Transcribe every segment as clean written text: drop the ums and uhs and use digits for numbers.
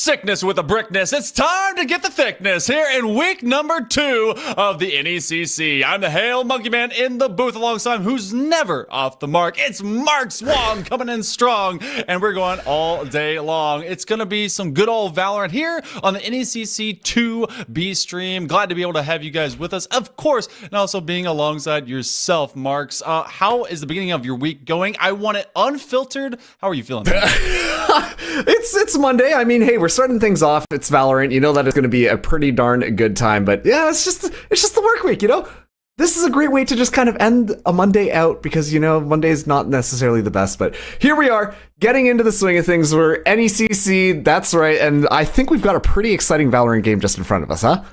sickness with a brickness. It's time to get the thickness here in week number 2 of the NECC. I'm the Hail Monkey Man in the booth alongside who's never off the mark. It's Mark Swan coming in strong, and we're going all day long. It's going to be some good old Valorant here on the NECC 2B stream. Glad to be able to have you guys with us, of course, and also being alongside yourself, Marks. How is the beginning of your week going? I want it unfiltered. How are you feeling? It's Monday. I mean, hey, we're starting things off. It's Valorant. You know that it's going to be a pretty darn good time. But yeah, it's just the work week. You know, this is a great way to just kind of end a Monday out because Monday is not necessarily the best. But here we are, getting into the swing of things. We're NECC. That's right, and I think we've got a pretty exciting Valorant game just in front of us, huh?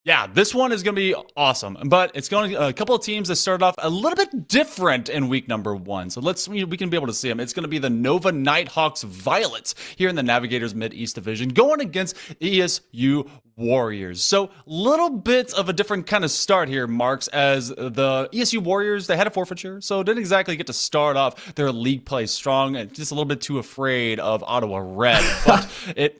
Yeah, this one is going to be awesome, but it's going to a couple of teams that started off a little bit different in week number 1. So we can be able to see them. It's going to be the Nova Nighthawks Violets here in the Navigators Mid-East Division going against ESU Warriors. So little bit of a different kind of start here, Marks, as the ESU Warriors, they had a forfeiture, so didn't exactly get to start off their league play strong and just a little bit too afraid of Ottawa Red. But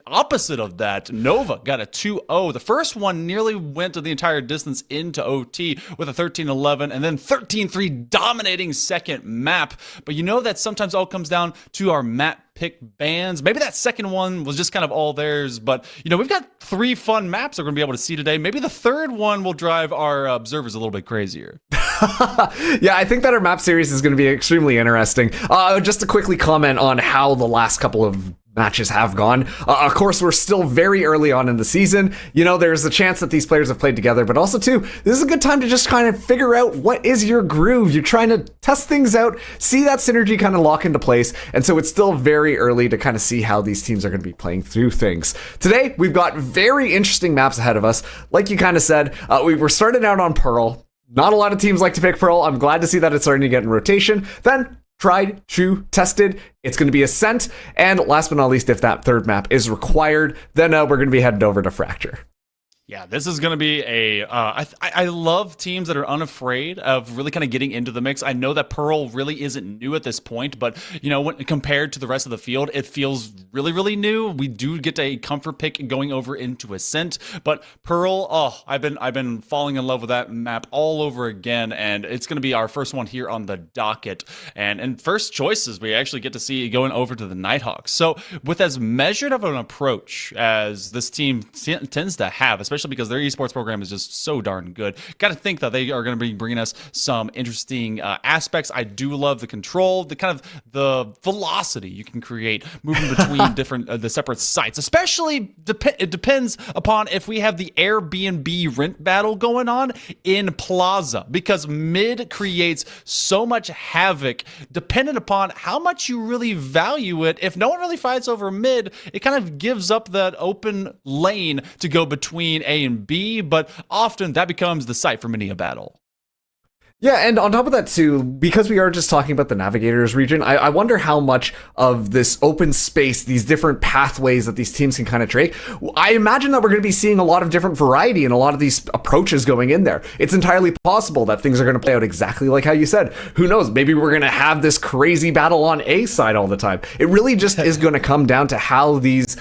opposite of that, Nova got a 2-0. The first one nearly went to the entire distance into OT with a 13-11 and then 13-3 dominating second map. But that sometimes all comes down to our map pick bands. Maybe that second one was just kind of all theirs, but we've got 3 fun maps we're going to be able to see today. Maybe the third one will drive our observers a little bit crazier. Yeah, I think that our map series is going to be extremely interesting. Just to quickly comment on how the last couple of matches have gone. Of course, we're still very early on in the season. There's a chance that these players have played together, but also too, this is a good time to just kind of figure out what is your groove. You're trying to test things out, see that synergy kind of lock into place, and so it's still very early to kind of see how these teams are going to be playing through things. Today, we've got very interesting maps ahead of us. Like you kind of said, we were starting out on Pearl. Not a lot of teams like to pick Pearl. I'm glad to see that it's starting to get in rotation. Then tried, true, tested. It's going to be Ascent. And last but not least, if that third map is required, then we're going to be headed over to Fracture. Yeah, this is going to be I love teams that are unafraid of really kind of getting into the mix. I know that Pearl really isn't new at this point, but, when compared to the rest of the field, it feels really, really new. We do get a comfort pick going over into Ascent, but Pearl, I've been falling in love with that map all over again, and it's going to be our first one here on the docket. And first choices, we actually get to see going over to the Nighthawks. So with as measured of an approach as this team tends to have, especially because their esports program is just so darn good. Got to think that they are going to be bringing us some interesting aspects. I do love the control, the kind of the velocity you can create moving between different the separate sites. Especially it depends upon if we have the Airbnb rent battle going on in Plaza, because mid creates so much havoc dependent upon how much you really value it. If no one really fights over mid, it kind of gives up that open lane to go between A and B, but often that becomes the site for many a battle. Yeah, and on top of that too, because we are just talking about the Navigators region, I wonder how much of this open space, these different pathways that these teams can kind of take. I imagine that we're going to be seeing a lot of different variety and a lot of these approaches going in there. It's entirely possible that things are going to play out exactly like how you said. Who knows? Maybe we're going to have this crazy battle on A side all the time. It really just is going to come down to how these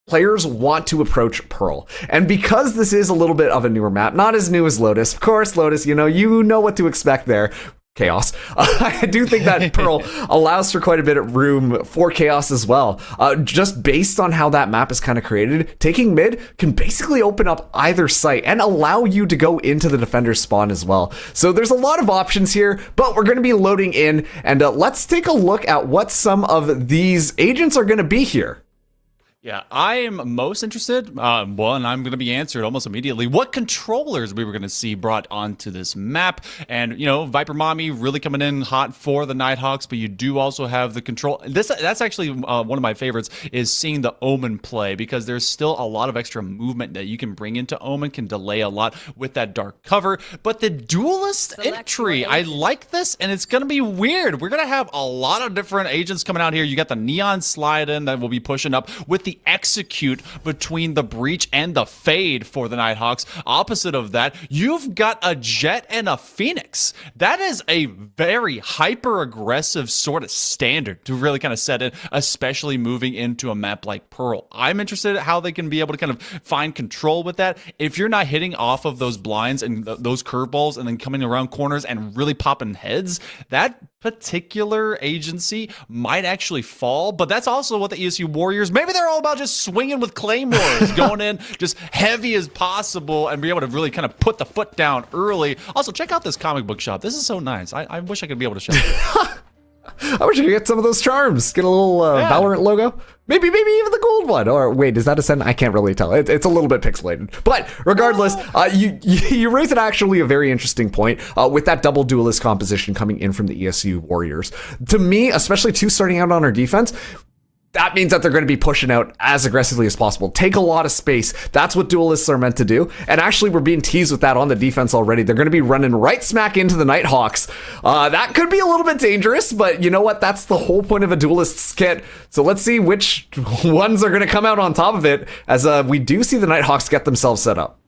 players want to approach Pearl. And because this is a little bit of a newer map, not as new as Lotus, of course, Lotus, you know what to expect there. Chaos. I do think that Pearl allows for quite a bit of room for chaos as well. Just based on how that map is kind of created, taking mid can basically open up either site and allow you to go into the defender's spawn as well. So there's a lot of options here, but we're going to be loading in, and let's take a look at what some of these agents are going to be here. Yeah, I am most interested, and I'm going to be answered almost immediately, what controllers we were going to see brought onto this map. And, Viper Mommy really coming in hot for the Nighthawks, but you do also have the control. That's actually one of my favorites, is seeing the Omen play, because there's still a lot of extra movement that you can bring into Omen, can delay a lot with that dark cover. But the Duelist entry, I like this, and it's going to be weird. We're going to have a lot of different agents coming out here. You got the Neon slide in that will be pushing up with the really execute between the breach and the fade for the Nighthawks. Opposite of that, you've got a Jet and a Phoenix. That is a very hyper-aggressive sort of standard to really kind of set it, especially moving into a map like Pearl. I'm interested in how they can be able to kind of find control with that. If you're not hitting off of those blinds and those curveballs and then coming around corners and really popping heads, that particular agency might actually fall. But that's also what the ESU Warriors, maybe they're all about just swinging with claymores, going in just heavy as possible and be able to really kind of put the foot down early. Also, check out this comic book shop. This is so nice. I wish I could be able to show you. I wish I could get some of those charms. Get a little Valorant logo. Maybe even the gold one. Or wait, is that a send? I can't really tell. It's a little bit pixelated. But regardless, you raise an actually a very interesting point with that double duelist composition coming in from the ESU Warriors. To me, especially two starting out on our defense, that means that they're going to be pushing out as aggressively as possible. Take a lot of space. That's what duelists are meant to do. And actually, we're being teased with that on the defense already. They're going to be running right smack into the Nighthawks. That could be a little bit dangerous, but you know what? That's the whole point of a duelist's kit. So let's see which ones are going to come out on top of it, as we do see the Nighthawks get themselves set up.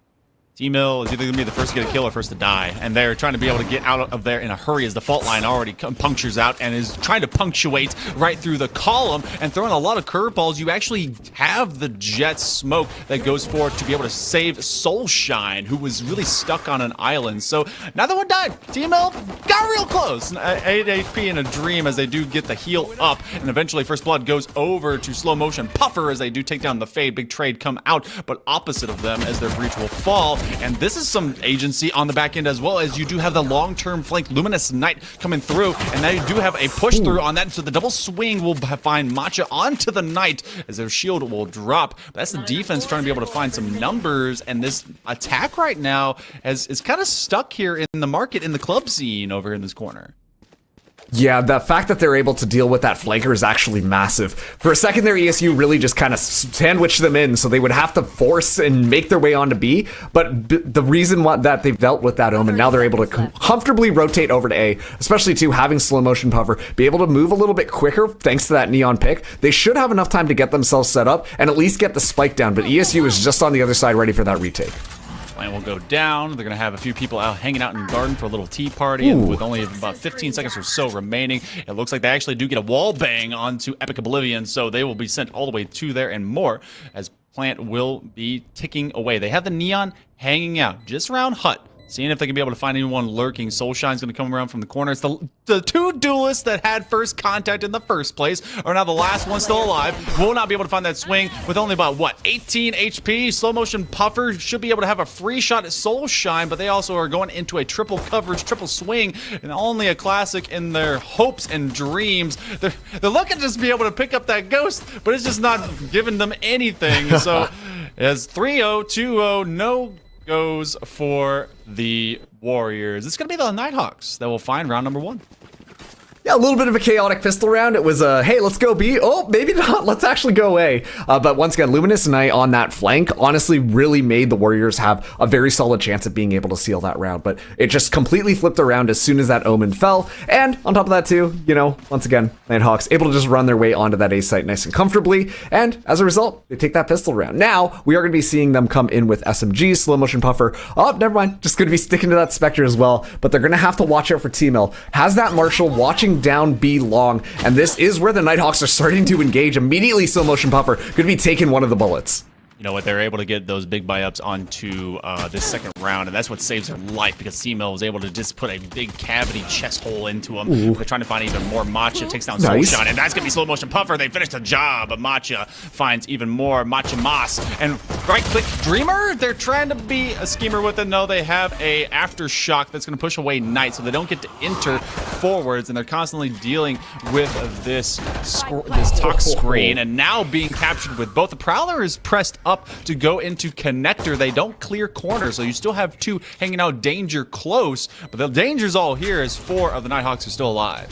T-Mill is either going to be the first to get a kill or first to die, and they're trying to be able to get out of there in a hurry as the fault line already punctures out and is trying to punctuate right through the column and throwing a lot of curveballs. You actually have the Jet smoke that goes forward to be able to save Soulshine, who was really stuck on an island. So neither one died. T-Mill got real close. 8 HP in a dream as they do get the heal up, and eventually First Blood goes over to Slow Motion Puffer as they do take down the Fade. Big trade come out, but opposite of them as their breach will fall. And this is some agency on the back end as well, as you do have the long-term flank Luminous Knight coming through, and now you do have a push through on that, so the double swing will find Matcha onto the Knight as their shield will drop. But that's the defense trying to be able to find some numbers, and this attack right now is kind of stuck here in the market, in the club scene over in this corner. Yeah, the fact that they're able to deal with that flanker is actually massive. For a second there, ESU really just kind of sandwiched them in, so they would have to force and make their way onto B. But the reason that they've dealt with that Omen, now they're able to comfortably rotate over to A, especially to having Slow Motion Puffer, be able to move a little bit quicker thanks to that Neon pick. They should have enough time to get themselves set up and at least get the spike down, but ESU is just on the other side ready for that retake. Plan will go down. They're going to have a few people out hanging out in the garden for a little tea party, and with only about 15 seconds or so remaining, it looks like they actually do get a wall bang onto Epic Oblivion, so they will be sent all the way to there and more, as Plant will be ticking away. They have the Neon hanging out just around Hut, seeing if they can be able to find anyone lurking. Soulshine's going to come around from the corner. It's the two duelists that had first contact in the first place are now the last one still alive. Will not be able to find that swing with only about, 18 HP. Slow Motion Puffer should be able to have a free shot at Soulshine, but they also are going into a triple coverage, triple swing, and only a classic in their hopes and dreams. They're looking to just be able to pick up that ghost, but it's just not giving them anything. So as 3-0, 2-0, no goes for the Warriors. It's going to be the Nighthawks that will find round number 1. Yeah, a little bit of a chaotic pistol round. It was hey, let's go B. Oh, maybe not. Let's actually go A. But once again, Luminous Knight on that flank honestly really made the Warriors have a very solid chance at being able to seal that round. But it just completely flipped around as soon as that Omen fell. And on top of that too, once again, Nighthawks able to just run their way onto that A site nice and comfortably. And as a result, they take that pistol round. Now, we are going to be seeing them come in with SMG, Slow Motion Puffer. Oh, never mind. Just going to be sticking to that Spectre as well. But they're going to have to watch out for T-Mill. Has that Marshall watching down B long, and this is where the Nighthawks are starting to engage. Immediately, Slow Motion Puffer could be taking one of the bullets. You know what, they're able to get those big buy-ups onto this second round, and that's what saves their life, because C-Mill was able to just put a big cavity chest hole into him. They're trying to find even more. Matcha takes down Soulshine, and that's going to be Slow Motion Puffer. They finished the job, but Matcha finds even more. Matcha Moss, and right-click Dreamer. They're trying to be a schemer with it. No, they have a Aftershock that's going to push away Knight, so they don't get to enter forwards, and they're constantly dealing with this talk screen, and now being captured with both. The Prowler is pressed up to go into connector. They don't clear corners, so you still have two hanging out danger close, but the danger's all here as 4 of the Nighthawks are still alive.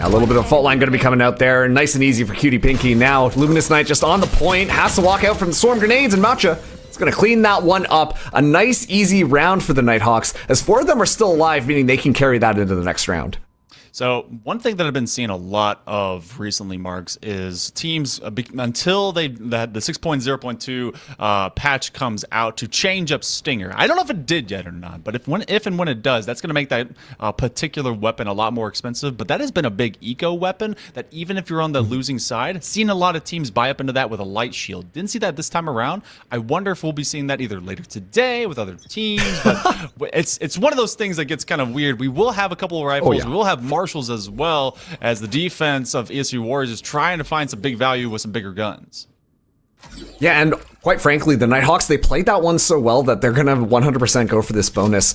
A little bit of fault line going to be coming out there. Nice and easy for Cutie Pinky. Now, Luminous Knight just on the point, has to walk out from the storm grenades, and Matcha is going to clean that one up. A nice, easy round for the Nighthawks, as 4 of them are still alive, meaning they can carry that into the next round. So one thing that I've been seeing a lot of recently, Marks, is teams until the 6.0.2 patch comes out to change up Stinger. I don't know if it did yet or not, but if and when it does, that's going to make that particular weapon a lot more expensive. But that has been a big eco weapon that even if you're on the losing side, seen a lot of teams buy up into that with a light shield. Didn't see that this time around. I wonder if we'll be seeing that either later today with other teams. But it's one of those things that gets kind of weird. We will have a couple of rifles. We will have marshals as well, as the defense of ESU Warriors is trying to find some big value with some bigger guns. Yeah, and quite frankly, the Nighthawks, they played that one so well that they're going to 100% go for this bonus.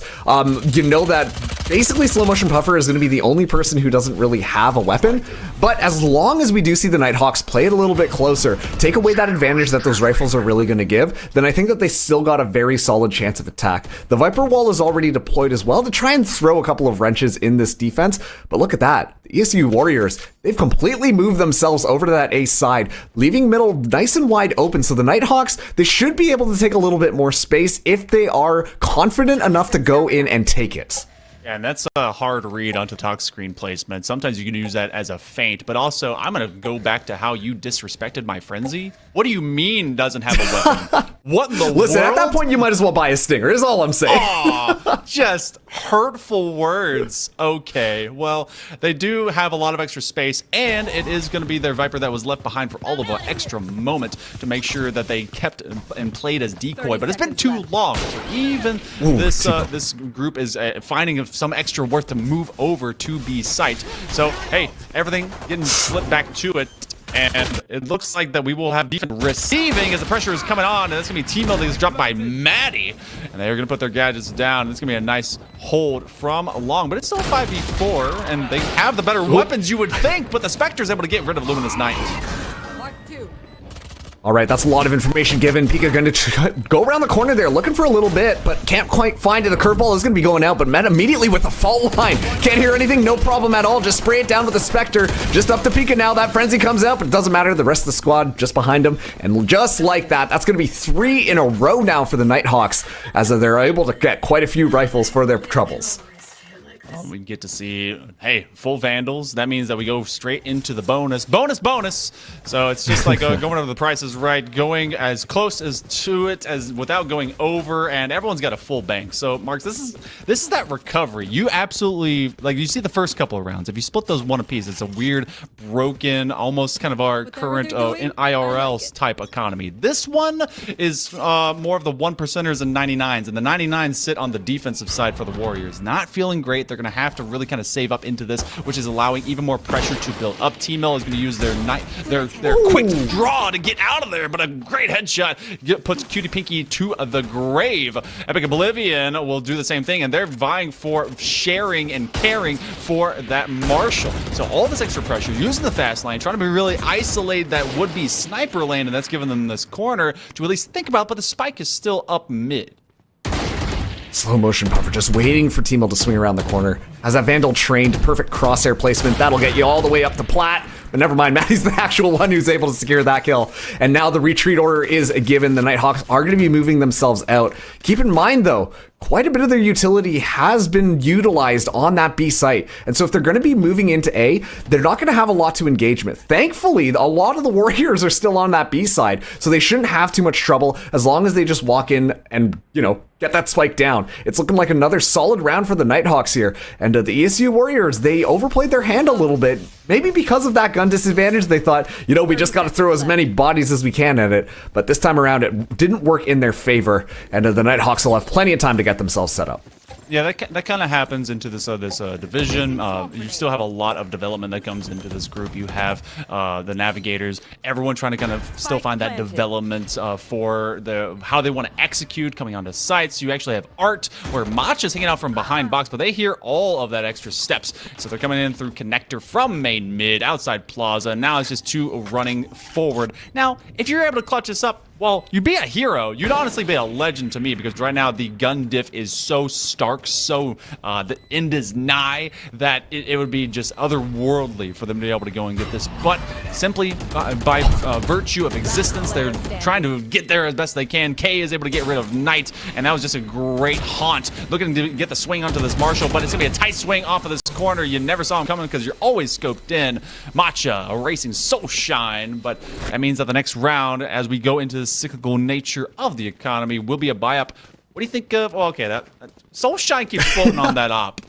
You know that basically Slow Motion Puffer is going to be the only person who doesn't really have a weapon, but as long as we do see the Nighthawks play it a little bit closer, take away that advantage that those rifles are really going to give, then I think that they still got a very solid chance of attack. The Viper Wall is already deployed as well to try and throw a couple of wrenches in this defense, but look at that. The ESU Warriors, they've completely moved themselves over to that ace side, leaving middle nice and wide open, so the Nighthawks, they should be able to take a little bit more space if they are confident enough to go in and take it. Yeah, and that's a hard read onto talk screen placement. Sometimes you can use that as a feint, but also I'm going to go back to how you disrespected my Frenzy. What do you mean doesn't have a weapon? What in the Listen, world? at that point, you might as well buy a Stinger, is all I'm saying. Aw, just hurtful words. Okay, well, they do have a lot of extra space, and it is going to be their Viper that was left behind for all of an extra moment to make sure that they kept and played as decoy, but it's been too long. So even this group is finding some extra worth to move over to B site. So, hey, everything getting flipped back to it. And it looks like that we will have defense receiving as the pressure is coming on, and that's going to be team building is dropped by Maddie. And they're going to put their gadgets down. It's going to be a nice hold from Long, but it's still 5v4, and they have the better weapons, you would think, but the Spectre's able to get rid of Luminous Knight. All right, that's a lot of information given. Pika going to go around the corner there, looking for a little bit, but can't quite find it. The curveball is going to be going out, but Met immediately with the fault line. Can't hear anything, no problem at all. Just spray it down with the Spectre. Just up to Pika now. That Frenzy comes out, but it doesn't matter. The rest of the squad just behind him. And just like that, that's going to be 3 in a row now for the Nighthawks, as they're able to get quite a few rifles for their troubles. We get to see, hey, full Vandals. That means that we go straight into the bonus. So it's just like going over the Price is Right, going as close as to it as without going over, and everyone's got a full bank. So, Marks, this is that recovery. You absolutely, like, you see the first couple of rounds. If you split those one apiece, it's a weird, broken, almost kind of our current in IRL type economy. This one is more of the 1%ers and 99s, and the 99s sit on the defensive side for the Warriors. Not feeling great. They're going to have to really kind of save up into this, which is allowing even more pressure to build up. T-Mill is going to use their quick draw to get out of there, but a great headshot puts Cutie Pinky to the grave. Epic Oblivion will do the same thing, and they're vying for sharing and caring for that Marshall. So all this extra pressure, using the fast lane, trying to be really isolate that would-be sniper lane, and that's giving them this corner to at least think about, but the spike is still up mid. Slow Motion Puffer just waiting for T-Mill to swing around the corner. Has that Vandal trained, perfect crosshair placement. That'll get you all the way up to plat. But never mind, Maddie's the actual one who's able to secure that kill. And now the retreat order is given. The Nighthawks are going to be moving themselves out. Keep in mind, though, quite a bit of their utility has been utilized on that B site. And so if they're going to be moving into A, they're not going to have a lot to engagement. Thankfully, a lot of the Warriors are still on that B side, so they shouldn't have too much trouble as long as they just walk in and, you know, get that spike down. It's looking like another solid round for the Nighthawks here. And the ESU Warriors, they overplayed their hand a little bit. Maybe because of that gun disadvantage, they thought, you know, we just got to throw as many bodies as we can at it. But this time around, it didn't work in their favor. And the Nighthawks will have plenty of time to get themselves set up. Yeah, that kind of happens into this division. You still have a lot of development that comes into this group. You have the navigators, everyone trying to kind of still find that development for how they want to execute coming onto sites. You actually have Art, where Matcha's hanging out from behind box, but they hear all of that extra steps. So they're coming in through connector from main mid, outside plaza. Now it's just 2 running forward. Now, if you're able to clutch this up, well, you'd be a hero. You'd honestly be a legend to me, because right now the gun diff is so stark mark so the end is nigh that it would be just otherworldly for them to be able to go and get this. But simply by virtue of existence, they're trying to get there as best they can. K is able to get rid of Knight, and that was just a great haunt. Looking to get the swing onto this Marshall, but it's going to be a tight swing off of this corner. You never saw him coming because you're always scoped in. Matcha erasing Soulshine, but that means that the next round, as we go into the cyclical nature of the economy, will be a buy-up. What do you think of... Well, okay, that Soulshine keeps floating on that op.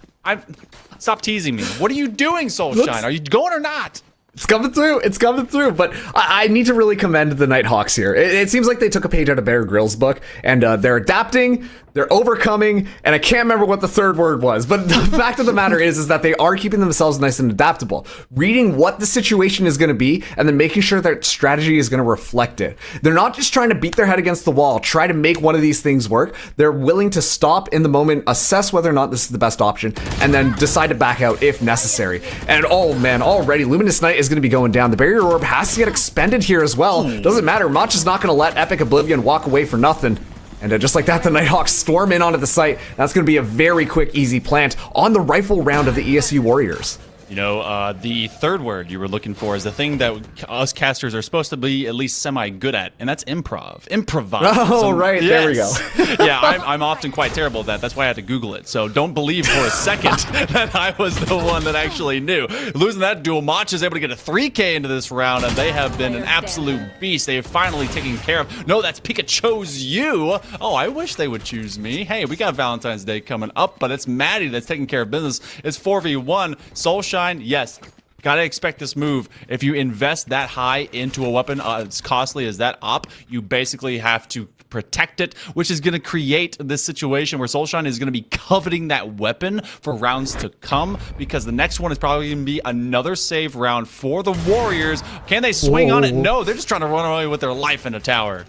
Stop teasing me. What are you doing, Soulshine? Are you going or not? It's coming through. It's coming through. But I need to really commend the Nighthawks here. It seems like they took a page out of Bear Grylls' book, and they're adapting, they're overcoming, and I can't remember what the third word was. But the fact of the matter is that they are keeping themselves nice and adaptable, reading what the situation is going to be, and then making sure that strategy is going to reflect it. They're not just trying to beat their head against the wall, try to make one of these things work. They're willing to stop in the moment, assess whether or not this is the best option, and then decide to back out if necessary. And oh man, already Luminous Knight is going to be going down. The Barrier Orb has to get expended here as well. Doesn't matter. Mach is not going to let Epic Oblivion walk away for nothing. And just like that, the Nighthawks storm in onto the site. That's going to be a very quick, easy plant on the rifle round of the ESU Warriors. You know, the third word you were looking for is the thing that us casters are supposed to be at least semi-good at, and that's improv. Improvise. Oh, right. Yes. There we go. Yeah, I'm often quite terrible at that. That's why I had to Google it. So don't believe for a second that I was the one that actually knew. Losing that duel, Mach is able to get a 3K into this round, and they have been an absolute beast. They have finally taken care of... No, that's Pika chose you. Oh, I wish they would choose me. Hey, we got Valentine's Day coming up, but it's Maddie that's taking care of business. It's 4v1. Soulshine, yes, gotta expect this move. If you invest that high into a weapon as costly as that op, you basically have to protect it, which is going to create this situation where Soulshine is going to be coveting that weapon for rounds to come, because the next one is probably going to be another save round for the Warriors. Can they swing on it? No, they're just trying to run away with their life in a tower.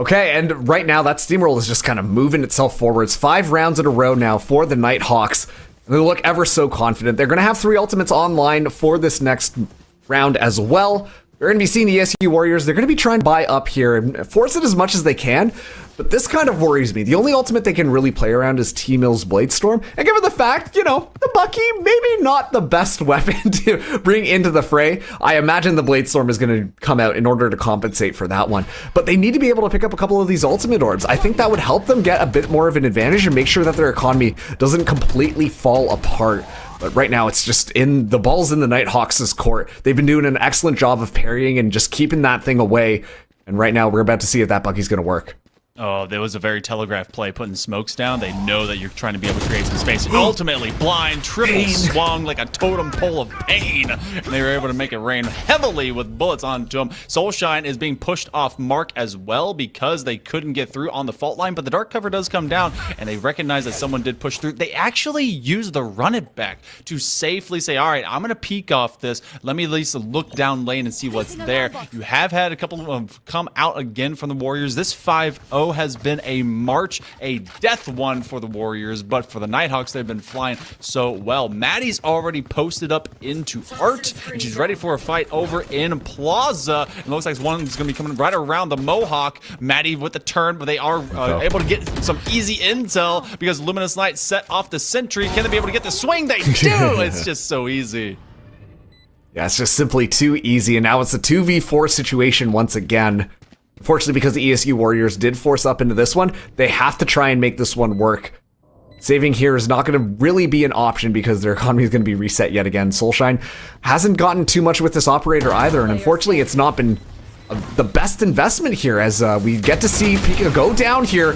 Okay, and right now that steamroll is just kind of moving itself forwards. 5 rounds in a row now for the Nighthawks. They look ever so confident. They're going to have 3 ultimates online for this next round as well. They're going to be seeing the ESU Warriors. They're going to be trying to buy up here and force it as much as they can. But this kind of worries me. The only ultimate they can really play around is T-Mill's Bladestorm. And given the fact, you know, the Bucky, maybe not the best weapon to bring into the fray, I imagine the Bladestorm is going to come out in order to compensate for that one. But they need to be able to pick up a couple of these ultimate orbs. I think that would help them get a bit more of an advantage and make sure that their economy doesn't completely fall apart. But right now, it's just the ball's in the Nighthawks' court. They've been doing an excellent job of parrying and just keeping that thing away. And right now, we're about to see if that Bucky's going to work. Oh, there was a very telegraphed play, putting smokes down. They know that you're trying to be able to create some space. And ultimately, blind, triple swung like a totem pole of pain. And they were able to make it rain heavily with bullets onto him. Soulshine is being pushed off mark as well because they couldn't get through on the fault line. But the dark cover does come down, and they recognize that someone did push through. They actually use the run it back to safely say, all right, I'm going to peek off this. Let me at least look down lane and see what's there. You have had a couple of come out again from the Warriors. This 5-0 has been a march, a death one for the Warriors, but for the Nighthawks, they've been flying so well. Maddie's already posted up into Art, and she's ready for a fight over in Plaza. It looks like one's going to be coming right around the Mohawk. Maddie with the turn, but they are able to get some easy intel because Luminous Light set off the sentry. Can they be able to get the swing? They do! It's just so easy. Yeah, it's just simply too easy, and now it's a 2v4 situation once again. Fortunately, because the ESU Warriors did force up into this one, they have to try and make this one work. Saving here is not going to really be an option because their economy is going to be reset yet again. Soulshine hasn't gotten too much with this operator either, and unfortunately, it's not been the best investment here as we get to see Pika go down here.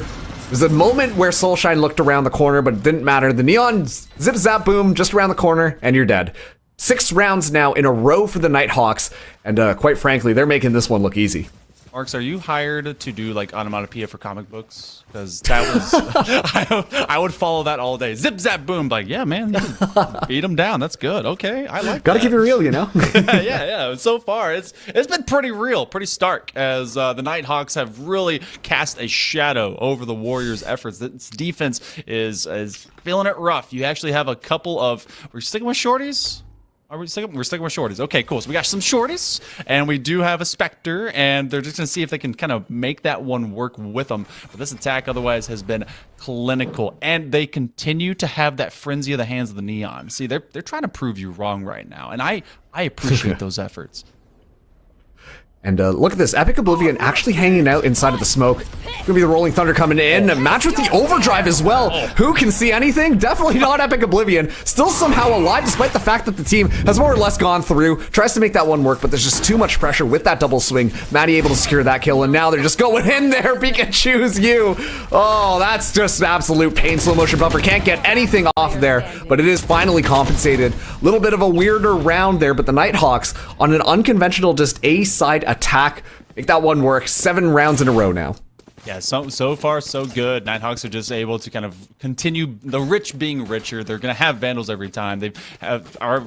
There's a moment where Soulshine looked around the corner, but it didn't matter. The neon zip, zap, boom, just around the corner, and you're dead. 6 rounds now in a row for the Nighthawks, and quite frankly, they're making this one look easy. Marks, are you hired to do like onomatopoeia for comic books? Because that was, I would follow that all day. Zip, zap, boom. Like, yeah, man, beat them down. That's good. Okay, I like Gotta keep it real, you know? yeah. So far, it's been pretty real, pretty stark, as the Nighthawks have really cast a shadow over the Warriors' efforts. This defense is feeling it rough. You actually have a couple of, we're sticking with shorties? We're sticking with shorties. Okay, cool. So we got some shorties, and we do have a Spectre, and they're just going to see if they can kind of make that one work with them. But this attack otherwise has been clinical, and they continue to have that frenzy of the hands of the Neon. See, they're trying to prove you wrong right now, and I appreciate those efforts. And look at this, Epic Oblivion actually hanging out inside of the smoke. Gonna be the Rolling Thunder coming in, a match with the Overdrive as well. Who can see anything? Definitely not Epic Oblivion. Still somehow alive despite the fact that the team has more or less gone through. Tries to make that one work, but there's just too much pressure with that double swing. Maddie able to secure that kill, and now they're just going in there. Pikachu's you. Oh, that's just absolute pain. Slow motion bumper can't get anything off there, but it is finally compensated. A little bit of a weirder round there, but the Nighthawks on an unconventional just A-side attack. Make that one work. 7 rounds in a row now. Yeah, so far so good. Nighthawks are just able to kind of continue the rich being richer. They're going to have Vandals every time. They are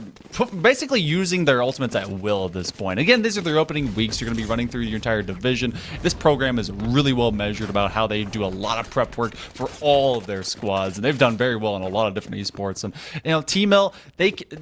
basically using their ultimates at will at this point. Again, these are their opening weeks. You're going to be running through your entire division. This program is really well measured about how they do a lot of prep work for all of their squads, and they've done very well in a lot of different esports. And you know, T-Mill,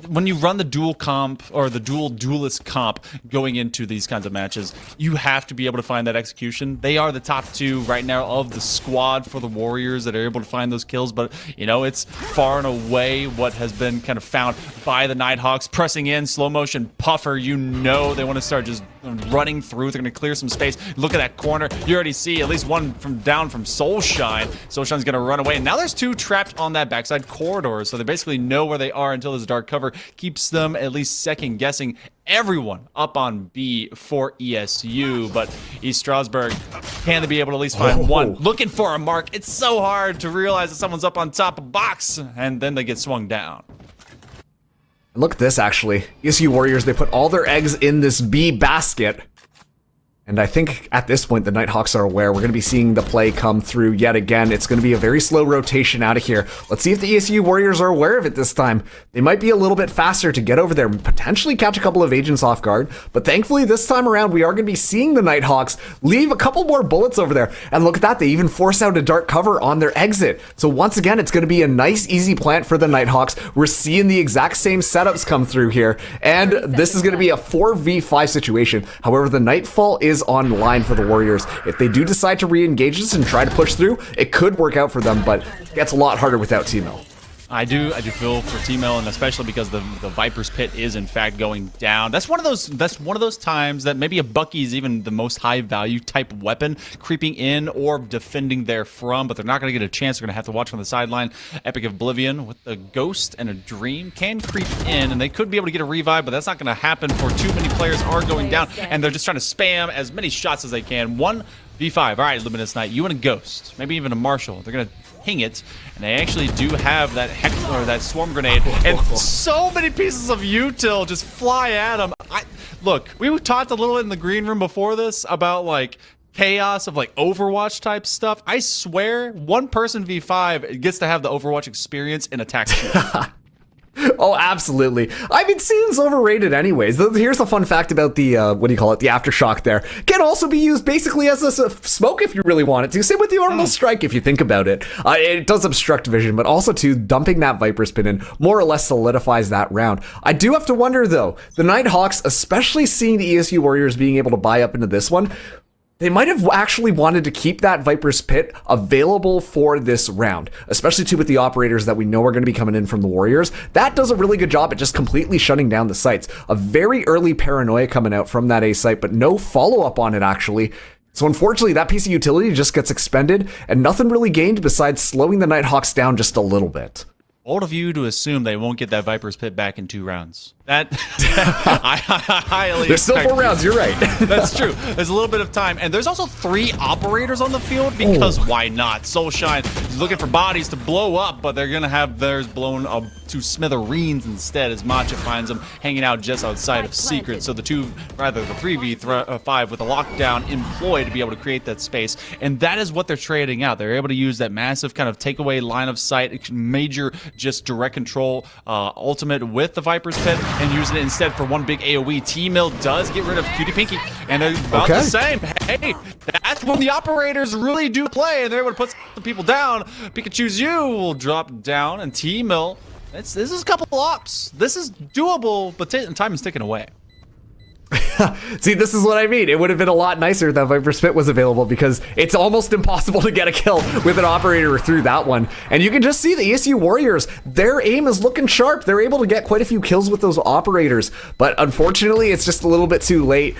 when you run the dual comp or the duelist comp going into these kinds of matches, you have to be able to find that execution. They are the top 2 right now of the squad for the Warriors that are able to find those kills, but you know, it's far and away what has been kind of found by the Nighthawks. Pressing in, slow motion puffer, you know they want to start just running through. They're going to clear some space. Look at that corner. You already see at least one down from Soulshine. Soulshine's going to run away, and now there's 2 trapped on that backside corridor, so they basically know where they are until this dark cover keeps them at least second guessing everyone up on B for ESU. But East Strasbourg, can they be able to at least find one? Looking for a mark. It's so hard to realize that someone's up on top of box, and then they get swung down. And look at this, actually. ESU Warriors, they put all their eggs in this B basket. And I think at this point, the Nighthawks are aware we're going to be seeing the play come through yet again. It's going to be a very slow rotation out of here. Let's see if the ESU Warriors are aware of it this time. They might be a little bit faster to get over there and potentially catch a couple of agents off guard. But thankfully, this time around, we are going to be seeing the Nighthawks leave a couple more bullets over there. And look at that. They even force out a dark cover on their exit. So once again, it's going to be a nice, easy plant for the Nighthawks. We're seeing the exact same setups come through here. And this is going to be a 4v5 situation. However, the Nightfall is on line for the Warriors. If they do decide to re-engage this and try to push through, it could work out for them, but it gets a lot harder without T-Mill. I do feel for T-Mill, and especially because the Viper's Pit is in fact going down. That's one of those times that maybe a Bucky is even the most high value type weapon creeping in or defending therefrom, but they're not going to get a chance. They're going to have to watch from the sideline. Epic Oblivion with a Ghost and a Dream can creep in, and they could be able to get a revive, but that's not going to happen for too many players are going down, and they're just trying to spam as many shots as they can. 1v5. All right, Luminous Knight, you and a Ghost, maybe even a Marshall. They're going to ping it, and they actually do have that that swarm grenade, and so many pieces of util just fly at them. Look, we talked a little in the green room before this about like chaos of like Overwatch type stuff. I swear, one person v5 gets to have the Overwatch experience in attack. Oh, absolutely. I mean, seems overrated anyways. Here's a fun fact about the, what do you call it, the Aftershock there. Can also be used basically as a smoke if you really want it to. Same with the Orbital Strike if you think about it. It does obstruct vision, but also too, dumping that Viper Spin in more or less solidifies that round. I do have to wonder though, the Nighthawks, especially seeing the ESU Warriors being able to buy up into this one, they might have actually wanted to keep that Viper's Pit available for this round, especially too with the operators that we know are going to be coming in from the Warriors. That does a really good job at just completely shutting down the sites. A very early paranoia coming out from that A site, but no follow-up on it actually. So unfortunately, that piece of utility just gets expended and nothing really gained besides slowing the Nighthawks down just a little bit. Bold of you to assume they won't get that Viper's Pit back in 2 rounds. I highly There's still 4 rounds, you're right. That's true. There's a little bit of time. And there's also 3 operators on the field because why not? Soulshine is looking for bodies to blow up, but they're going to have theirs blown up to smithereens instead as Matcha finds them hanging out just outside of Secret. So the 3v5 with a lockdown employed to be able to create that space. And that is what they're trading out. They're able to use that massive kind of takeaway line of sight, major just direct control ultimate with the Viper's Pit and using it instead for one big AoE. T-Mill does get rid of Cutie Pinky, and they're about the same. Hey, that's when the operators really do play, and they're able to put some people down. Pikachu's you will drop down, and T-Mill This is a couple ops. This is doable, but time is ticking away. See, this is what I mean. It would have been a lot nicer that Viper Spit was available, because it's almost impossible to get a kill with an operator through that one. And you can just see the ESU Warriors, their aim is looking sharp. They're able to get quite a few kills with those operators, but unfortunately, it's just a little bit too late.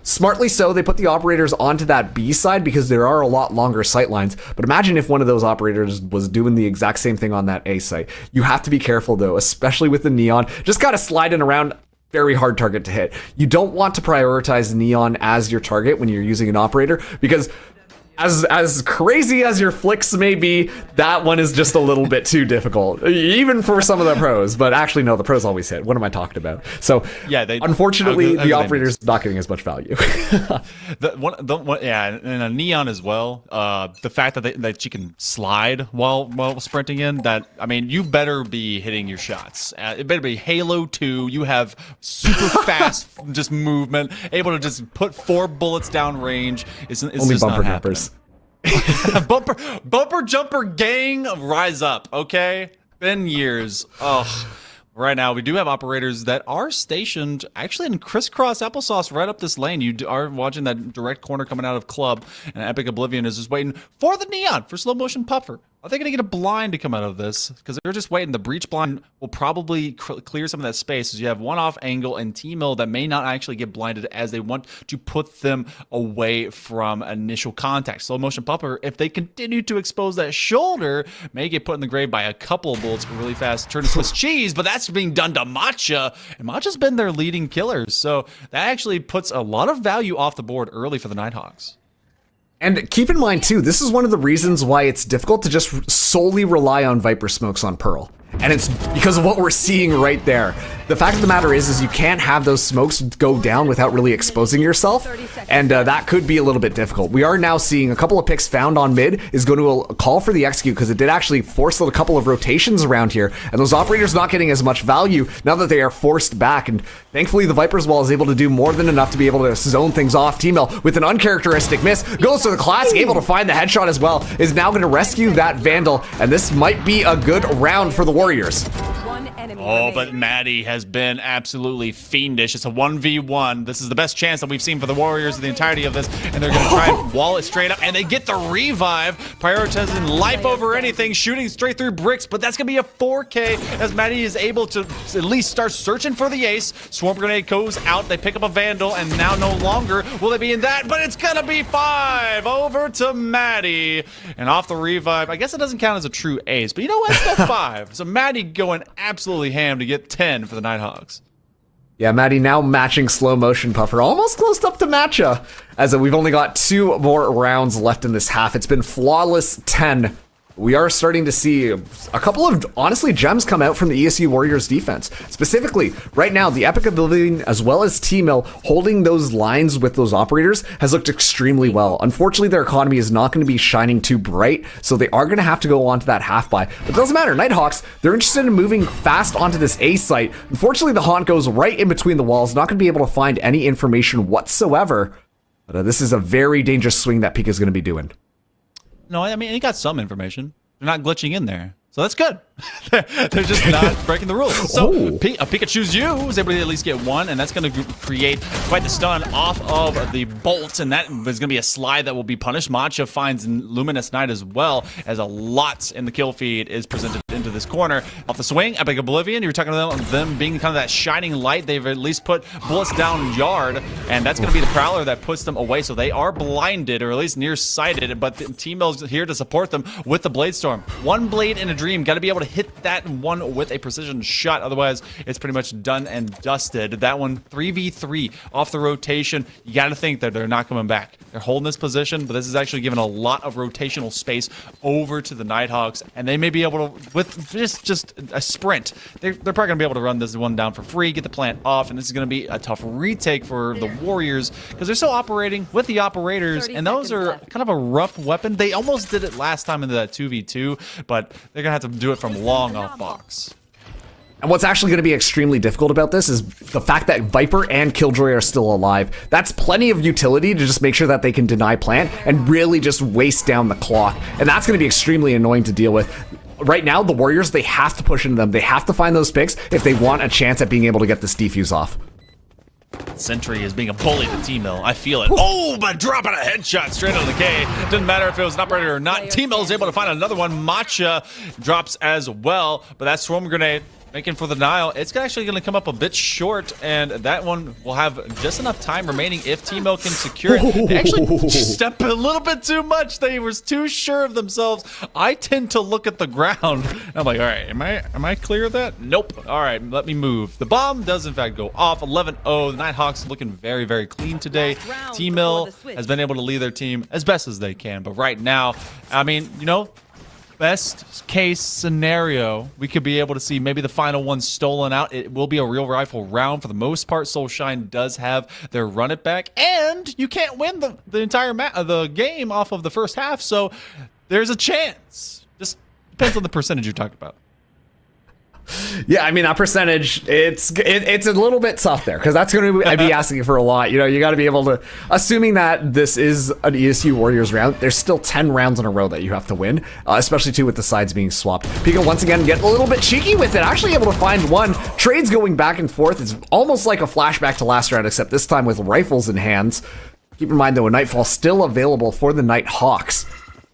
Smartly so, they put the operators onto that B side because there are a lot longer sight lines. But imagine if one of those operators was doing the exact same thing on that A site. You have to be careful though, especially with the Neon. Just kind of sliding around. Very hard target to hit. You don't want to prioritize Neon as your target when you're using an operator, because as crazy as your flicks may be, that one is just a little bit too difficult, even for some of the pros. But actually, no, the pros always hit. What am I talking about? So yeah, unfortunately, the operator's not getting as much value. Yeah, and a Neon as well. The fact that she can slide while sprinting in, that, I mean, you better be hitting your shots. It better be Halo 2. You have super fast just movement, able to just put 4 bullets down range. It's Only just bumper not jumpers. Bumper jumper gang, rise up, okay? Been years. Oh, right now we do have operators that are stationed actually in crisscross applesauce right up this lane. You are watching that direct corner coming out of club, and Epic Oblivion is just waiting for the Neon for slow motion puffer. Are they going to get a blind to come out of this? Because they're just waiting. The breach blind will probably clear some of that space, as you have one off angle and T-Mill that may not actually get blinded, as they want to put them away from initial contact. Slow motion puffer, if they continue to expose that shoulder, may get put in the grave by a couple of bullets really fast, turn to Swiss cheese, but that's being done to Matcha, and Matcha's been their leading killer. So that actually puts a lot of value off the board early for the Nighthawks. And keep in mind too, this is one of the reasons why it's difficult to just solely rely on Viper smokes on Pearl. And it's because of what we're seeing right there. The fact of the matter is you can't have those smokes go down without really exposing yourself, and that could be a little bit difficult. We are now seeing a couple of picks found on mid is going to call for the execute, because it did actually force a couple of rotations around here, and those operators not getting as much value now that they are forced back. And thankfully the Viper's wall is able to do more than enough to be able to zone things off. T-Mill with an uncharacteristic miss goes to the classic, able to find the headshot as well, is now going to rescue that Vandal, and this might be a good round for the Warriors. Oh, but Maddie has been absolutely fiendish. It's a 1v1. This is the best chance that we've seen for the Warriors in the entirety of this, and they're going to try and wall it straight up, and they get the revive, prioritizing life over anything, shooting straight through bricks, but that's going to be a 4K as Maddie is able to at least start searching for the ace. Swarm Grenade goes out, they pick up a Vandal, and now no longer will they be in that, but it's going to be 5 over to Maddie, and off the revive. I guess it doesn't count as a true ace, but you know what? It's still 5. So Maddie going absolutely ham to get 10 for the Nighthawks. Yeah, Maddie now matching slow motion puffer, almost close up to Matcha, as we've only got 2 more rounds left in this half. It's been flawless 10. We are starting to see a couple of, honestly, gems come out from the ESU Warriors defense. Specifically, right now, the Epic Oblivion as well as T-Mill holding those lines with those operators has looked extremely well. Unfortunately, their economy is not going to be shining too bright, so they are going to have to go onto that half buy. But it doesn't matter. Nighthawks, they're interested in moving fast onto this A site. Unfortunately, the Haunt goes right in between the walls, not going to be able to find any information whatsoever. But this is a very dangerous swing that Pika is going to be doing. No, I mean, he got some information. They're not glitching in there. So that's good. They're just not breaking the rules. So a Pikachu's you is able to at least get 1, and that's going to create quite the stun off of the bolts, and that is going to be a slide that will be punished. Matcha finds Luminous Knight as well, as a lot in the kill feed is presented into this corner. Off the swing, Epic Oblivion, you were talking about them being kind of that shining light. They've at least put bullets down yard, and that's going to be the Prowler that puts them away. So they are blinded, or at least nearsighted, but the T-Mill's here to support them with the Blade Storm. 1 blade in a dream. Got to be able to hit that one with a precision shot. Otherwise, it's pretty much done and dusted. That one, 3v3 off the rotation. You got to think that they're not coming back. They're holding this position, but this is actually giving a lot of rotational space over to the Nighthawks, and they may be able to, with just a sprint, they're probably going to be able to run this one down for free, get the plant off, and this is going to be a tough retake for the Warriors, because they're still operating with the operators, and those are kind of a rough weapon. They almost did it last time in the 2v2, but they're going to have to do it from long off box. And what's actually going to be extremely difficult about this is the fact that Viper and Killjoy are still alive. That's plenty of utility to just make sure that they can deny plant and really just waste down the clock. And that's going to be extremely annoying to deal with. right now, the Warriors, they have to push into them. They have to find those picks if they want a chance at being able to get this defuse off. Sentry is being a bully to T-Mill. I feel it. Oh, but dropping a headshot straight on the K. Didn't matter if it was an operator or not. T-Mill is able to find another one. Matcha drops as well, but that swarm grenade making for the Nile. It's actually going to come up a bit short, and that one will have just enough time remaining if T-Mill can secure it. They actually stepped a little bit too much. They were too sure of themselves. I tend to look at the ground. I'm like, all right, am I clear of that? Nope. All right, let me move. The bomb does in fact go off. 11-0. The Nighthawks looking very, very clean today. T-Mill has been able to lead their team as best as they can, but right now, I mean, you know, best case scenario, we could be able to see maybe the final one stolen out. It will be a real rifle round for the most part. Soulshine does have their run it back, and you can't win the entire the game off of the first half, so there's a chance. Just depends on the percentage you're talking about. Yeah, I mean, that percentage, it's a little bit tough there, because that's going to be asking for a lot. You know, you got to be able to, assuming that this is an ESU Warriors round, there's still 10 rounds in a row that you have to win, especially too with the sides being swapped. Pika once again getting a little bit cheeky with it, actually able to find one. Trades going back and forth. It's almost like a flashback to last round, except this time with rifles in hands. Keep in mind, though, a Nightfall still available for the Nighthawks.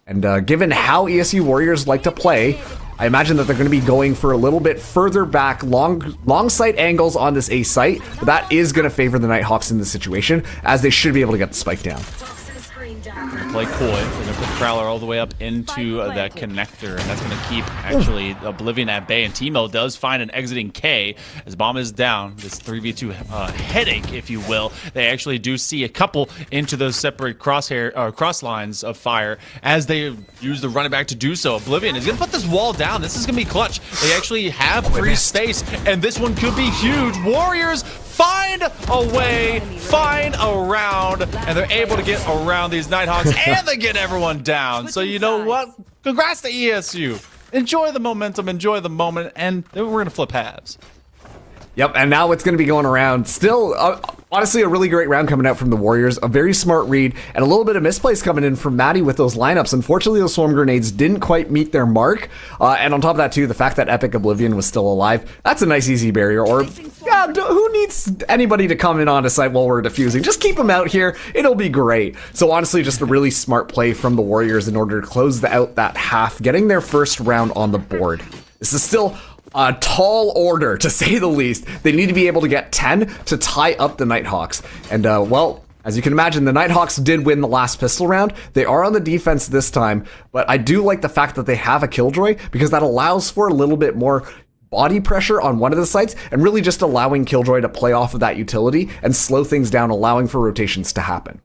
And given how ESU Warriors like to play, I imagine that they're going to be going for a little bit further back, long sight angles on this A site, but that is going to favor the Nighthawks in this situation, as they should be able to get the spike down. Play coy. They're going to put the Prowler all the way up into that connector, and that's going to keep actually Oblivion at bay. And T-Mill does find an exiting K as bomb is down. This 3v2 headache, if you will. They actually do see a couple into those separate cross lines of fire as they use the running back to do so. Oblivion is going to put this wall down. This is going to be clutch. They actually have free space, and this one could be huge. Warriors find a way, find a round, and they're able to get around these Nighthawks, and they get everyone down. So you know what? Congrats to ESU. Enjoy the momentum, enjoy the moment, and then we're going to flip halves. Yep, and now it's going to be going around. Still, honestly, a really great round coming out from the Warriors. A very smart read, and a little bit of misplays coming in from Maddie with those lineups. Unfortunately, those swarm grenades didn't quite meet their mark. And on top of that, too, the fact that Epic Oblivion was still alive, that's a nice, easy barrier. Or, yeah, who needs anybody to come in on a site while we're defusing? Just keep them out here. It'll be great. So, honestly, just a really smart play from the Warriors in order to close out that half, getting their first round on the board. This is still a tall order, to say the least. They need to be able to get 10 to tie up the Nighthawks. And, well, as you can imagine, the Nighthawks did win the last pistol round. They are on the defense this time, but I do like the fact that they have a Killjoy, because that allows for a little bit more body pressure on one of the sites, and really just allowing Killjoy to play off of that utility and slow things down, allowing for rotations to happen.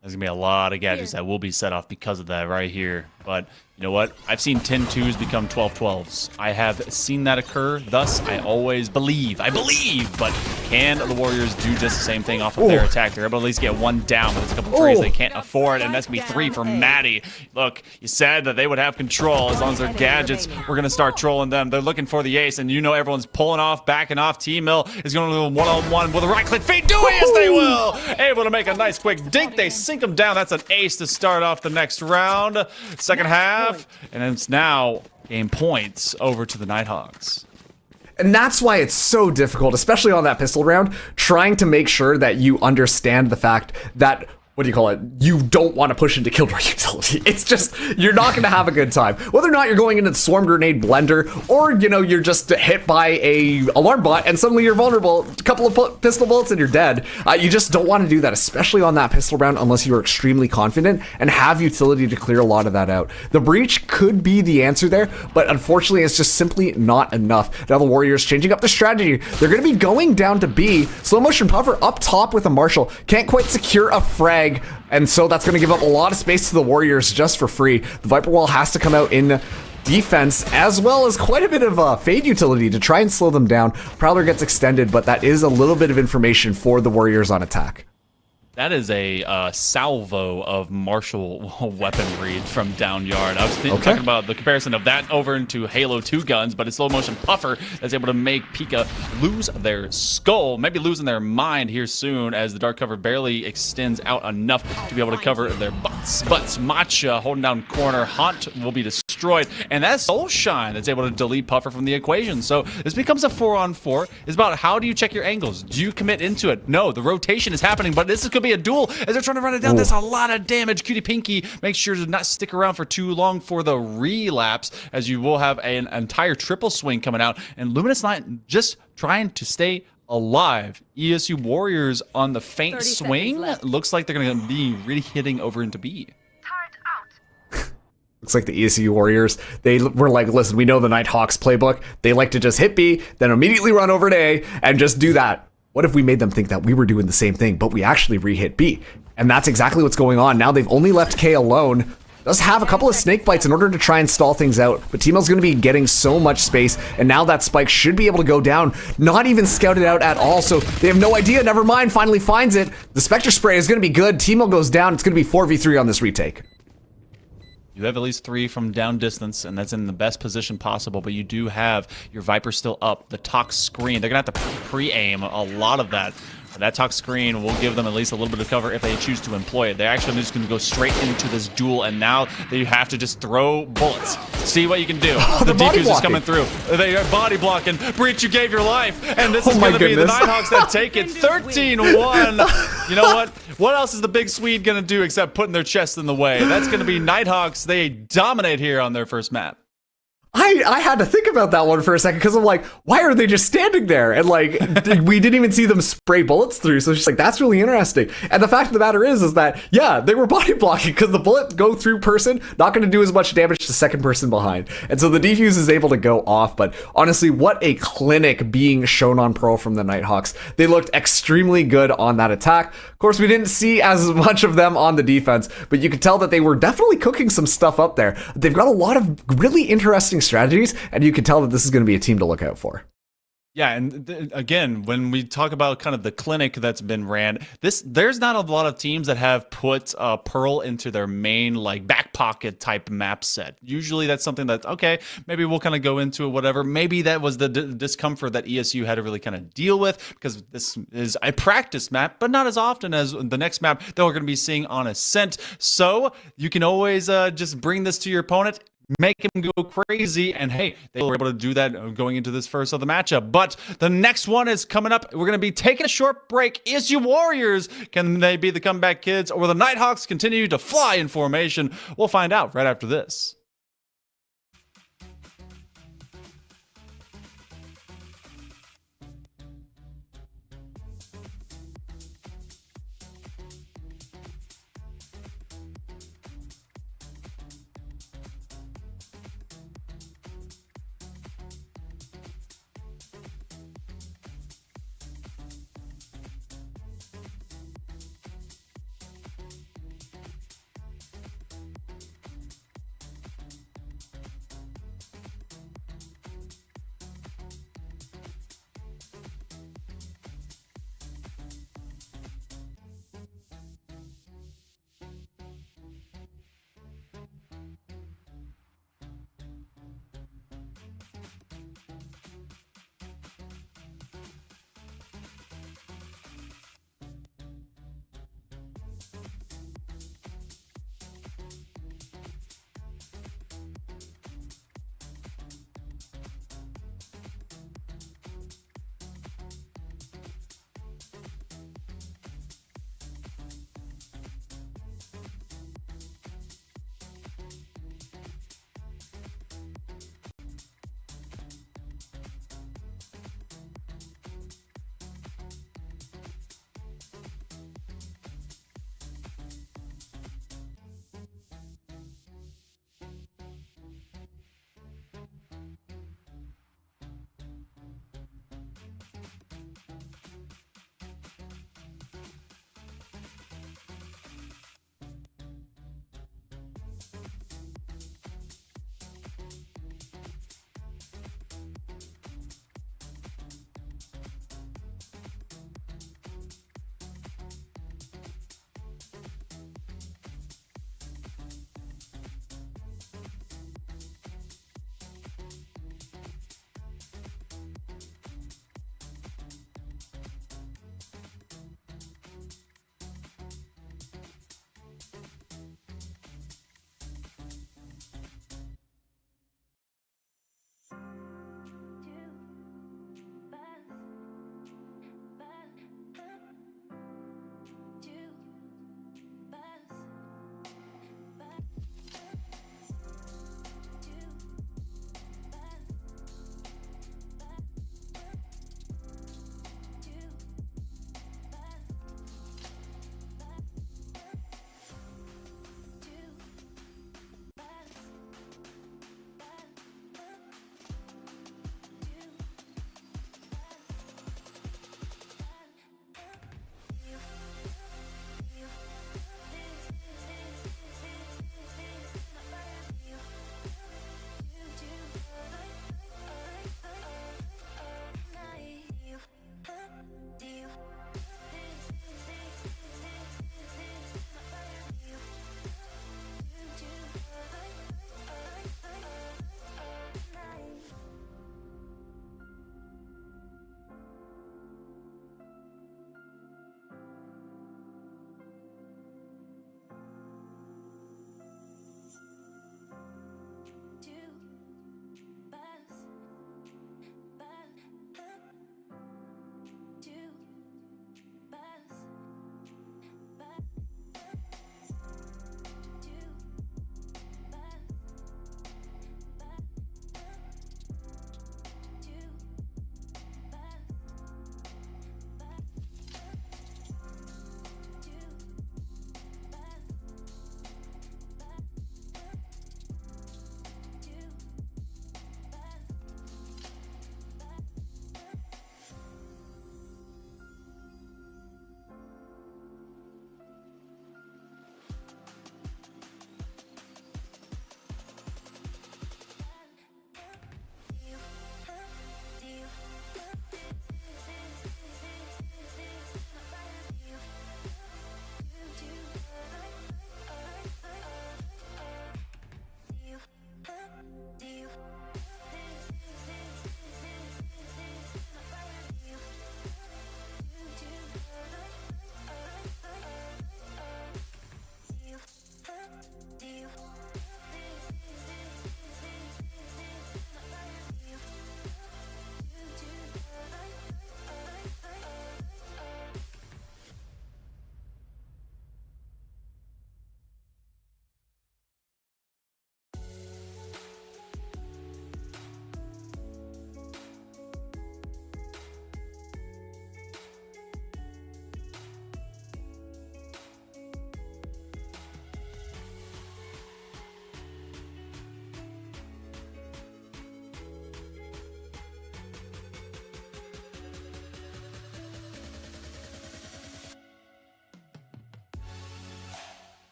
There's going to be a lot of gadgets that will be set off because of that right here. But you know what? I've seen 10-2s become 12-12s. I have seen that occur. Thus, I always believe. I believe. But can the Warriors do just the same thing off of their attack? They're able to at least get one down, but it's a couple trees they can't afford, and that's going to be 3 for Maddie. Look, you said that they would have control as long as their gadgets. We're going to start trolling them. They're looking for the ace, and you know everyone's pulling off, backing off. T-Mill is going to do a one-on-one with a right-click feed. Do it, yes, they will! Able to make a nice quick dink. They sink them down. That's an ace to start off the next round. Second half. And it's now game points over to the Nighthawks. And that's why it's so difficult, especially on that pistol round, trying to make sure that you understand the fact that, what do you call it, you don't want to push into Killjoy utility. It's just, you're not going to have a good time. Whether or not you're going into the Swarm Grenade Blender, or, you know, you're just hit by a alarm bot and suddenly you're vulnerable, a couple of pistol bullets and you're dead. You just don't want to do that, especially on that pistol round, unless you're extremely confident and have utility to clear a lot of that out. The breach could be the answer there, but unfortunately it's just simply not enough. Now the Warriors changing up the strategy. They're going to be going down to B. Slow motion puffer up top with a Marshall. Can't quite secure a frag, and so that's going to give up a lot of space to the Warriors just for free. The Viper Wall has to come out in defense, as well as quite a bit of fade utility to try and slow them down. Prowler gets extended, but that is a little bit of information for the Warriors on attack. That is a salvo of martial weaponry from down yard. I was talking about the comparison of that over into Halo 2 guns, but a slow motion puffer that's able to make Pika lose their skull, maybe losing their mind here soon, as the dark cover barely extends out enough to be able to cover their butts. Matcha holding down corner. Haunt will be destroyed. destroyed. And that's Soulshine that's able to delete Puffer from the equation. So this becomes a 4-on-4. It's about how do you check your angles? Do you commit into it? No, the rotation is happening, but this could be a duel as they're trying to run it down. There's a lot of damage. Cutie Pinky makes sure to not stick around for too long for the relapse, as you will have an entire triple swing coming out. And Luminous Knight just trying to stay alive. ESU Warriors on the faint swing. Looks like they're going to be really hitting over into B. Looks like the ESU Warriors, they were like, listen, we know the Nighthawks playbook. They like to just hit B, then immediately run over to A, and just do that. What if we made them think that we were doing the same thing, but we actually re-hit B? And that's exactly what's going on. Now they've only left K alone. Does have a couple of snake bites in order to try and stall things out, but Teemo's going to be getting so much space, and now that spike should be able to go down. Not even scouted out at all, so they have no idea. Never mind, finally finds it. The Spectre Spray is going to be good. Teemo goes down. It's going to be 4v3 on this retake. You have at least 3 from down distance, and that's in the best position possible, but you do have your Viper still up. The Tox screen, they're going to have to pre-aim a lot of that. That Tox screen will give them at least a little bit of cover if they choose to employ it. They're actually just going to go straight into this duel, and now they have to just throw bullets. See what you can do. The defuse is coming through. They are body blocking. Breach, you gave your life, and this is going to be the Nighthawks that take it 13-1. You know what? What else is the big Swede going to do except putting their chest in the way? That's going to be Nighthawks. They dominate here on their first map. I had to think about that one for a second because I'm like, why are they just standing there? And like, we didn't even see them spray bullets through. So it's just like, that's really interesting. And the fact of the matter is that, yeah, they were body blocking because the bullet go through person, not going to do as much damage to second person behind. And so the defuse is able to go off. But honestly, what a clinic being shown on Pearl from the Nighthawks. They looked extremely good on that attack. Of course, we didn't see as much of them on the defense, but you could tell that they were definitely cooking some stuff up there. They've got a lot of really interesting strategies, and you can tell that this is going to be a team to look out for. Yeah, and again, when we talk about kind of the clinic that's been ran, there's not a lot of teams that have put Pearl into their main like back pocket type map set. Usually that's something that, okay, maybe we'll kind of go into it, whatever. Maybe that was the discomfort that ESU had to really kind of deal with, because this is a practice map, but not as often as the next map that we're going to be seeing on Ascent. So you can always just bring this to your opponent, make him go crazy, and hey, they were able to do that going into this first of the matchup. But the next one is coming up. We're going to be taking a short break. ESU Warriors, can they be the comeback kids, or will the Nighthawks continue to fly in formation? We'll find out right after this.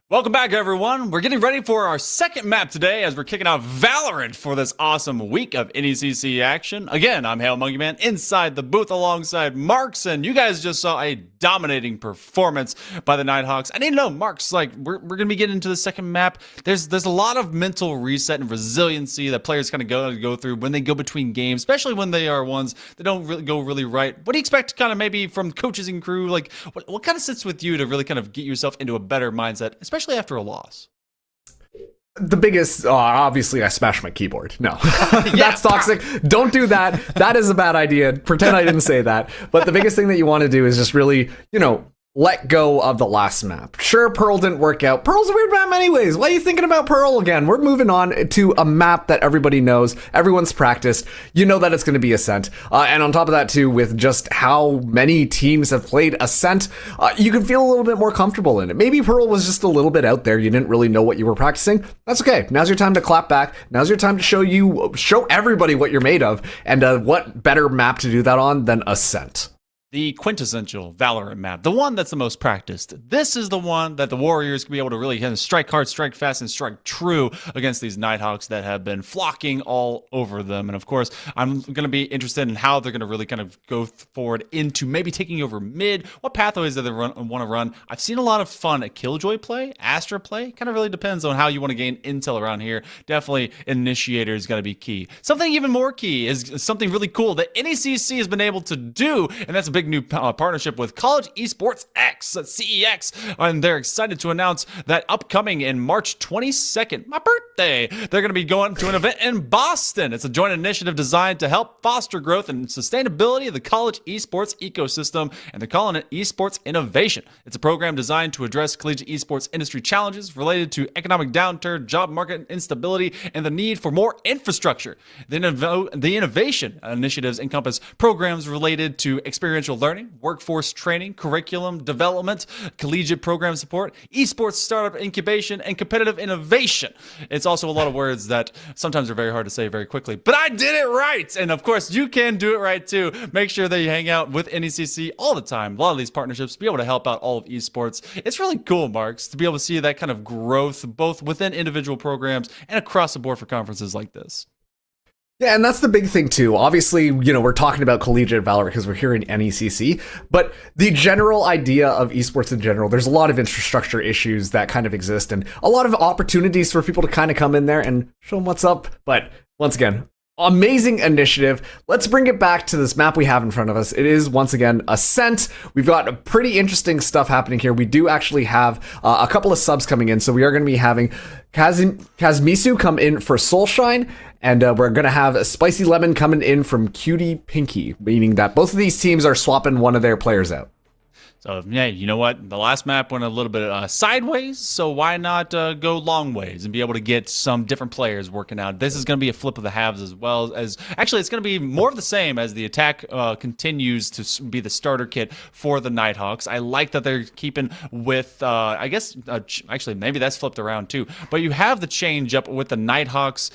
Welcome back, everyone. We're getting ready for our second map today as we're kicking off Valorant for this awesome week of NECC action. Again, I'm Hail Monkey Man inside the booth alongside Marks, and you guys just saw a dominating performance by the Nighthawks. I need to know, Marks, like, we're going to be getting into the second map. There's a lot of mental reset and resiliency that players kind of go through when they go between games, especially when they are ones that don't really go really right. What do you expect kind of maybe from coaches and crew? Like, what kind of sits with you to really kind of get yourself into a better mindset, especially after a loss? The biggest, obviously, I smashed my keyboard. No, that's toxic. Don't do that. That is a bad idea. Pretend I didn't say that. But the biggest thing that you want to do is just really, let go of the last map. Sure, Pearl didn't work out. Pearl's a weird map anyways. Why are you thinking about Pearl again? We're moving on to a map that everybody knows. Everyone's practiced. You know that it's going to be Ascent. And on top of that, too, with just how many teams have played Ascent, you can feel a little bit more comfortable in it. Maybe Pearl was just a little bit out there. You didn't really know what you were practicing. That's okay. Now's your time to clap back. Now's your time to show everybody what you're made of. And what better map to do that on than Ascent? The quintessential Valorant map, the one that's the most practiced. This is the one that the Warriors can be able to really kind of strike hard, strike fast, and strike true against these Nighthawks that have been flocking all over them. And of course, I'm going to be interested in how they're going to really kind of go forward into maybe taking over mid. What pathways do they want to run? I've seen a lot of fun at Killjoy play, Astra play. Kind of really depends on how you want to gain intel around here. Definitely Initiator is going to be key. Something even more key is something really cool that NECC has been able to do, and that's a big new partnership with College Esports X, CEX, and they're excited to announce that upcoming in March 22nd, my birthday, they're going to be going to an event in Boston. It's a joint initiative designed to help foster growth and sustainability of the college esports ecosystem, and they're calling it Esports Innovation. It's a program designed to address collegiate esports industry challenges related to economic downturn, job market instability, and the need for more infrastructure. The innovation initiatives encompass programs related to experiential learning, workforce training, curriculum development, collegiate program support, esports startup incubation, and competitive innovation. It's also a lot of words that sometimes are very hard to say very quickly, but I did it right. And of course, you can do it right too. Make sure that you hang out with NECC all the time. A lot of these partnerships be able to help out all of esports. It's really cool, Marks, to be able to see that kind of growth both within individual programs and across the board for conferences like this. Yeah, and that's the big thing too. Obviously, we're talking about collegiate Valorant because we're here in NECC, but the general idea of esports in general, there's a lot of infrastructure issues that kind of exist and a lot of opportunities for people to kind of come in there and show them what's up. But once again, amazing initiative. Let's bring it back to this map we have in front of us. It is, once again, Ascent. We've got pretty interesting stuff happening here. We do actually have a couple of subs coming in, so we are going to be having Kazmisu come in for Soulshine, and we're going to have Spicy Lemon coming in from Cutie Pinky, meaning that both of these teams are swapping one of their players out. So, yeah, you know what? The last map went a little bit sideways, so why not go long ways and be able to get some different players working out? This is going to be a flip of the halves as well as... Actually, it's going to be more of the same as the attack continues to be the starter kit for the Nighthawks. I like that they're keeping with... I guess... actually, maybe that's flipped around too. But you have the change up with the Nighthawks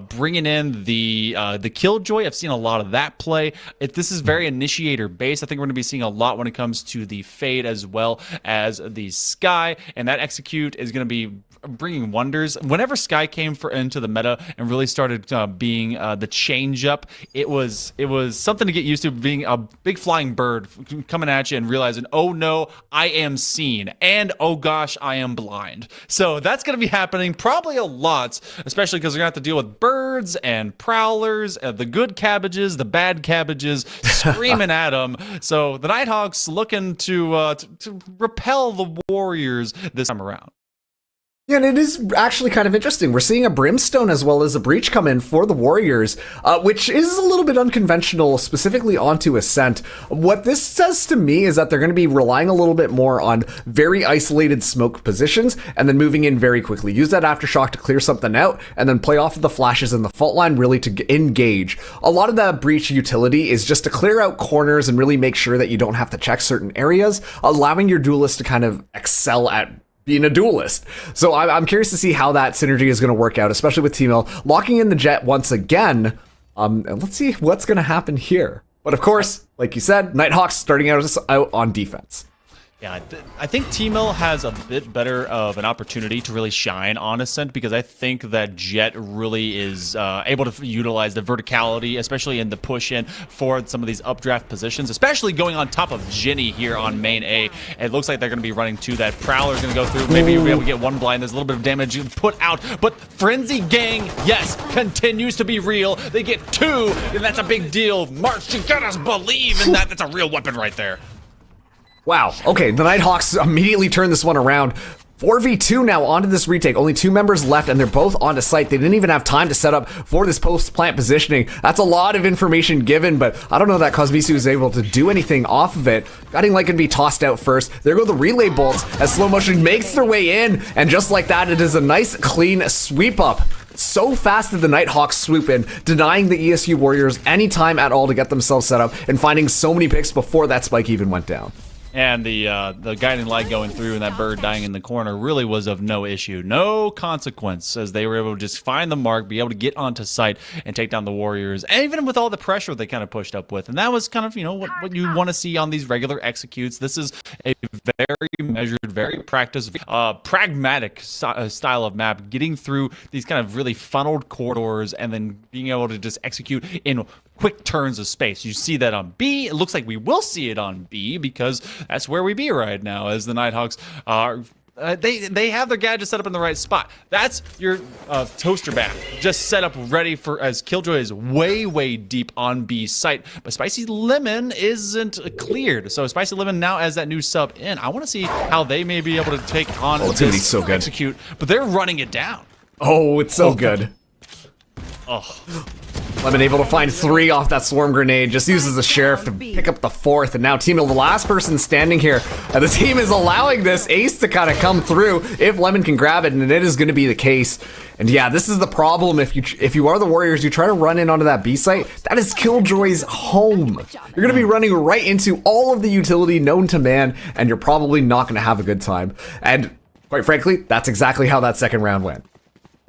bringing in the Killjoy. I've seen a lot of that play. This is very initiator-based. I think we're going to be seeing a lot when it comes to the Fade as well as the Sky, and that Execute is going to be bringing wonders. Whenever Sky came into the meta and really started being the change up, it was something to get used to, being a big flying bird coming at you and realizing, oh no, I am seen, and oh gosh, I am blind. So that's going to be happening probably a lot, especially because you're going to have to deal with birds and prowlers, the good cabbages, the bad cabbages screaming at them. So the Nighthawks looking to repel the Warriors this time around. Yeah, and it is actually kind of interesting. We're seeing a Brimstone as well as a Breach come in for the Warriors, which is a little bit unconventional, specifically onto Ascent. What this says to me is that they're going to be relying a little bit more on very isolated smoke positions and then moving in very quickly. Use that Aftershock to clear something out and then play off of the flashes in the fault line really to engage. A lot of that Breach utility is just to clear out corners and really make sure that you don't have to check certain areas, allowing your duelist to kind of excel at being a duelist. So I'm curious to see how that synergy is going to work out, especially with Teemo locking in the Jet once again. And let's see what's going to happen here. But of course, like you said, Nighthawks starting out on defense. Yeah, I think T-Mill has a bit better of an opportunity to really shine on Ascent, because I think that Jet really is able to utilize the verticality, especially in the push-in for some of these updraft positions, especially going on top of Jinny here on main A. It looks like they're going to be running to that. Prowler's going to go through. Maybe you'll be able to get one blind. There's a little bit of damage put out, but Frenzy Gang, yes, continues to be real. They get 2, and that's a big deal. March, you gotta believe in that. That's a real weapon right there. Wow. Okay, the Nighthawks immediately turn this one around. 4v2 now onto this retake. Only 2 members left, and they're both onto site. They didn't even have time to set up for this post-plant positioning. That's a lot of information given, but I don't know that Cosmisu is able to do anything off of it. Guiding Light can be tossed out first. There go the relay bolts as Slow Motion makes their way in, and just like that, it is a nice, clean sweep up. So fast did the Nighthawks swoop in, denying the ESU Warriors any time at all to get themselves set up, and finding so many picks before that spike even went down. And the guiding light going through and that bird dying in the corner really was of no issue, no consequence, as they were able to just find the mark, be able to get onto site and take down the Warriors, and even with all the pressure they kind of pushed up with. And that was kind of, you know, what you want to see on these regular executes. This is a very measured, very practiced, pragmatic style of map, getting through these kind of really funneled corridors and then being able to just execute in quick turns of space. You see that on B. It looks like we will see it on B, because that's where we be right now, as the Nighthawks are. They have their gadgets set up in the right spot. That's your toaster bath, just set up ready for, as Killjoy is way deep on B site. But Spicy Lemon isn't cleared, so Spicy Lemon now as that new sub in. I want to see how they may be able to take on this so good. execute, but they're running it down. Oh, it's so good. Oh. Lemon able to find 3 off that swarm grenade, just uses the sheriff to pick up the 4th, and now T-Mill, the last person standing here, and the team is allowing this ace to kind of come through if Lemon can grab it, and it is going to be the case. And yeah, this is the problem. If you are the Warriors, you try to run in onto that B site, that is Killjoy's home. You're going to be running right into all of the utility known to man, and you're probably not going to have a good time. And quite frankly, that's exactly how that second round went.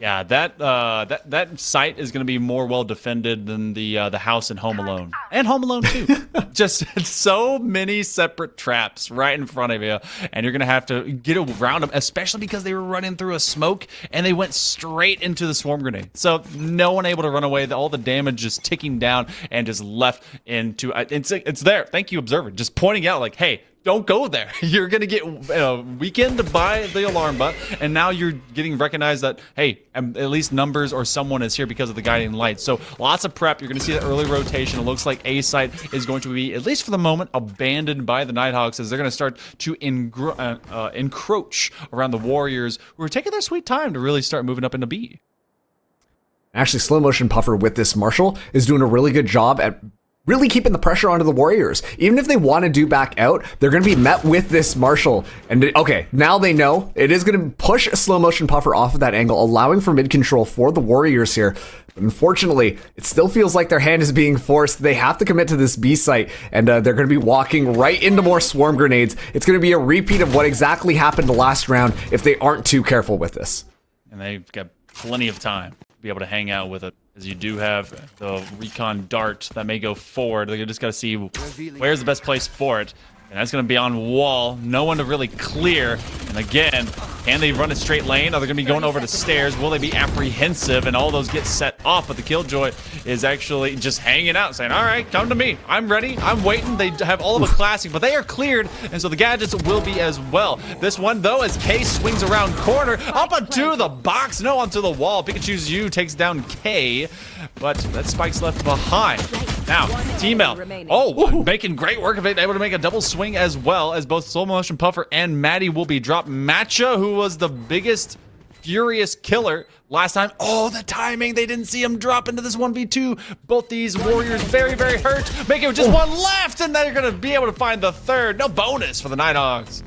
Yeah, that site is going to be more well defended than the house in Home Alone, and Home Alone 2. Just so many separate traps right in front of you, and you're going to have to get around them, especially because they were running through a smoke and they went straight into the swarm grenade. So no one able to run away. All the damage just ticking down and just left into it's there. Thank you, Observer, just pointing out like, hey, don't go there. You're going to get weakened by the alarm bot, and now you're getting recognized that, hey, at least numbers or someone is here because of the guiding light. So lots of prep. You're going to see the early rotation. It looks like A site is going to be, at least for the moment, abandoned by the Nighthawks, as they're going to start to encroach around the Warriors, who are taking their sweet time to really start moving up into B. Actually, Slow Motion Puffer with this Marshall is doing a really good job at really keeping the pressure onto the Warriors. Even if they want to do back out, they're going to be met with this Marshall. And okay, now they know it is going to push a Slow Motion Puffer off of that angle, allowing for mid control for the Warriors here. But unfortunately, it still feels like their hand is being forced. They have to commit to this B site, and they're going to be walking right into more swarm grenades. It's going to be a repeat of what exactly happened the last round if they aren't too careful with this. And they've got plenty of time to be able to hang out with it, as you do have the recon dart that may go forward. They just got to see where's the best place for it. And that's going to be on wall. No one to really clear. And again, can they run a straight lane? Are they going to be going over the stairs? Will they be apprehensive? And all those get set off. But the Killjoy is actually just hanging out, saying, all right, come to me. I'm ready. I'm waiting. They have all of a classic, but they are cleared. And so the gadgets will be as well. This one, though, as K swings around corner, up onto the box. No, onto the wall. Pikachu's U takes down K. But that Spike's left behind. Now, T-Mel. Oh, making great work of it. Able to make a double swing as well, as both Slow Motion Puffer and Maddie will be dropped. Matcha, who was the biggest furious killer last time. Oh, the timing. They didn't see him drop into this 1v2. Both these Warriors very hurt. Making just one left, and they're going to be able to find the third. No bonus for the Nighthawks.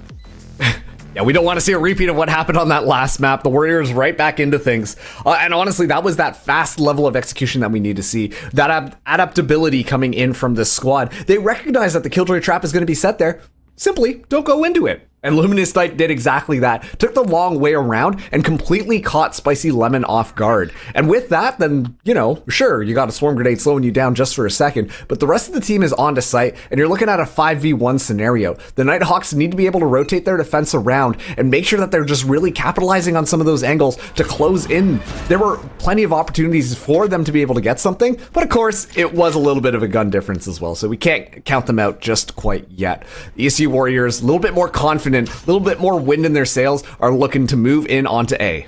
Yeah, we don't want to see a repeat of what happened on that last map. The Warriors right back into things. And honestly, that was that fast level of execution that we need to see. That adaptability coming in from this squad. They recognize that the Killjoy trap is going to be set there. Simply don't go into it. And Luminous Knight did exactly that. Took the long way around and completely caught Spicy Lemon off guard. And with that, then, you know, sure, you got a Swarm Grenade slowing you down just for a second, but the rest of the team is onto site, and you're looking at a 5v1 scenario. The Nighthawks need to be able to rotate their defense around and make sure that they're just really capitalizing on some of those angles to close in. There were plenty of opportunities for them to be able to get something, but of course, it was a little bit of a gun difference as well, so we can't count them out just quite yet. The ESU Warriors, a little bit more confident, a little bit more wind in their sails, are looking to move in onto A.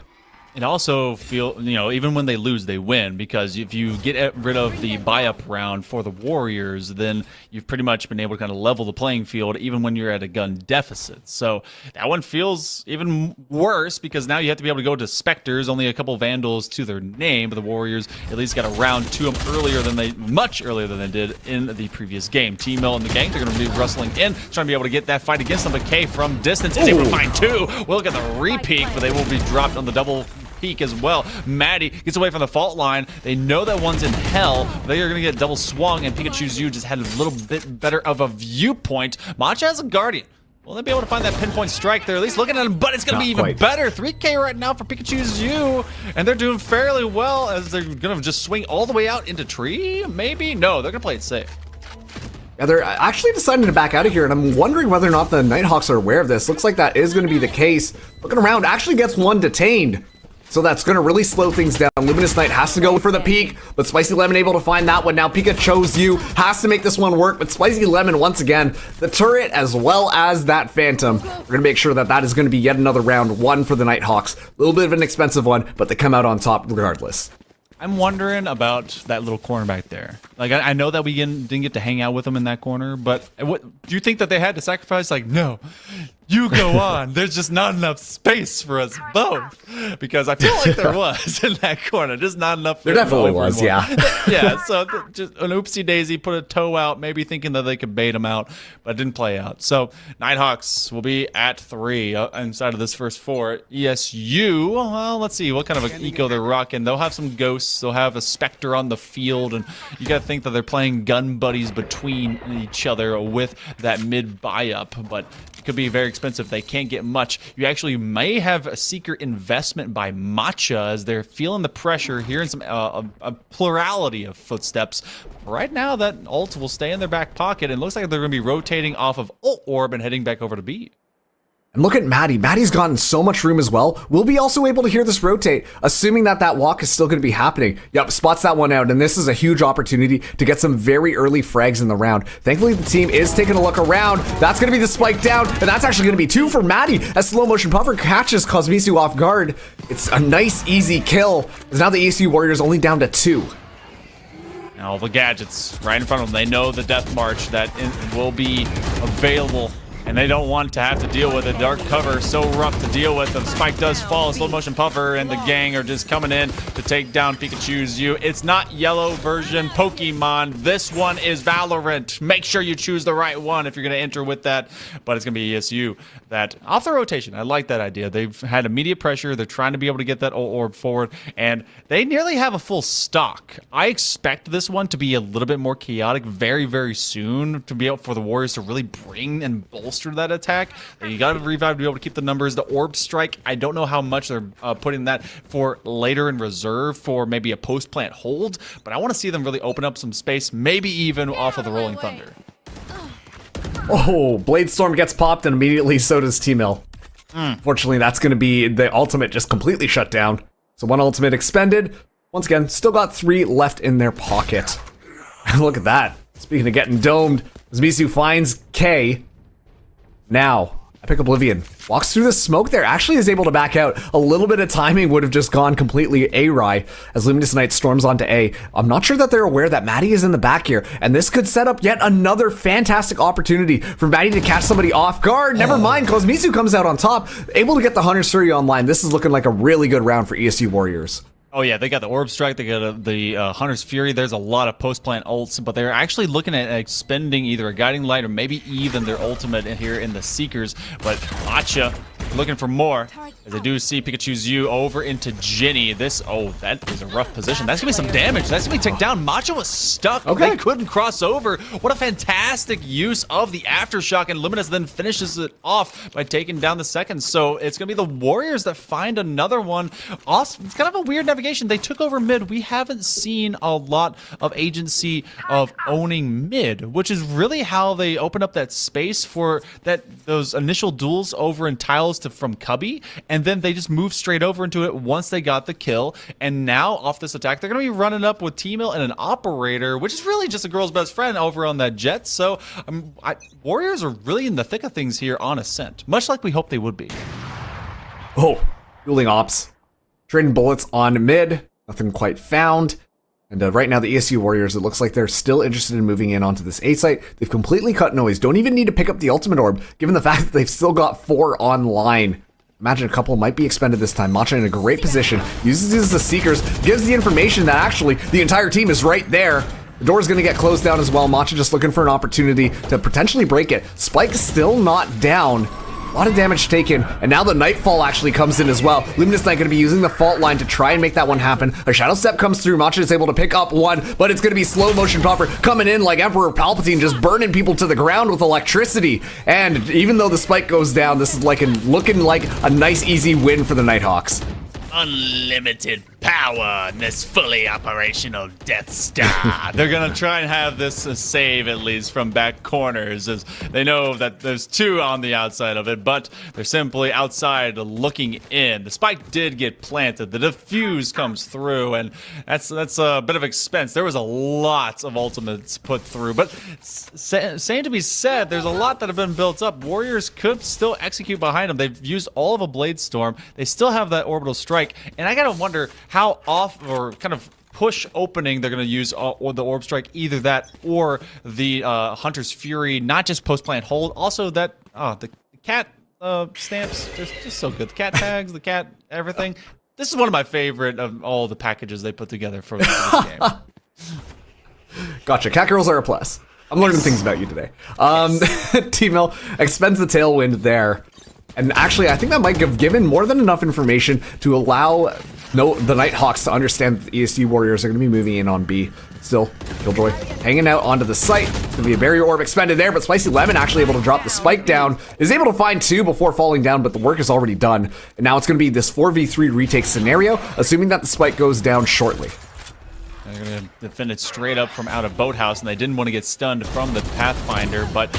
It also feel, you know, even when they lose, they win, because if you get rid of the buy-up round for the Warriors, then you've pretty much been able to kind of level the playing field even when you're at a gun deficit. So that one feels even worse, because now you have to be able to go to Spectres, only a couple Vandals to their name, but the Warriors at least got a round to them much earlier than they did in the previous game. T-Mill and the gang, they're going to be rustling in, trying to be able to get that fight against them, but K from distance is able to find two. We'll get the repeat, but they will be dropped on the double peak as well. Maddie gets away from the fault line. They know that one's in hell. They are going to get double swung, and Pikachu's U just had a little bit better of a viewpoint. Matcha has a Guardian. Will they be able to find that pinpoint strike? They're at least looking at him, but it's going to be even better. 3K right now for Pikachu's U, and they're doing fairly well, as they're going to just swing all the way out into tree, maybe? No, they're going to play it safe. Yeah, they're actually deciding to back out of here, and I'm wondering whether or not the Nighthawks are aware of this. Looks like that is going to be the case. Looking around, actually gets one detained. So that's going to really slow things down. Luminous Knight has to go for the peak, but Spicy Lemon able to find that one. Now Pikachu's U has to make this one work, but Spicy Lemon, once again, the turret as well as that Phantom. We're going to make sure that that is going to be yet another round one for the Nighthawks. A little bit of an expensive one, but they come out on top regardless. I'm wondering about that little corner back there. Like, I know that we didn't get to hang out with them in that corner, but what do you think that they had to sacrifice? Like, no, you go on. There's just not enough space for us both. Because I feel like there was in that corner. Just not enough. There definitely was, yeah. Yeah, so just an oopsie daisy, put a toe out, maybe thinking that they could bait him out, but it didn't play out. So Nighthawks will be at 3 inside of this first 4. ESU, well, let's see what kind of an eco they're rocking. They'll have some ghosts. They'll have a Spectre on the field, and you got to think that they're playing gun buddies between each other with that mid buy-up, but it could be very expensive. They can't get much. You actually may have a secret investment by Matcha, as they're feeling the pressure, hearing some a plurality of footsteps. Right now, that ult will stay in their back pocket, and it looks like they're going to be rotating off of ult orb and heading back over to B. And look at Maddie. Maddie's gotten so much room as well. We'll be also able to hear this rotate, assuming that that walk is still going to be happening. Yep, spots that one out, and this is a huge opportunity to get some very early frags in the round. Thankfully, the team is taking a look around. That's going to be the spike down, and that's actually going to be 2 for Maddie, as Slow Motion Puffer catches Cosmisu off guard. It's a nice, easy kill, as now the ESU Warriors only down to 2. Now, all the gadgets right in front of them. They know the Death March that will be available, and they don't want to have to deal with it. Dark cover, so rough to deal with. The spike does fall. Slow Motion Puffer and the gang are just coming in to take down Pikachu's U. It's not yellow version Pokemon. This one is Valorant. Make sure you choose the right one if you're going to enter with that. But it's going to be ESU that off the rotation. I like that idea. They've had immediate pressure. They're trying to be able to get that orb forward, and they nearly have a full stock. I expect this one to be a little bit more chaotic very, very soon, to be able for the Warriors to really bring and bolster that attack. You got to revive to be able to keep the numbers. The orb strike, I don't know how much they're putting that for later in reserve for maybe a post plant hold, but I want to see them really open up some space, maybe even off of the Rolling Thunder. Oh, Blade Storm gets popped, and immediately so does T-Mill. Fortunately, that's going to be the ultimate just completely shut down. So one ultimate expended. Once again, still got 3 left in their pocket. Look at that. Speaking of getting domed, Misu finds K. Now, Epic Oblivion walks through the smoke there, actually is able to back out. A little bit of timing would have just gone completely awry as Luminous Knight storms onto A. I'm not sure that they're aware that Maddie is in the back here, and this could set up yet another fantastic opportunity for Maddie to catch somebody off guard. Never mind, Cosmisu comes out on top, able to get the Hunter's Fury online. This is looking like a really good round for ESU Warriors. Oh yeah, they got the Orb Strike, they got the Hunter's Fury. There's a lot of post-plant ults, but they're actually looking at expending either a Guiding Light or maybe even their ultimate in here in the Seekers. But Matcha looking for more. As I do see Pikachu's U over into Ginny. That is a rough position. That's gonna be some damage. That's gonna be taken down. Macho was stuck. Okay. They couldn't cross over. What a fantastic use of the Aftershock, and Luminous then finishes it off by taking down the second. So it's gonna be the Warriors that find another one. Awesome. It's kind of a weird navigation. They took over mid. We haven't seen a lot of agency of owning mid, which is really how they open up that space for those initial duels over in tiles from Cubby, and then they just moved straight over into it once they got the kill. And now off this attack, they're going to be running up with T-Mill and an operator, which is really just a girl's best friend over on that jet. So Warriors are really in the thick of things here on Ascent, much like we hoped they would be. Oh, dueling ops. Trading bullets on mid. Nothing quite found. And right now, the ESU Warriors, it looks like they're still interested in moving in onto this A site. They've completely cut noise. Don't even need to pick up the ultimate orb, given the fact that they've still got 4 online. Imagine a couple might be expended this time. Matcha in a great position. Uses these as the Seekers. Gives the information that actually the entire team is right there. The door's going to get closed down as well. Matcha just looking for an opportunity to potentially break it. Spike still not down. A lot of damage taken, and now the Nightfall actually comes in as well. Luminous Knight going to be using the fault line to try and make that one happen. A Shadow Step comes through. Matcha is able to pick up one, but it's going to be slow motion buffer coming in like Emperor Palpatine, just burning people to the ground with electricity. And even though the spike goes down, this is looking like a nice, easy win for the Nighthawks. Unlimited power in this fully operational Death Star. They're gonna try and have this save at least from back corners, as they know that there's 2 on the outside of it, but they're simply outside looking in. The spike did get planted. The defuse comes through, and that's a bit of expense. There was a lot of ultimates put through, but same to be said, there's a lot that have been built up. Warriors could still execute behind them. They've used all of a Blade Storm. They still have that Orbital Strike. And I gotta wonder how off or kind of push opening they're gonna use or the Orb Strike, either that or the Hunter's Fury, not just post plant hold, also that the cat stamps, they're just so good. The cat tags, the cat everything. This is one of my favorite of all the packages they put together for this game. Gotcha. Cat girls are a plus. I'm learning things about you today. T-Mill expends the tailwind there. And actually, I think that might have given more than enough information to allow the Nighthawks to understand that the ESU Warriors are going to be moving in on B. Still, Killjoy hanging out onto the site. There's going to be a barrier orb expended there, but Spicy Lemon actually able to drop the spike down. Is able to find 2 before falling down, but the work is already done. And now it's going to be this 4v3 retake scenario, assuming that the spike goes down shortly. They're going to defend it straight up from out of Boathouse, and they didn't want to get stunned from the Pathfinder, but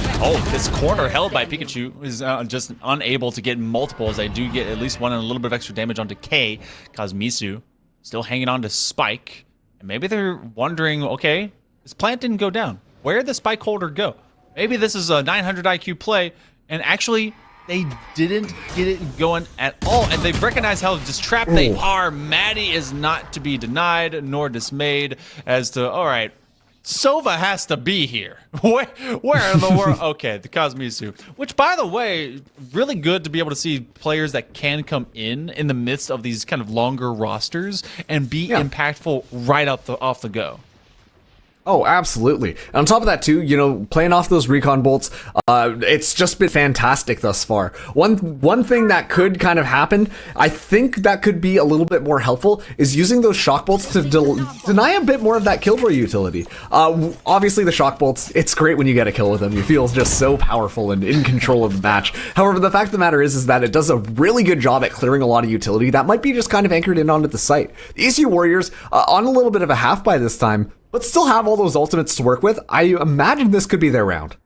this corner held by Pikachu is just unable to get multiples. They do get at least one and a little bit of extra damage onto K. Kazmisu still hanging on to Spike, and maybe they're wondering, okay, this plant didn't go down. Where'd the Spike holder go? Maybe this is a 900 IQ play, and actually they didn't get it going at all, and they've recognized how distrapped they are. Maddie is not to be denied nor dismayed as to, all right, Sova has to be here. Where in the world? Okay, the Kazmisu, which, by the way, really good to be able to see players that can come in the midst of these kind of longer rosters and be impactful right off the go. Oh, absolutely. And on top of that, too, you know, playing off those recon bolts, it's just been fantastic thus far. One thing that could kind of happen, I think that could be a little bit more helpful, is using those shock bolts to deny a bit more of that Killjoy utility. Obviously, the shock bolts, it's great when you get a kill with them. You feel just so powerful and in control of the match. However, the fact of the matter is that it does a really good job at clearing a lot of utility that might be just kind of anchored in onto the site. The ESU Warriors, on a little bit of a half by this time, but still have all those ultimates to work with. I imagine this could be their round.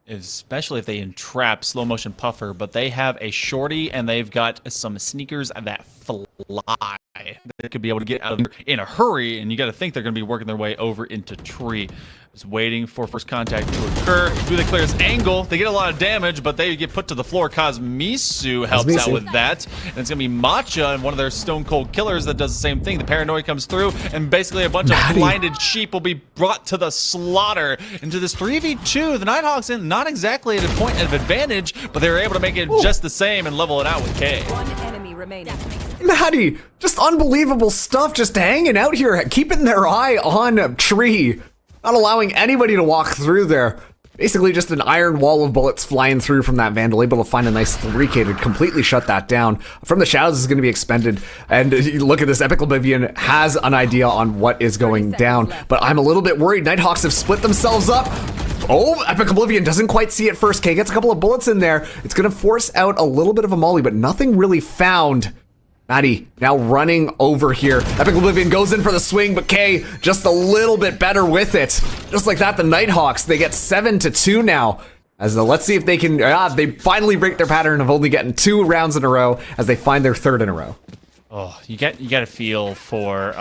Especially if they entrap slow motion puffer, but they have a shorty and they've got some sneakers that fly. They could be able to get out of in a hurry, and you got to think they're going to be working their way over into tree. Just waiting for first contact to occur. Do they clear this angle? They get a lot of damage, but they get put to the floor. Kazmisu helps out with that. And it's going to be Matcha and one of their stone cold killers that does the same thing. The paranoia comes through, and basically a bunch of blinded sheep will be brought to the slaughter. Into this 3v2, the Nighthawks in not exactly at a point of advantage, but they were able to make it just the same and level it out with K. One enemy remaining. Maddie, just unbelievable stuff, just hanging out here, keeping their eye on a tree. Not allowing anybody to walk through there. basically just an iron wall of bullets flying through from that Vandal, able to find a nice 3K to completely shut that down. From the shadows is going to be expended, and look at this, Epic Oblivion has an idea on what is going down, but I'm a little bit worried. Nighthawks have split themselves up. Oh, Epic Oblivion doesn't quite see it first. K gets a couple of bullets in there. It's going to force out a little bit of a molly, but nothing really found. Maddie now running over here. Epic Oblivion goes in for the swing, but K just a little bit better with it. Just like that, the Nighthawks, they get 7-2 now. As let's see if they can, they finally break their pattern of only getting 2 rounds in a row as they find their 3rd in a row. Oh, you get a feel for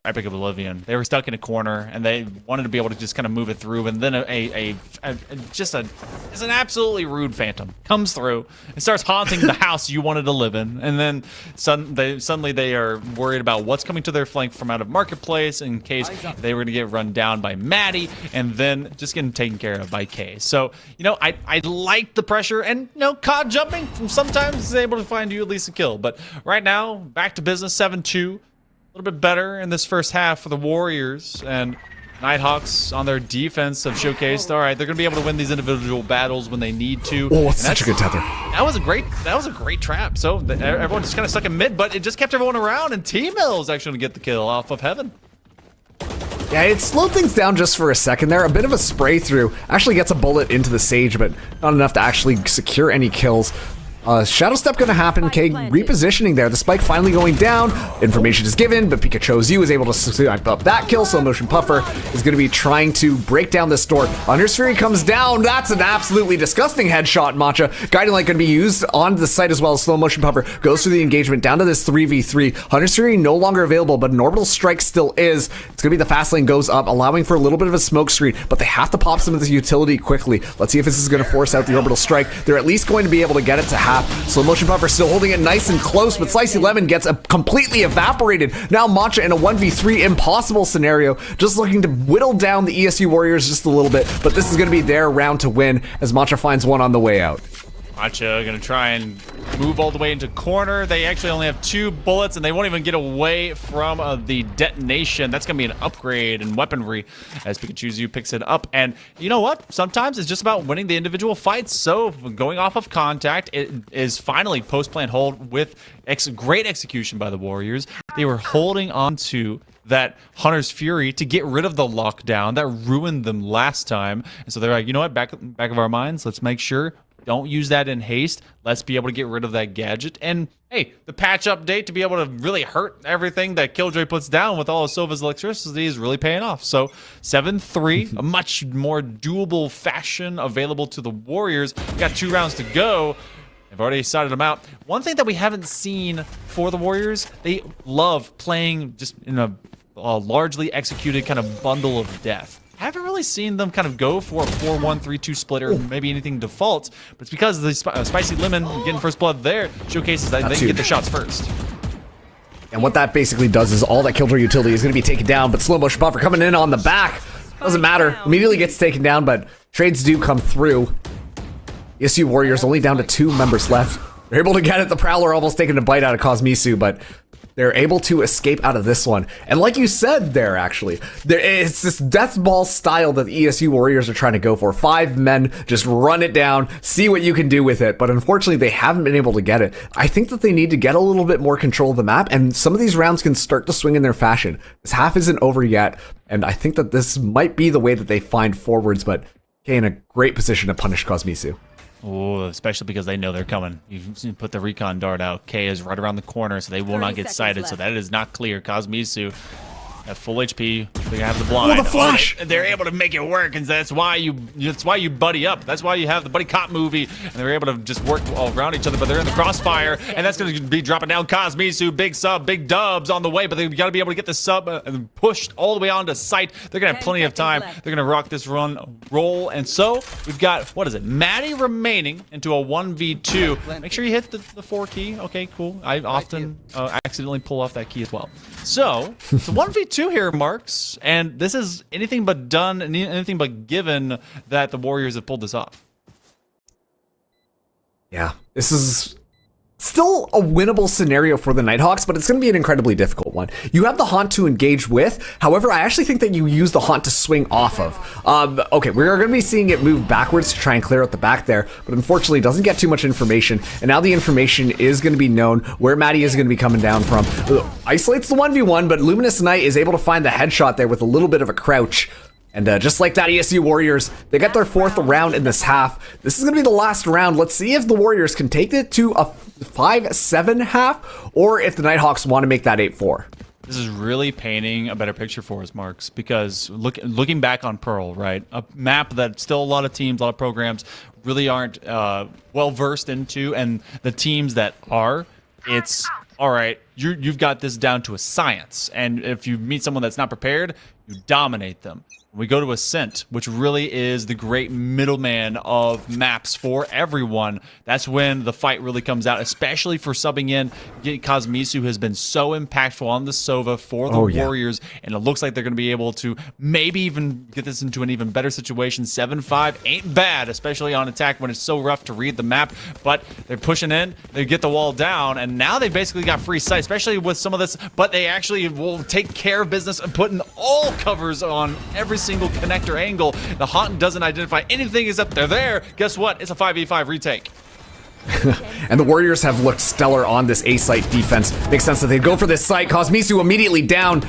Epic Oblivion. They were stuck in a corner and they wanted to be able to just kind of move it through, and then it's an absolutely rude phantom comes through and starts haunting the house you wanted to live in, and then suddenly they are worried about what's coming to their flank from out of marketplace in case they were going to get run down by Maddie, and then just getting taken care of by K. So I like the pressure, and COD jumping from sometimes is able to find you at least a kill, but right now, back to business, 7-2. A little bit better in this first half for the Warriors, and Nighthawks on their defense have showcased, all right, they're going to be able to win these individual battles when they need to. Oh, it's such a good tether. That was a great trap. So everyone just kind of stuck in mid, but it just kept everyone around, and T-Mill is actually going to get the kill off of Heaven. Yeah, it slowed things down just for a second there. A bit of a spray through. Actually gets a bullet into the Sage, but not enough to actually secure any kills. Shadow Step gonna happen. K repositioning there. The spike finally going down. Information is given, but Pikachu's is able to snipe up that kill. Slow Motion Puffer is gonna be trying to break down this door. Hunter's Fury comes down. That's an absolutely disgusting headshot, Matcha. Guiding Light gonna be used on the site as well. Slow Motion Puffer goes through the engagement down to this 3v3. Hunter's Fury no longer available, but an Orbital Strike still is. It's gonna be the fast lane goes up, allowing for a little bit of a smoke screen, but they have to pop some of this utility quickly. Let's see if this is gonna force out the Orbital Strike. They're at least going to be able to get it to half. Slow Motion Puffer still holding it nice and close, but Slicey Lemon gets completely evaporated. Now Matcha in a 1v3 impossible scenario, just looking to whittle down the ESU Warriors just a little bit, but this is going to be their round to win as Matcha finds one on the way out. Matcha gonna try and move all the way into corner. They actually only have 2 bullets, and they won't even get away from the detonation. That's gonna be an upgrade in weaponry as Pikachu's picks it up. And you know what? Sometimes it's just about winning the individual fights. So going off of contact, it is finally post-plant hold with great execution by the Warriors. They were holding on to that Hunter's Fury to get rid of the lockdown that ruined them last time. And so they're like, you know what? Back of our minds, let's make sure. Don't use that in haste. Let's be able to get rid of that gadget. And hey, the patch update to be able to really hurt everything that Killjoy puts down with all of Sova's electricity is really paying off. So 7-3, a much more doable fashion available to the Warriors. We got 2 rounds to go. They've already started them out. One thing that we haven't seen for the Warriors, they love playing just in a largely executed kind of bundle of death. Haven't really seen them kind of go for a 4-1-3-2 split or maybe anything defaults, but it's because the Spicy Lemon getting first blood there showcases that they can get the shots first. And what that basically does is all that Killjoy utility is going to be taken down, but Slow Motion Buffer coming in on the back. Doesn't matter. Immediately gets taken down, but trades do come through. ESU Warriors only down to 2 members left. They're able to get it. The Prowler almost taking a bite out of Cosmisu, but they're able to escape out of this one. And like you said there, actually, it's this death ball style that the ESU Warriors are trying to go for. 5 men, just run it down, see what you can do with it. But unfortunately, they haven't been able to get it. I think that they need to get a little bit more control of the map, and some of these rounds can start to swing in their fashion. This half isn't over yet, and I think that this might be the way that they find forwards, but K in a great position to punish Cosmisu. Oh, especially because they know they're coming. You put the recon dart out. K is right around the corner, so they will not get sighted. So that is not clear. Cosmisu at full HP. They have the blind. Oh, the flash! They're able to make it work, and that's why you buddy up. That's why you have the buddy cop movie, and they're able to just work all around each other. But they're in the crossfire, and that's going to be dropping down. Cosmisu, big sub, big dubs on the way, but they've got to be able to get the sub pushed all the way onto site. They're going to have plenty of time. They're going to rock this roll, and so we've got Maddie remaining into a 1v2. Make sure you hit the 4 key. Okay, cool. I often accidentally pull off that key as well. So it's a 1v2 here, Marks, and this is anything but done, anything but given that the Warriors have pulled this off. Yeah, this is still a winnable scenario for the Nighthawks, but it's going to be an incredibly difficult one. You have the Haunt to engage with. However, I actually think that you use the Haunt to swing off of. Okay, we're going to be seeing it move backwards to try and clear out the back there, but unfortunately it doesn't get too much information. And now the information is going to be known where Maddie is going to be coming down from. Isolates the 1v1, but Luminous Knight is able to find the headshot there with a little bit of a crouch. And just like that, ESU Warriors, they get their 4th round in this half. This is going to be the last round. Let's see if the Warriors can take it to a 5-7 half, or if the Nighthawks want to make that 8-4. This is really painting a better picture for us, Marks, because looking back on Pearl, right? A map that still a lot of teams, a lot of programs really aren't well-versed into, and the teams that are, it's, all right, you've got this down to a science, and if you meet someone that's not prepared, you dominate them. We go to Ascent, which really is the great middleman of maps for everyone. That's when the fight really comes out, especially for subbing in. Cosmisu has been so impactful on the Sova for the Warriors, and it looks like they're going to be able to maybe even get this into an even better situation. 7-5 ain't bad, especially on attack when it's so rough to read the map, but they're pushing in, they get the wall down, and now they basically got free sight, especially with some of this, but they actually will take care of business and putting all covers on every single connector angle. The Haunt doesn't identify anything except they're there. Guess what? It's a 5v5 retake. And the Warriors have looked stellar on this A-site defense. Makes sense that they'd go for this site. Cosmisu immediately down.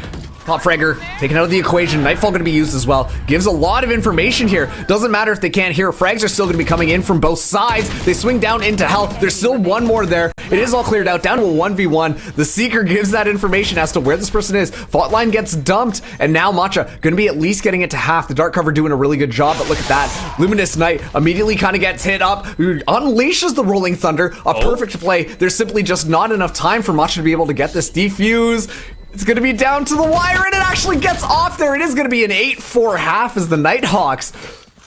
Top fragger taken out of the equation. Nightfall going to be used as well. Gives a lot of information here. Doesn't matter if they can't hear. Frags are still going to be coming in from both sides. They swing down into hell. There's still one more there. It is all cleared out down to a 1v1. The Seeker gives that information as to where this person is. Fault line gets dumped, and now Matcha going to be at least getting it to half. The dark cover doing a really good job, but look at that. Luminous Knight immediately kind of gets hit up, unleashes the Rolling Thunder. A perfect play. There's simply just not enough time for Matcha to be able to get this defuse. It's going to be down to the wire, and it actually gets off there. It is going to be an 8-4 half as the Nighthawks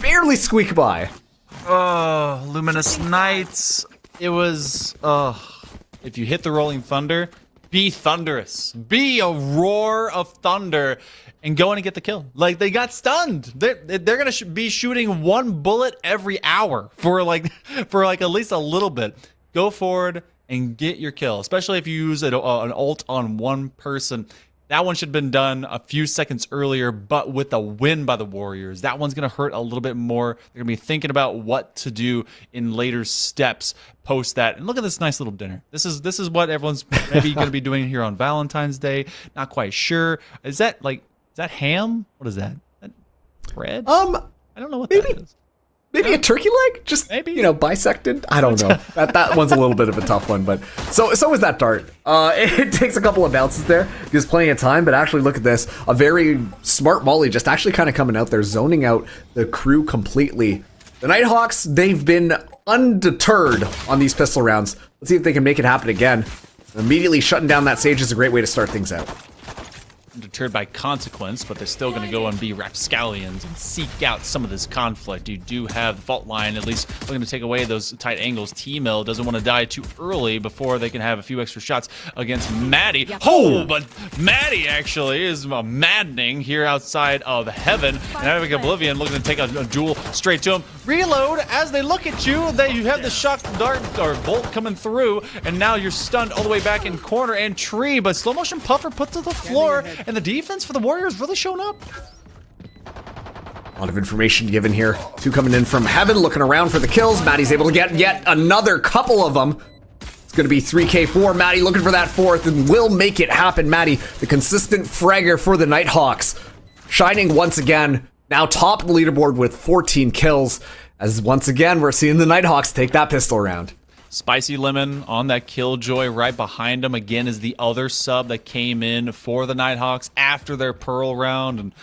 barely squeak by. Oh, Luminous Knights. It was, if you hit the Rolling Thunder, be thunderous. Be a roar of thunder and go in and get the kill. Like, they got stunned. They're going to be shooting one bullet every hour for like at least a little bit. Go forward and get your kill, especially if you use an ult on one person. That one should have been done a few seconds earlier, but with a win by the Warriors, that one's going to hurt a little bit more. They're going to be thinking about what to do in later steps post that. And look at this nice little dinner. This is what everyone's maybe going to be doing here on Valentine's Day. Not quite sure. Is that ham? What is that? Bread? I don't know what that is. Maybe a turkey leg? Just, maybe, bisected? I don't know. That one's a little bit of a tough one, but so is that dart. It takes a couple of bounces there, gives plenty of time, but actually look at this. A very smart Molly just actually kind of coming out there, zoning out the crew completely. The Nighthawks, they've been undeterred on these pistol rounds. Let's see if they can make it happen again. Immediately shutting down that Sage is a great way to start things out. Deterred by consequence, but they're still going to go and be rapscallions and seek out some of this conflict. You do have the fault line at least looking to take away those tight angles. T-Mill doesn't want to die too early before they can have a few extra shots against Maddie. Oh, but Maddie actually is maddening here outside of heaven. And having Oblivion looking to take a duel straight to him. Reload as they look at you. You have the shock dart or bolt coming through, and now you're stunned all the way back in corner and tree. But slow motion puffer put to the floor. And the defense for the Warriors really shown up. A lot of information given here. Two coming in from heaven, looking around for the kills. Maddie's able to get yet another couple of them. It's going to be 3K4. Maddie looking for that fourth and will make it happen. Maddie, the consistent fragger for the Nighthawks. Shining once again. Now top of the leaderboard with 14 kills. As once again, we're seeing the Nighthawks take that pistol round. Spicy Lemon on that Killjoy right behind him again is the other sub that came in for the Nighthawks after their Pearl round. And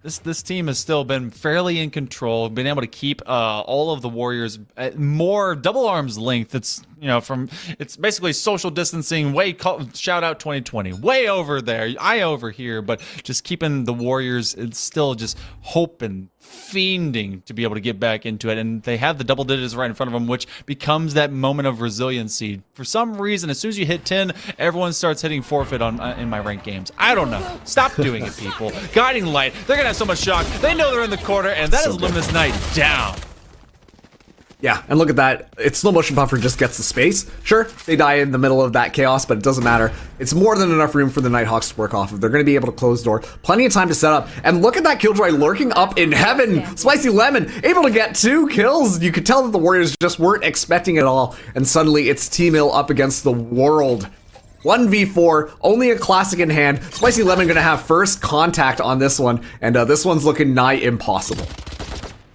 this team has still been fairly in control, been able to keep all of the Warriors at more double arms length. It's it's basically social distancing. Shout out 2020, way over there, I over here, but just keeping the Warriors. It's still just hoping, fiending to be able to get back into it, and they have the double digits right in front of them, which becomes that moment of resiliency. For some reason, as soon as you hit 10, everyone starts hitting forfeit in my ranked games. I don't know. Stop doing it, people. Guiding Light. They're gonna have so much shock. They know they're in the corner, and that is Luminous Knight down. Yeah, and look at that. It's slow motion buffer just gets the space. Sure, they die in the middle of that chaos, but it doesn't matter. It's more than enough room for the Nighthawks to work off of. They're going to be able to close door. Plenty of time to set up. And look at that Killjoy lurking up in heaven. Spicy Lemon able to get 2 kills. You could tell that the Warriors just weren't expecting it all. And suddenly it's T-Mill up against the world. 1v4, only a classic in hand. Spicy Lemon going to have first contact on this one. And this one's looking nigh impossible.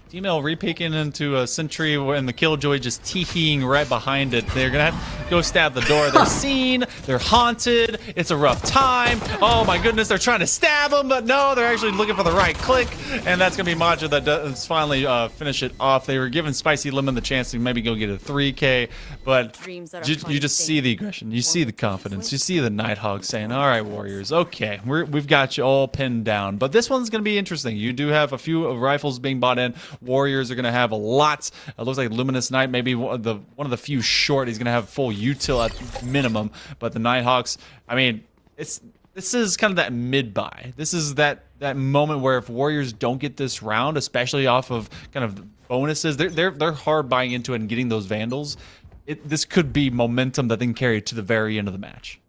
T-Mill re-peeking into a sentry and the Killjoy just teeing right behind it. They're gonna have to go stab the door. They're seen, they're haunted, it's a rough time. Oh my goodness, they're trying to stab them, but no, they're actually looking for the right click, and that's gonna be Maja that does finally finish it off. They were giving Spicy Lemon the chance to maybe go get a 3K, but you just see the aggression, you see the confidence, you see the Nighthawks saying, all right, Warriors, okay, we've got you all pinned down. But this one's gonna be interesting. You do have a few rifles being bought in. Warriors are going to have a lot. It looks like Luminous Knight maybe one of the few short. He's going to have full util at minimum. But the Nighthawks, I mean, this is kind of that mid-buy. This is that moment where if Warriors don't get this round, especially off of kind of bonuses, they're hard buying into it and getting those Vandals. This could be momentum that they can carry to the very end of the match.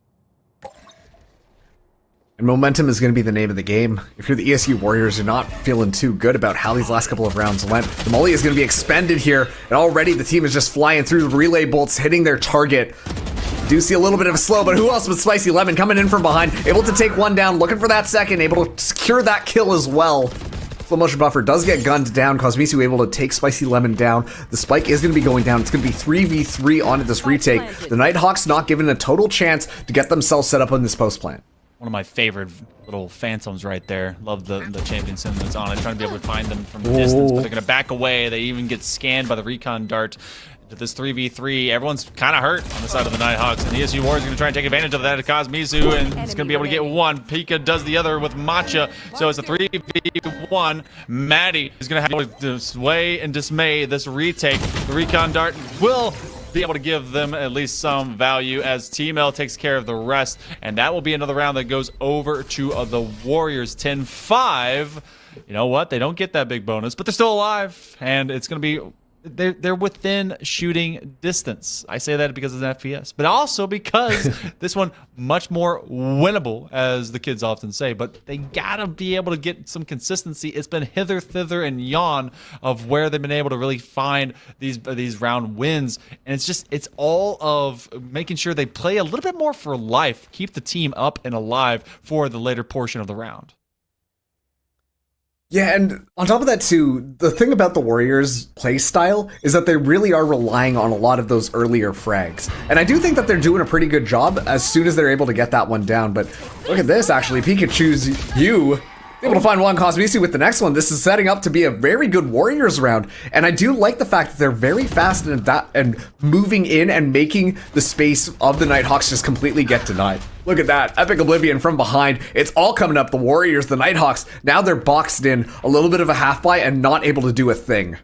And momentum is going to be the name of the game. If you're the ESU Warriors, you're not feeling too good about how these last couple of rounds went. The molly is going to be expended here, and already the team is just flying through the relay bolts, hitting their target. Do see a little bit of a slow, but who else but Spicy Lemon coming in from behind, able to take one down, looking for that second, able to secure that kill as well. Slow motion buffer does get gunned down. Cosmisu able to take Spicy Lemon down. The spike is going to be going down. It's going to be 3v3 on this retake. The Nighthawks not given a total chance to get themselves set up on this post plant. One of my favorite little phantoms right there. Love the champion sim that's on it. Trying to be able to find them from a distance, but they're going to back away. They even get scanned by the recon dart. To this 3v3, everyone's kind of hurt on the side of the Nighthawks, and the ESU Warriors going to try and take advantage of that. Cosmisu, and he's going to be able to get one. Pika does the other with Matcha, so it's a 3v1. Maddie is going to have to sway and dismay this retake. The recon dart will be able to give them at least some value as T-Mill takes care of the rest, and that will be another round that goes over to the Warriors. 10-5. You know what? They don't get that big bonus, but they're still alive, and it's going to be they're within shooting distance. I say that because it's an FPS, but also because this one much more winnable, as the kids often say. But they gotta be able to get some consistency. It's been hither, thither, and yon of where they've been able to really find these round wins, and it's all of making sure they play a little bit more for life, keep the team up and alive for the later portion of the round. Yeah, and on top of that too, the thing about the Warriors' play style is that they really are relying on a lot of those earlier frags. And I do think that they're doing a pretty good job as soon as they're able to get that one down. But look at this, actually. Pikachu's able to find one Cosmisu with the next one. This is setting up to be a very good Warriors round. And I do like the fact that they're very fast and moving in and making the space of the Nighthawks just completely get denied. Look at that. Epic Oblivion from behind. It's all coming up. The Warriors, the Nighthawks, now they're boxed in. A little bit of a half buy and not able to do a thing.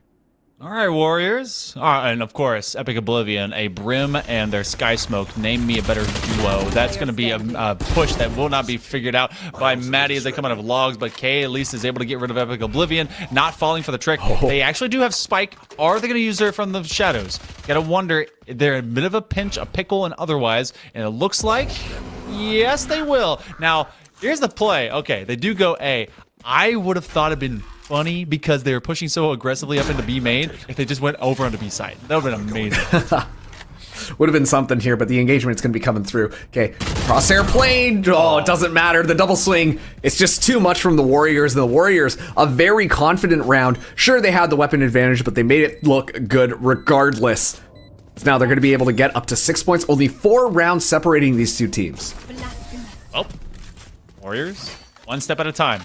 All right, Warriors. And of course, Epic Oblivion, a Brim and their Sky Smoke. Name me a better duo. That's going to be a push that will not be figured out by Maddie as they come out of logs, but Kay at least is able to get rid of Epic Oblivion, not falling for the trick. They actually do have Spike. Are they going to use her from the shadows? Gotta wonder. They're in a bit of a pinch, a pickle, and otherwise, and it looks like, yes, they will. Now, here's the play. Okay, they do go A. I would have thought it'd been funny because they were pushing so aggressively up into B main if they just went over onto B side. That would have been amazing. Would have been something here, but the engagement's going to be coming through. Okay, crosshair plane. Oh, it doesn't matter. The double swing, it's just too much from the Warriors. The Warriors, a very confident round. Sure, they had the weapon advantage, but they made it look good regardless. So now they're going to be able to get up to 6 points. Only 4 rounds separating these two teams. Well, Warriors, one step at a time.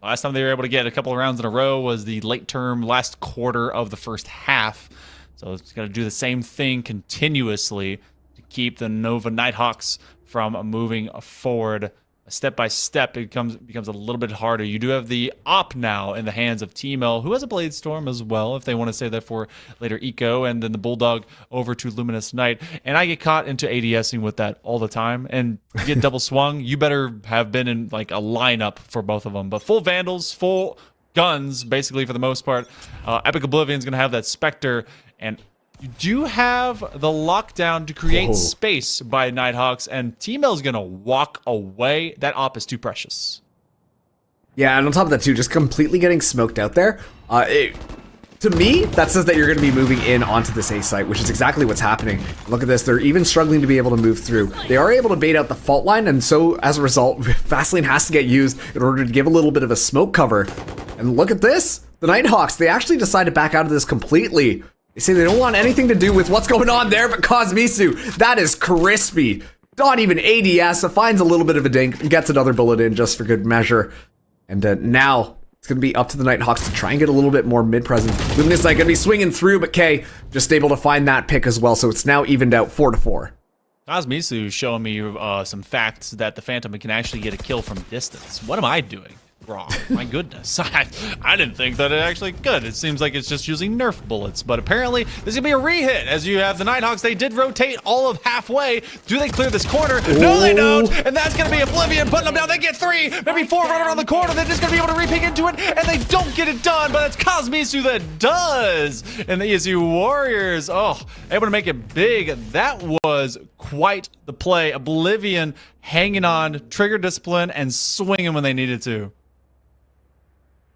Last time they were able to get a couple of rounds in a row was the late term last quarter of the first half. So it's got to do the same thing continuously to keep the Nova Nighthawks from moving forward. Step by step, it becomes a little bit harder. You do have the op now in the hands of T-Mill, who has a Blade Storm as well, if they want to save that for later eco, and then the Bulldog over to Luminous Knight. And I get caught into ADSing with that all the time. And you get double swung, you better have been in like a lineup for both of them. But full Vandals, full guns, basically, for the most part. Epic Oblivion's going to have that Spectre, and you do have the lockdown to create space by Nighthawks, and T-Mail's going to walk away. That op is too precious. Yeah, and on top of that too, just completely getting smoked out there. To me, that says that you're going to be moving in onto this A site, which is exactly what's happening. Look at this, they're even struggling to be able to move through. They are able to bait out the fault line, and so as a result, Fastlane has to get used in order to give a little bit of a smoke cover. And look at this, the Nighthawks, they actually decide to back out of this completely. They say they don't want anything to do with what's going on there, but Cosmisu, that is crispy. Not even ADS, it finds a little bit of a dink, and gets another bullet in just for good measure. And now, it's going to be up to the Nighthawks to try and get a little bit more mid-presence. Luminous Knight going to be swinging through, but K just able to find that pick as well, so it's now evened out 4-4. Cosmisu showing me some facts that the Phantom can actually get a kill from distance. What am I doing wrong? My goodness. I didn't think that it actually could. It seems like it's just using Nerf bullets, but apparently there's gonna be a re-hit as you have the Nighthawks. They did rotate all of halfway. Do they clear this corner? No, they don't, and that's gonna be Oblivion putting them down. They get 3, maybe 4 right around the corner. They're just gonna be able to re-pick into it, and they don't get it done, but it's Cosmisu that does. And the ESU Warriors, able to make it big. That was quite the play. Oblivion hanging on, trigger discipline, and swinging when they needed to.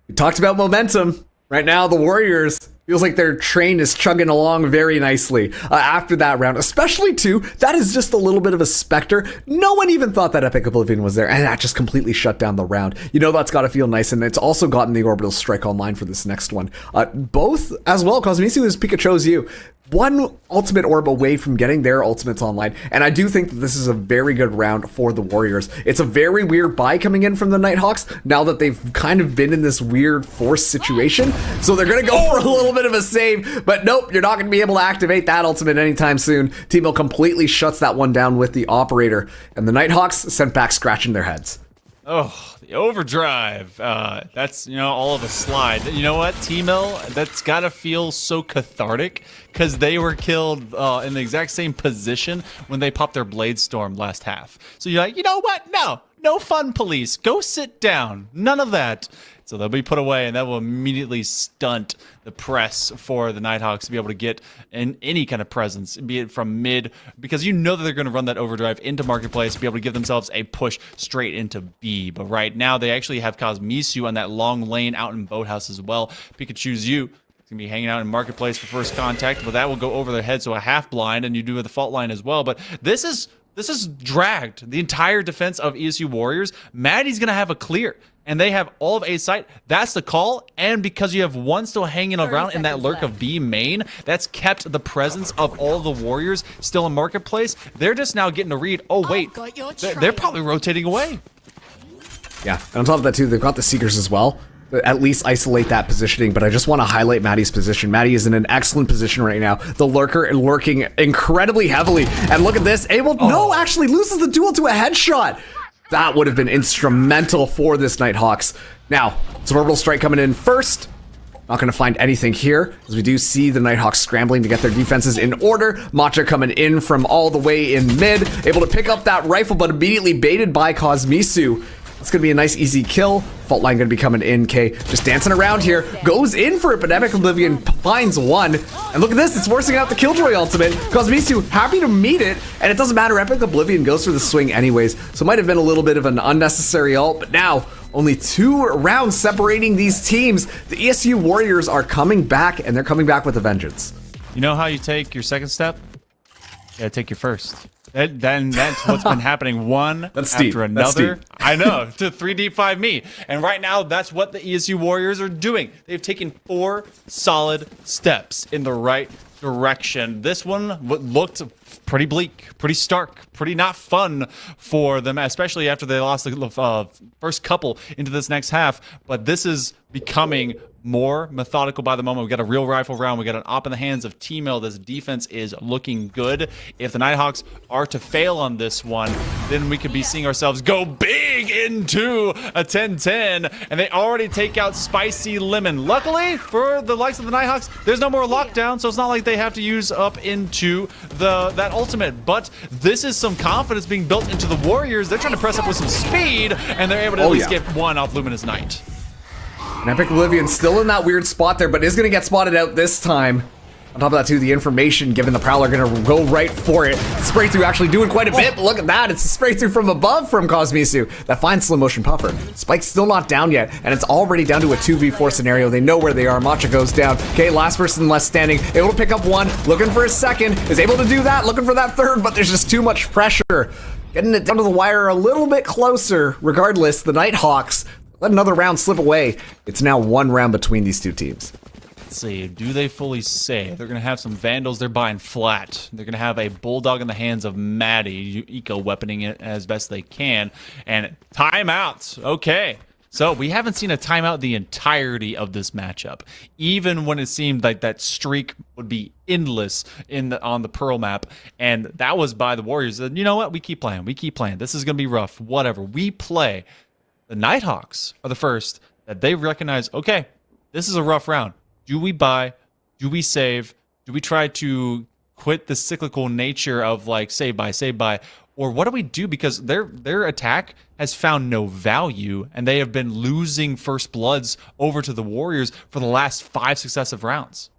We talked about momentum. Right now, the Warriors, feels like their train is chugging along very nicely after that round, especially too, that is just a little bit of a Spectre. No one even thought that Epic Oblivion was there, and that just completely shut down the round. You know, that's got to feel nice, and it's also gotten the Orbital Strike online for this next one. Both as well, Cosmisu is Pikachu's you. One ultimate orb away from getting their ultimates online, and I do think that this is a very good round for the Warriors. It's a very weird buy coming in from the Nighthawks now that they've kind of been in this weird forced situation, so they're gonna go for a little bit of a save, but nope, you're not gonna be able to activate that ultimate anytime soon. T-Mail completely shuts that one down with the Operator, and the Nighthawks sent back scratching their heads. Oh, the overdrive. That's, all of a slide. You know what, T-Mail, that's got to feel so cathartic because they were killed in the exact same position when they popped their Blade Storm last half. So you're like, you know what? No fun, police. Go sit down. None of that. So they'll be put away, and that will immediately stunt the press for the Nighthawks to be able to get in any kind of presence, be it from mid, because you know that they're going to run that overdrive into Marketplace to be able to give themselves a push straight into B. But right now, they actually have Cosmisu on that long lane out in Boathouse as well. Pikachu's you. Going to be hanging out in Marketplace for first contact, but that will go over their head, so a half blind, and you do with the fault line as well. But this is dragged the entire defense of ESU Warriors. Maddie's going to have a clear, and they have all of A site. That's the call, and because you have one still hanging around in that lurk of B main, that's kept the presence of all the Warriors still in Marketplace. They're just now getting to read, oh wait, they're probably rotating away. Yeah, and on top of that too, they've got the Seekers as well. At least isolate that positioning, but I just want to highlight Maddie's position. Maddie is in an excellent position right now. The Lurker lurking incredibly heavily, and look at this, no, actually loses the duel to a headshot. That would have been instrumental for this Nighthawks. Now, it's an Orbital Strike coming in first. Not going to find anything here, as we do see the Nighthawks scrambling to get their defenses in order. Matcha coming in from all the way in mid, able to pick up that rifle, but immediately baited by Cosmisu. It's going to be a nice, easy kill. Fault line going to be coming in. K just dancing around here. Goes in for it, but Epic Oblivion finds one. And look at this. It's forcing out the Killjoy ultimate. Cosmisu happy to meet it. And it doesn't matter. Epic Oblivion goes for the swing anyways. So it might have been a little bit of an unnecessary ult. But now, only 2 rounds separating these teams. The ESU Warriors are coming back, and they're coming back with a vengeance. You know how you take your second step? You gotta take your first. Then that's what's been happening one after another. I know, to 3 deep 5 me. And right now, that's what the ESU Warriors are doing. They've taken 4 solid steps in the right direction. This one looked pretty bleak, pretty stark, pretty not fun for them, especially after they lost the first couple into this next half. But this is becoming more methodical by the moment. We got a real rifle round. We got an op in the hands of T-Mail. This defense is looking good. If the Nighthawks are to fail on this one, then we could be seeing ourselves go big into a 10-10, and they already take out Spicy Lemon. Luckily for the likes of the Nighthawks, there's no more lockdown, so it's not like they have to use up into that ultimate. But this is some confidence being built into the Warriors. They're trying to press up with some speed, and they're able to at least get one off Luminous Knight. And Epic Oblivion still in that weird spot there, but is going to get spotted out this time. On top of that, too, the information given the Prowler going to go right for it. Spray through actually doing quite a bit. Look at that. It's a spray through from above from Cosmisu. That finds slow motion Puffer. Spike's still not down yet, and it's already down to a 2v4 scenario. They know where they are. Matcha goes down. Okay, last person left standing. Able to pick up one. Looking for a second. Is able to do that. Looking for that third, but there's just too much pressure. Getting it down to the wire a little bit closer. Regardless, the Nighthawks let another round slip away. It's now one round between these two teams. Let's see, do they fully save? They're going to have some Vandals they're buying flat. They're going to have a Bulldog in the hands of Maddie, eco-weaponing it as best they can. And timeouts. Okay. So we haven't seen a timeout the entirety of this matchup. Even when it seemed like that streak would be endless on the Pearl map. And that was by the Warriors. And you know what? We keep playing. We keep playing. This is going to be rough. Whatever. We play. The Nighthawks are the first that they recognize, okay, this is a rough round. Do we buy? Do we save? Do we try to quit the cyclical nature of like save buy? Or what do we do? Because their attack has found no value and they have been losing first bloods over to the Warriors for the last 5 successive rounds.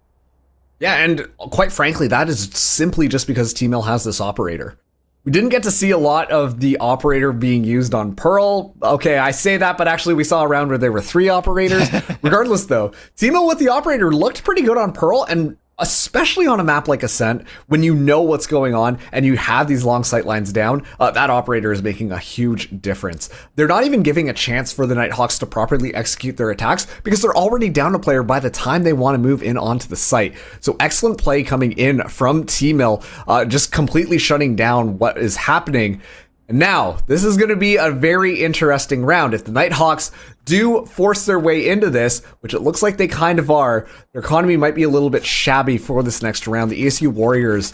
Yeah, and quite frankly, that is simply just because T-Mill has this operator. We didn't get to see a lot of the operator being used on Pearl. Okay, I say that, but actually we saw a round where there were 3 operators. Regardless, though, T-Mill with the operator looked pretty good on Pearl, and especially on a map like Ascent, when you know what's going on and you have these long sight lines down, that operator is making a huge difference. They're not even giving a chance for the Nighthawks to properly execute their attacks because they're already down a player by the time they want to move in onto the site. So excellent play coming in from T-Mill, just completely shutting down what is happening. And now, this is going to be a very interesting round. If the Nighthawks do force their way into this, which it looks like they kind of are, their economy might be a little bit shabby for this next round. The ESU Warriors,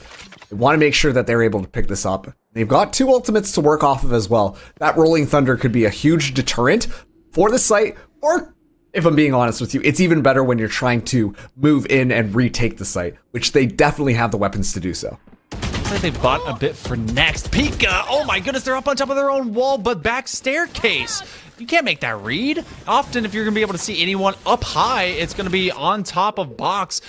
they want to make sure that they're able to pick this up. They've got 2 ultimates to work off of as well. That Rolling Thunder could be a huge deterrent for the site, or if I'm being honest with you, it's even better when you're trying to move in and retake the site, which they definitely have the weapons to do so. Looks like they bought a bit for next. Pika! Oh my goodness, they're up on top of their own wall, but back staircase. You can't make that read. Often, if you're going to be able to see anyone up high, it's going to be on top of box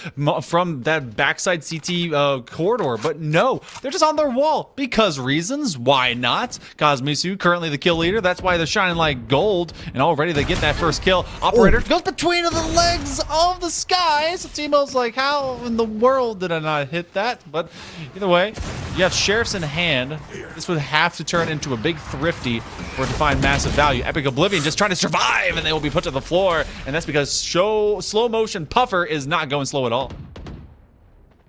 from that backside CT corridor. But no, they're just on their wall. Because reasons. Why not? Cosmisu, currently the kill leader. That's why they're shining like gold. And already they get that first kill. Operator goes between the legs of the sky. So Timo's like, how in the world did I not hit that? But either way, you have Sheriffs in hand. This would have to turn into a big thrifty for it to find massive value. Epic Oblivion just trying to survive, and they will be put to the floor, and that's because slow motion Puffer is not going slow at all.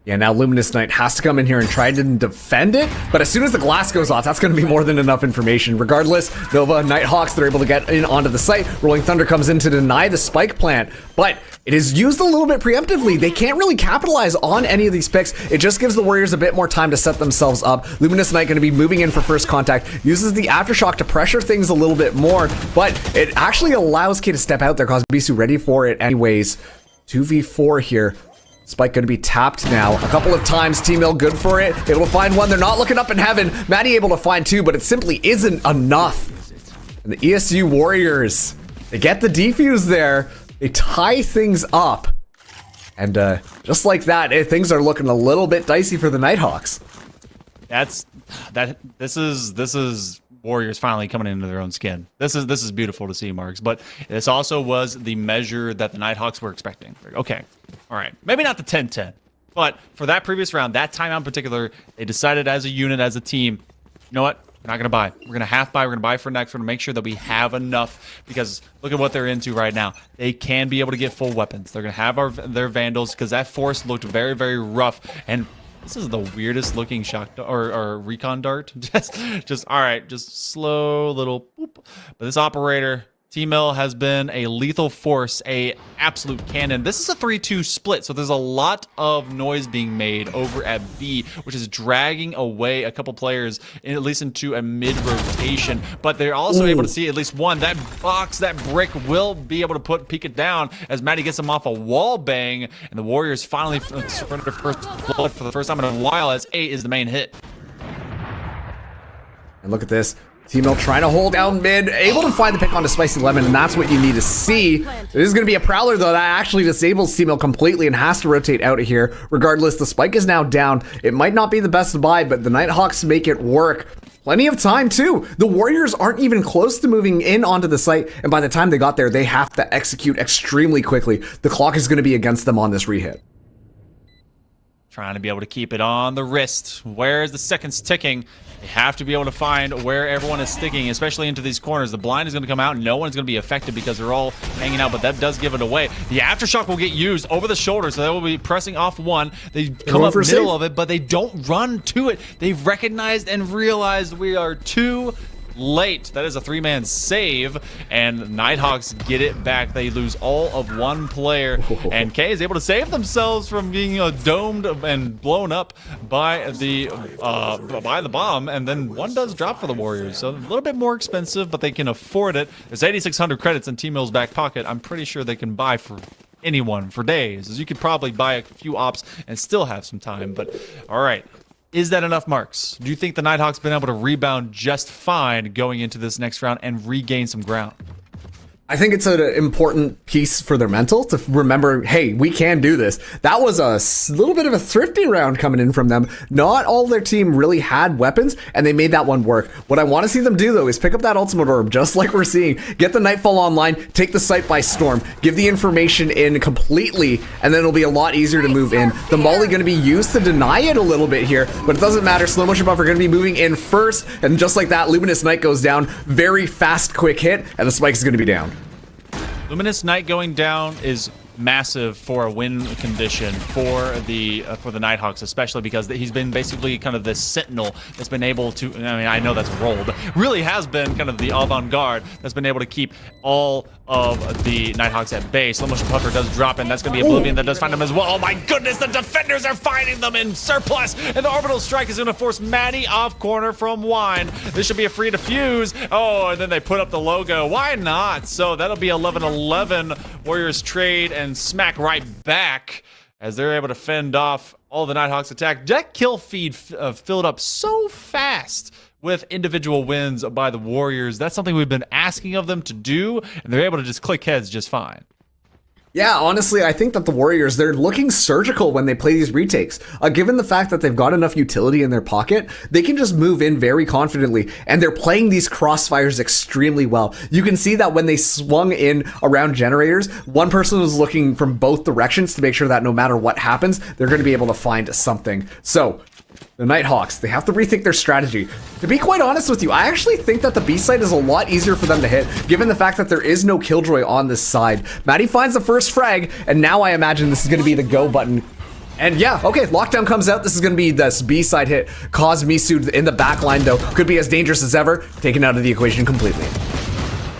Yeah, now Luminous Knight has to come in here and try to defend it, but as soon as the glass goes off, that's going to be more than enough information. Regardless, Nova, Nighthawks, they're able to get in onto the site. Rolling Thunder comes in to deny the spike plant, but it is used a little bit preemptively. They can't really capitalize on any of these picks. It just gives the Warriors a bit more time to set themselves up. Luminous Knight going to be moving in for first contact, uses the Aftershock to pressure things a little bit more, but it actually allows K to step out there. Cosmisu ready for it anyways. 2v4 here. Spike going to be tapped now a couple of times. T-Mill good for it. Able to find one. They're not looking up in heaven. Maddie able to find 2, but it simply isn't enough. And the ESU Warriors, they get the defuse there. They tie things up. And just like that, things are looking a little bit dicey for the Nighthawks. This is Warriors finally coming into their own skin. This is beautiful to see, Marks. But this also was the measure that the Nighthawks were expecting. Okay, all right, maybe not the 10-10, but for that previous round, that timeout in particular, they decided as a unit, as a team, you know what? We're not gonna buy. We're gonna half buy. We're gonna buy for next. We're gonna make sure that we have enough, because look at what they're into right now. They can be able to get full weapons. They're gonna have their Vandals, because that force looked very, very rough. And this is the weirdest looking shock or recon dart. just all right, just slow little boop. But this operator, T-Mill, has been a lethal force, a absolute cannon. This is a 3-2 split, so there's a lot of noise being made over at B, which is dragging away a couple players, at least into a mid-rotation. But they're also able to see at least one. That box, that brick will be able to put Pika down as Maddie gets him off a wall bang, and the Warriors finally surrender first blood for the first time in a while, as 8 is the main hit. And look at this. T-Mill trying to hold down mid, able to find the pick onto Spicy Lemon, and that's what you need to see. This is going to be a Prowler, though, that actually disables T-Mill completely and has to rotate out of here. Regardless, the spike is now down. It might not be the best buy, but the Nighthawks make it work. Plenty of time, too. The Warriors aren't even close to moving in onto the site, and by the time they got there, they have to execute extremely quickly. The clock is going to be against them on this rehit. Trying to be able to keep it on the wrist. Where's the seconds ticking? They have to be able to find where everyone is sticking, especially into these corners. The blind is going to come out. No one's going to be affected because they're all hanging out, but that does give it away. The aftershock will get used over the shoulder, so they will be pressing off one. They come up middle of it, but they don't run to it. They've recognized and realized we are too late. That is a 3-man save, and Nighthawks get it back. They lose all of one player, and K is able to save themselves from being domed and blown up by the bomb, and then one does drop for the Warriors, so a little bit more expensive, but they can afford it. There's 8,600 credits in T-Mill's back pocket. I'm pretty sure they can buy for anyone for days, as you could probably buy a few ops and still have some time, but all right. Is that enough marks? Do you think the Nighthawks been able to rebound just fine going into this next round and regain some ground? I think it's an important piece for their mental to remember, hey, we can do this. That was a little bit of a thrifty round coming in from them. Not all their team really had weapons, and they made that one work. What I want to see them do, though, is pick up that ultimate orb, just like we're seeing. Get the Nightfall online, take the site by storm, give the information in completely, and then it'll be a lot easier to move in. The Molly going to be used to deny it a little bit here, but it doesn't matter. Slow motion buffer going to be moving in first, and just like that, Luminous Knight goes down. Very fast, quick hit, and the spike is going to be down. Luminous Knight going down is massive for a win condition for the Nighthawks, especially because he's been basically kind of this sentinel that's been able to, I mean, I know that's a role, but really has been kind of the avant-garde that's been able to keep all of the Nighthawks at bay. Slow motion puffer does drop in. That's going to be Oblivion that does find him as well. Oh my goodness, the defenders are finding them in surplus, and the orbital strike is going to force Maddie off corner from Wine. This should be a free defuse. Oh, and then they put up the logo. Why not? So that'll be 11-11. Warriors trade and smack right back as they're able to fend off all the Nighthawks attack. That kill feed filled up so fast with individual wins by the Warriors. That's something we've been asking of them to do, and they're able to just click heads just fine. Yeah, honestly, I think that the Warriors, they're looking surgical when they play these retakes. Given the fact that they've got enough utility in their pocket, they can just move in very confidently, and they're playing these crossfires extremely well. You can see that when they swung in around generators, one person was looking from both directions to make sure that no matter what happens, they're going to be able to find something. So, the Nighthawks, they have to rethink their strategy. To be quite honest with you, I actually think that the B side is a lot easier for them to hit, given the fact that there is no Killjoy on this side. Maddie finds the first frag, and now I imagine this is going to be the go button. And yeah, okay, lockdown comes out. This is going to be this B side hit. Cause Misu in the back line, though, could be as dangerous as ever, taken out of the equation completely.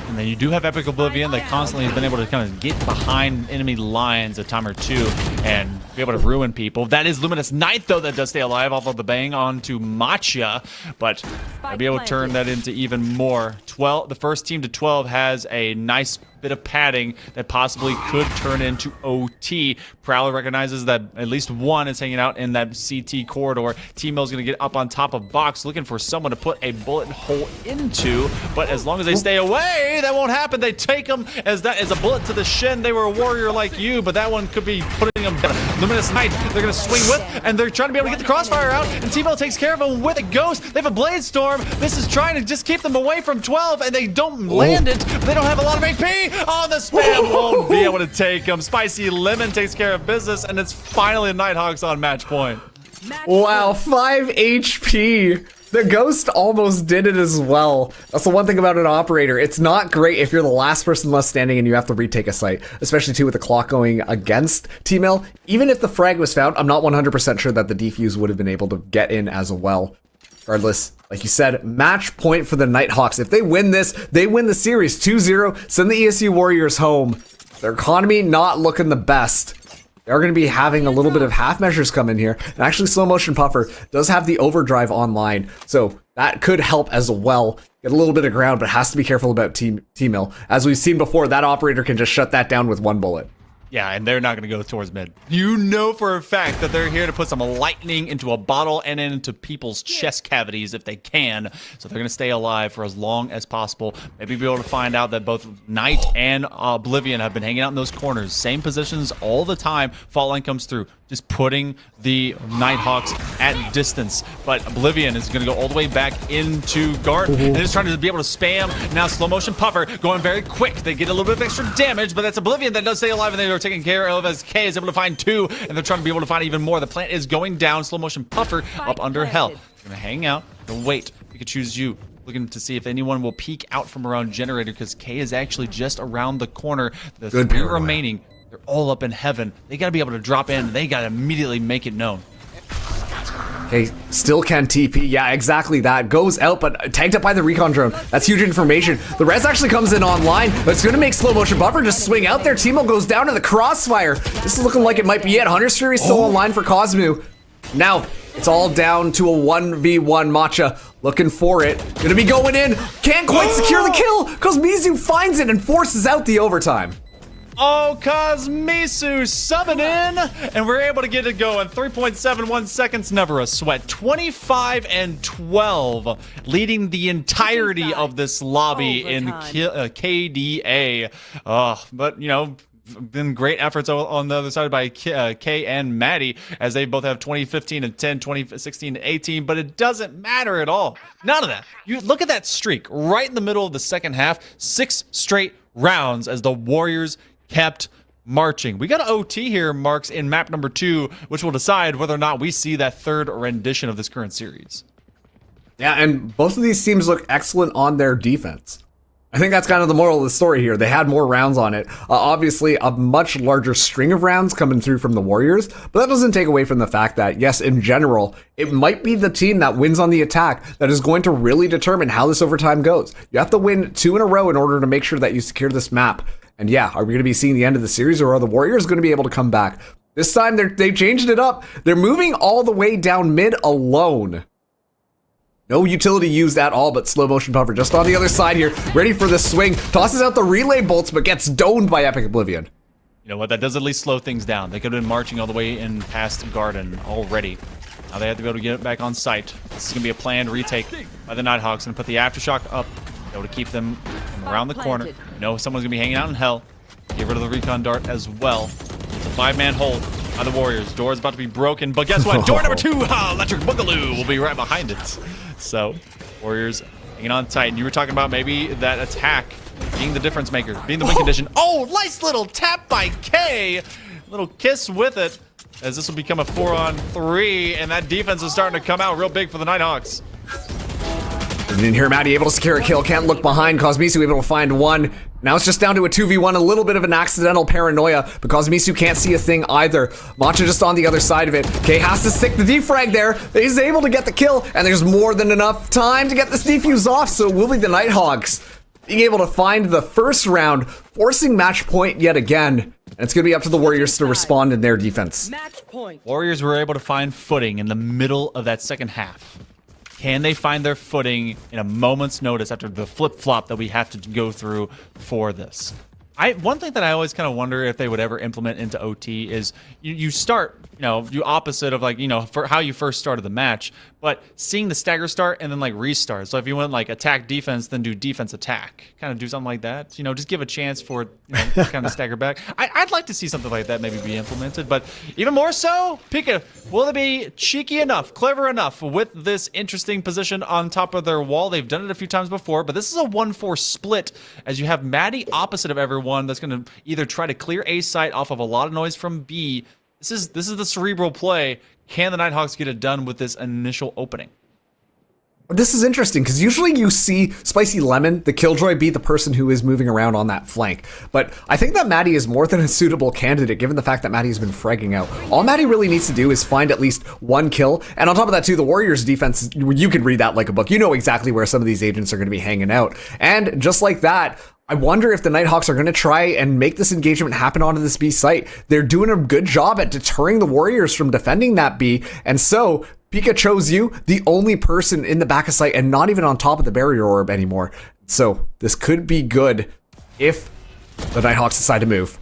And then you do have Epic Oblivion that constantly has been able to kind of get behind enemy lines a time or two and be able to ruin people. That is Luminous Knight, though, that does stay alive off of the bang onto Matcha, but I'll be able to turn that into even more. The first team to 12 has a nice bit of padding that possibly could turn into OT. Prowler recognizes that at least one is hanging out in that CT corridor. T-Mill's going to get up on top of box, looking for someone to put a bullet hole into, but as long as they stay away, that won't happen. They take them as that is a bullet to the shin. They were a warrior like you, but that one could be putting them down. Luminous Knight, they're going to swing with, and they're trying to be able to get the crossfire out, and T-Mill takes care of them with a ghost. They have a blade storm. This is trying to just keep them away from 12, and they don't land it. They don't have a lot of AP. Oh, the spam won't be able to take them. Spicy Lemon takes care of business, and it's finally Nighthawks on match point. Wow, 5 HP. The ghost almost did it as well. That's the one thing about an operator. It's not great if you're the last person left standing and you have to retake a site, especially too with the clock going against T-Mill. Even if the frag was found, I'm not 100% sure that the defuse would have been able to get in as well. Regardless, like you said, match point for the Nighthawks. If they win this, they win the series 2-0, send the ESU Warriors home. Their economy not looking the best. They're going to be having a little bit of half measures come in here. And actually, Slow Motion Puffer does have the overdrive online, so that could help as well. Get a little bit of ground, but has to be careful about T-Mill. As we've seen before, that operator can just shut that down with one bullet. Yeah, and they're not going to go towards mid. You know for a fact that they're here to put some lightning into a bottle and into people's chest cavities if they can. So they're going to stay alive for as long as possible. Maybe be able to find out that both Knight and Oblivion have been hanging out in those corners. Same positions all the time. Fault line comes through. Just putting the Nighthawks at distance. But Oblivion is going to go all the way back into Garden. And just trying to be able to spam. Now slow motion puffer going very quick. They get a little bit of extra damage, but that's Oblivion that does stay alive, and they are taken care of as K is able to find 2, and they're trying to be able to find even more. The plant is going down. Slow motion puffer up under hell. They're going to hang out and wait. We could choose you. Looking to see if anyone will peek out from around generator, because K is actually just around the corner. The 3 remaining, they're all up in heaven. They got to be able to drop in, and they got to immediately make it known. Okay, still can TP. Yeah, exactly that. Goes out, but tagged up by the recon drone. That's huge information. The res actually comes in online, but it's going to make slow motion buffer just swing out there. Teemo goes down to the crossfire. This is looking like it might be it. Hunter's Fury still online for Cosmo. Now, it's all down to a 1v1. Matcha looking for it. Gonna be going in. Can't quite secure the kill because Mizu finds it and forces out the overtime. Oh, Cosmisu subbing in, and we're able to get it going. 3.71 seconds, never a sweat. 25 and 12, leading the entirety of this lobby in KDA. But, you know, been great efforts on the other side by K and Maddie, as they both have 2015 and 10, 2016 and 18, but it doesn't matter at all. None of that. You look at that streak right in the middle of the second half, 6 straight rounds as the Warriors kept marching. We got an OT here, Marks, in map number 2, which will decide whether or not we see that third rendition of this current series. Yeah, and both of these teams look excellent on their defense. I think that's kind of the moral of the story here. They had more rounds on it. Obviously, a much larger string of rounds coming through from the Warriors, but that doesn't take away from the fact that, yes, in general, it might be the team that wins on the attack that is going to really determine how this overtime goes. You have to win 2 in a row in order to make sure that you secure this map. And yeah, are we going to be seeing the end of the series, or are the Warriors going to be able to come back? This time, they've changed it up. They're moving all the way down mid alone. No utility used at all, but slow motion puffer just on the other side here, ready for the swing. Tosses out the relay bolts, but gets domed by Epic Oblivion. You know what? That does at least slow things down. They could have been marching all the way in past Garden already. Now they have to be able to get it back on site. This is going to be a planned retake by the Nighthawks, and put the Aftershock up, able to keep them from around the corner. You know someone's going to be hanging out in hell. Get rid of the recon dart as well. It's a 5-man hold by the Warriors. Door's about to be broken, but guess what? Door number 2, Electric Boogaloo, will be right behind it. So, Warriors hanging on tight. And you were talking about maybe that attack being the difference maker, being the win condition. Oh, nice little tap by K. Little kiss with it, as this will become a 4-on-3, and that defense is starting to come out real big for the Nighthawks. And in here, Maddie able to secure a kill, can't look behind. Cosmisu able to find 1. Now it's just down to a 2v1, a little bit of an accidental paranoia, but Cosmisu can't see a thing either. Matcha just on the other side of it. K has to stick the defrag there. He's able to get the kill, and there's more than enough time to get this defuse off, so it will be the Nighthawks being able to find the first round, forcing match point yet again. And it's going to be up to the Warriors to respond in their defense. Match point. Warriors were able to find footing in the middle of that second half. Can they find their footing in a moment's notice after the flip-flop that we have to go through for this? One thing that I always kind of wonder if they would ever implement into OT is you start, you opposite of, like, for how you first started the match, but seeing the stagger start and then like restart. So if you went like attack defense, then do defense attack, kind of do something like that. Just give a chance for to kind of stagger back. I'd like to see something like that maybe be implemented, but even more so, Pika, will they be cheeky enough, clever enough with this interesting position on top of their wall? They've done it a few times before, but this is a 1-4 split, as you have Maddie opposite of everyone. That's going to either try to clear A site off of a lot of noise from B. This is the cerebral play. Can the Nighthawks get it done with this initial opening? This is interesting, because usually you see Spicy Lemon, the Killjoy, be the person who is moving around on that flank. But I think that Maddie is more than a suitable candidate, given the fact that Maddie's been fragging out. All Maddie really needs to do is find at least 1 kill. And on top of that, too, the Warriors' defense, you can read that like a book. You know exactly where some of these agents are going to be hanging out. And just like that, I wonder if the Nighthawks are going to try and make this engagement happen onto this B site. They're doing a good job at deterring the Warriors from defending that B. And so Pika chose you, the only person in the back of sight and not even on top of the barrier orb anymore. So this could be good if the Nighthawks decide to move.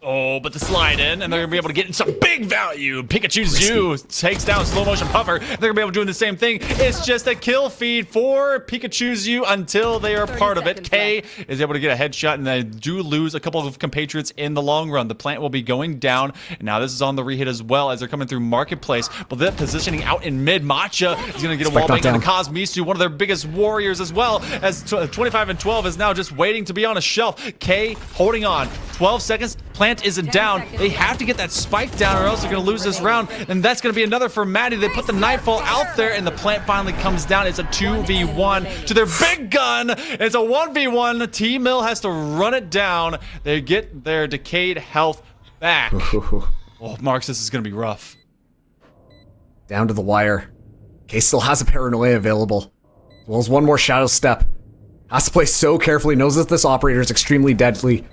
Oh, but the slide in, and they're gonna be able to get some big value. Pikachu Zoo takes down slow motion Puffer. They're gonna be able to do the same thing. It's just a kill feed for Pikachu Zoo until they are part of it. K is able to get a headshot, and they do lose a couple of compatriots in the long run. The plant will be going down, and now this is on the rehit as well as they're coming through Marketplace. But they're positioning out in mid. Matcha is gonna get a wall bang, and the Cosmisu, one of their biggest warriors as well, as 25 and 12 is now just waiting to be on a shelf. K holding on. 12 seconds. Plant isn't down. They have to get that spike down or else they're going to lose this round. And that's going to be another for Maddie. They put the Nightfall out there and the plant finally comes down. It's a 2v1 to their big gun. It's a 1v1. T-Mill has to run it down. They get their decayed health back. Oh, Marks, this is going to be rough. Down to the wire. K still has a Paranoia available, as well as one more Shadow Step. Has to play so carefully, knows that this operator is extremely deadly.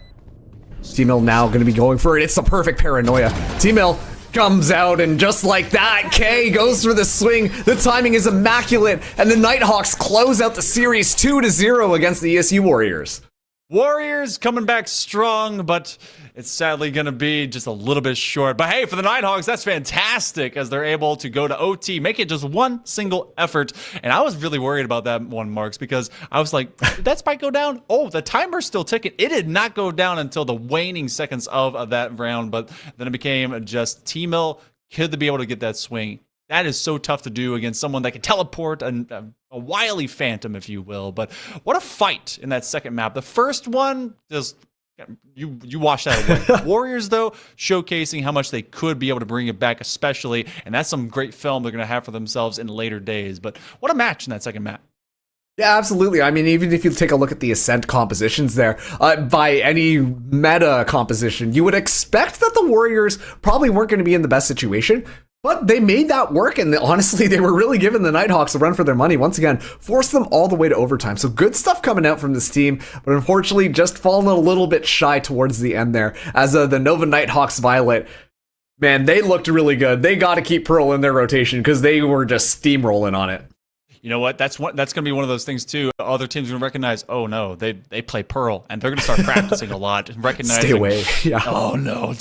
T-Mill now going to be going for it. It's the perfect Paranoia. T-Mill comes out, and just like that, K goes for the swing. The timing is immaculate, and the Nighthawks close out the series 2-0 against the ESU Warriors. Warriors coming back strong, but it's sadly going to be just a little bit short. But hey, for the Nighthawks, that's fantastic as they're able to go to OT, make it just one single effort. And I was really worried about that one, Marks, because I was like, did that spike go down? Oh, the timer's still ticking. It did not go down until the waning seconds of that round, but then it became just T-Mill could be able to get that swing. That is so tough to do against someone that can teleport, a wily phantom, if you will. But what a fight in that second map. The first one, just you wash that away. Warriors, though, showcasing how much they could be able to bring it back, especially. And that's some great film they're going to have for themselves in later days. But what a match in that second map. Yeah, absolutely. I mean, even if you take a look at the Ascent compositions there, by any meta composition, you would expect that the Warriors probably weren't going to be in the best situation. But they made that work, and honestly, they were really giving the Nighthawks a run for their money. Once again, forced them all the way to overtime. So good stuff coming out from this team, but unfortunately just falling a little bit shy towards the end there. As the Nova Nighthawks Violet, man, they looked really good. They got to keep Pearl in their rotation because they were just steamrolling on it. You know what? That's going to be one of those things too. Other teams are going to recognize, oh no, they play Pearl, and they're going to start practicing a lot and recognizing. Stay away. Yeah. Oh no,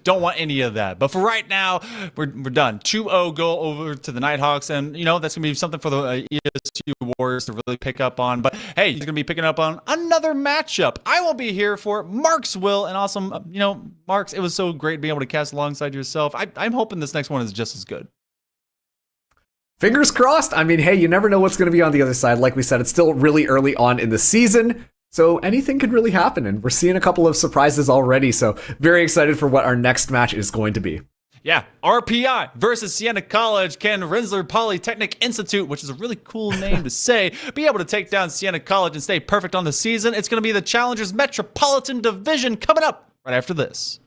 don't want any of that. But for right now, we're done. 2-0 go over to the Nighthawks, and you know that's going to be something for the ESU Warriors to really pick up on. But hey, he's going to be picking up on another matchup. I will be here for Marks will, and awesome. Marks, it was so great being able to cast alongside yourself. I'm hoping this next one is just as good. Fingers crossed. I mean, hey, you never know what's going to be on the other side. Like we said, it's still really early on in the season, so anything could really happen, and we're seeing a couple of surprises already, so very excited for what our next match is going to be. Yeah, RPI versus Siena College. Can Rensselaer Polytechnic Institute, which is a really cool name to say, be able to take down Siena College and stay perfect on the season? It's going to be the Challengers Metropolitan Division coming up right after this.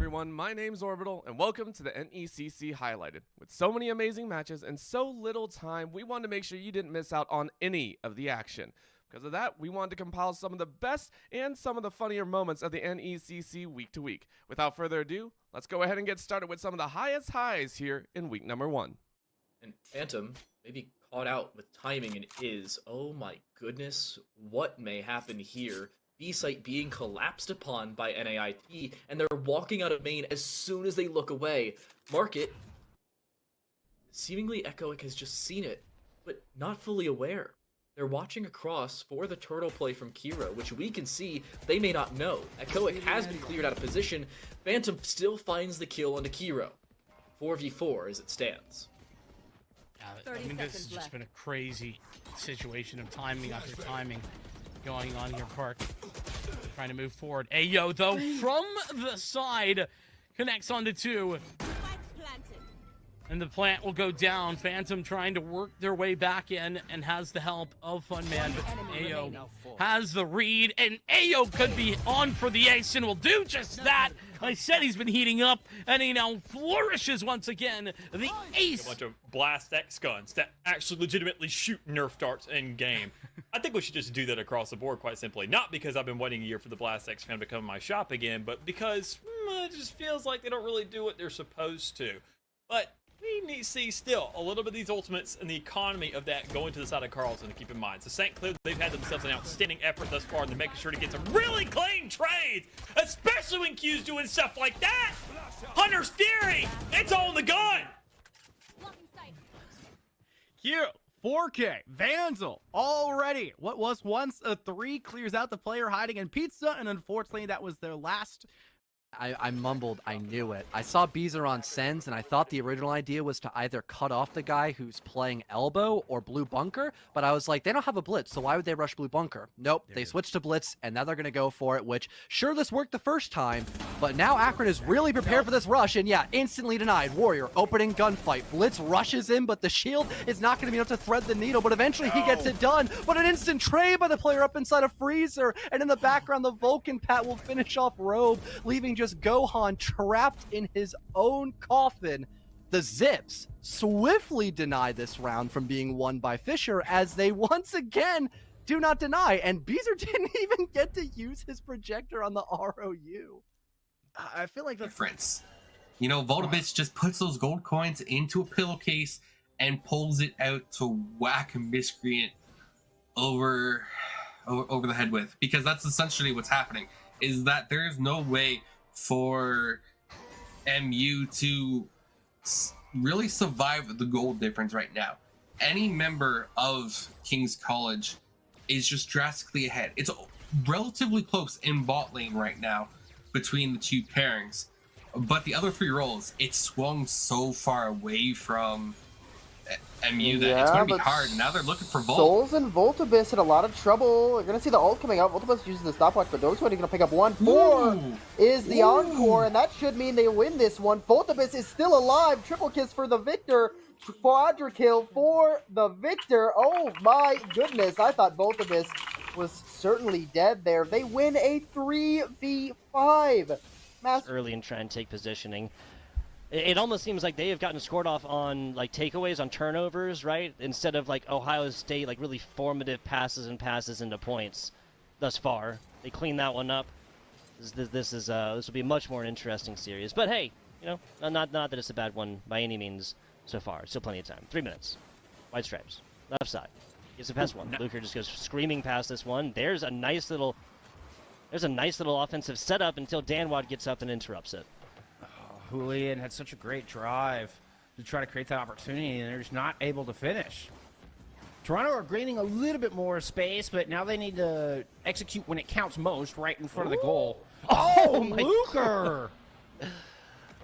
everyone, my name's Orbital, and welcome to the NECC Highlighted. With so many amazing matches and so little time, we wanted to make sure you didn't miss out on any of the action. Because of that, we wanted to compile some of the best and some of the funnier moments of the NECC week to week. Without further ado, let's go ahead and get started with some of the highest highs here in week number 1. And Phantom maybe caught out with timing and is, oh my goodness, what may happen here? B-site being collapsed upon by NAIT, and they're walking out of main as soon as they look away. Market, seemingly Echoic has just seen it, but not fully aware. They're watching across for the turtle play from Kiro, which we can see they may not know. Echoic has been cleared out of position. Phantom still finds the kill onto Kiro. 4v4 as it stands. I mean, this has just been a crazy situation of timing after timing going on here. Park trying to move forward. Ayo, though, from the side, connects onto 2. And the plant will go down. Phantom trying to work their way back in and has the help of Funman. But Ayo has the read, and Ayo could be on for the ace and will do just that. I said he's been heating up, and he now flourishes once again. The ace. A bunch of blast X guns that actually legitimately shoot Nerf darts in game. I think we should just do that across the board, quite simply. Not because I've been waiting a year for the blast X fan to come to my shop again, but because it just feels like they don't really do what they're supposed to. But we need to see still a little bit of these ultimates and the economy of that going to the side of Carlson to keep in mind. So St. Cloud, they've had themselves an outstanding effort thus far, and they're making sure to get some really clean trades, especially when Q's doing stuff like that. Hunter's Fury, it's on the gun. Q, 4K, Vandal, already. What was once a 3 clears out the player hiding in Pizza, and unfortunately that was their last. I mumbled, I knew it. I saw Beezer on Sens, and I thought the original idea was to either cut off the guy who's playing elbow or blue bunker, but I was like, they don't have a blitz, so why would they rush blue bunker? Nope, they switched to blitz, and now they're going to go for it, which, sure, this worked the first time, but now Akron is really prepared for this rush, and yeah, instantly denied. Warrior, opening gunfight. Blitz rushes in, but the shield is not going to be enough to thread the needle, but eventually he gets it done, but an instant trade by the player up inside a freezer, and in the background, the Vulcan Pat will finish off Robe, leaving just Gohan trapped in his own coffin. The Zips swiftly deny this round from being won by Fisher, as they once again do not deny, and Beezer didn't even get to use his projector on the ROU. I feel like that's difference. You know, Voltabits just puts those gold coins into a pillowcase and pulls it out to whack a miscreant over the head with, because that's essentially what's happening, is that there's no way for MU to really survive the gold difference right now. Any member of King's College is just drastically ahead. It's relatively close in bot lane right now between the two pairings, but the other 3 roles, it's swung so far away from MU that it's going to be hard. Now they're looking for Volt. Souls and Voltabis in a lot of trouble. You're going to see the ult coming out. Voltabis uses the stopwatch, but Doge's going to pick up 1-4 is the encore, and that should mean they win this one. Voltabis is still alive. Triple kiss for the victor. Quadra kill for the victor. Oh my goodness. I thought Voltabis was certainly dead there. They win a 3v5. Early and try and take positioning. It almost seems like they have gotten scored off on like takeaways, on turnovers, right? Instead of like Ohio State, like really formative passes into points. Thus far, they cleaned that one up. This will be a much more interesting series. But hey, you know, not that it's a bad one by any means so far. Still plenty of time. 3 minutes. White stripes. Left side. Gets the past one. Luker just goes screaming past this one. There's a nice little offensive setup until Danwad gets up and interrupts it. Julian had such a great drive to try to create that opportunity, and they're just not able to finish. Toronto are gaining a little bit more space, but now they need to execute when it counts most, right in front of the goal. Oh, Luker!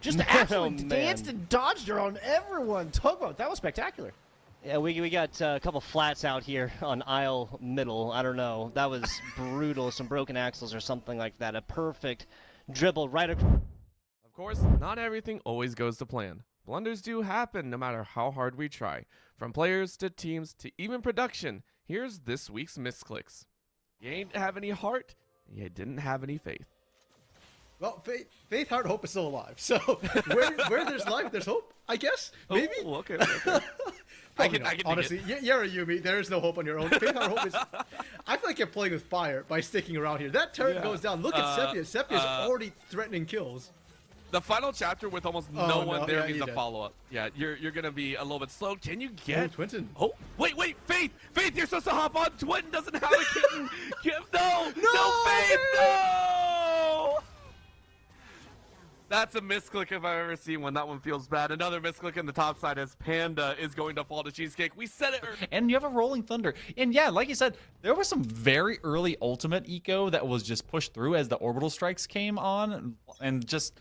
Just absolutely danced and dodged her on everyone. Tugboat, that was spectacular. Yeah, we got a couple flats out here on aisle middle. I don't know. That was brutal. Some broken axles or something like that. A perfect dribble right across. Of course, not everything always goes to plan. Blunders do happen no matter how hard we try. From players to teams to even production, here's this week's misclicks. You ain't have any heart, you didn't have any faith. Well, faith, heart, hope is still alive. So where there's life, there's hope. I guess maybe. Oh, okay. I can honestly, you're a Yumi. There is no hope on your own. Faith, heart, hope is. I feel like you're playing with fire by sticking around here. That turret goes down. Look at Sepia. Sepia is already threatening kills. The final chapter with almost no one there means a follow-up. Yeah, you're gonna be a little bit slow. Can you get? Twinton. Oh, wait, Faith, you're supposed to hop on. Twinton doesn't have a kitten. No, Faith, no! That's a misclick if I've ever seen one. That one feels bad. Another misclick in the top side as Panda is going to fall to Cheesecake. We said it. And you have a Rolling Thunder. And yeah, like you said, there was some very early ultimate eco that was just pushed through as the orbital strikes came on, and just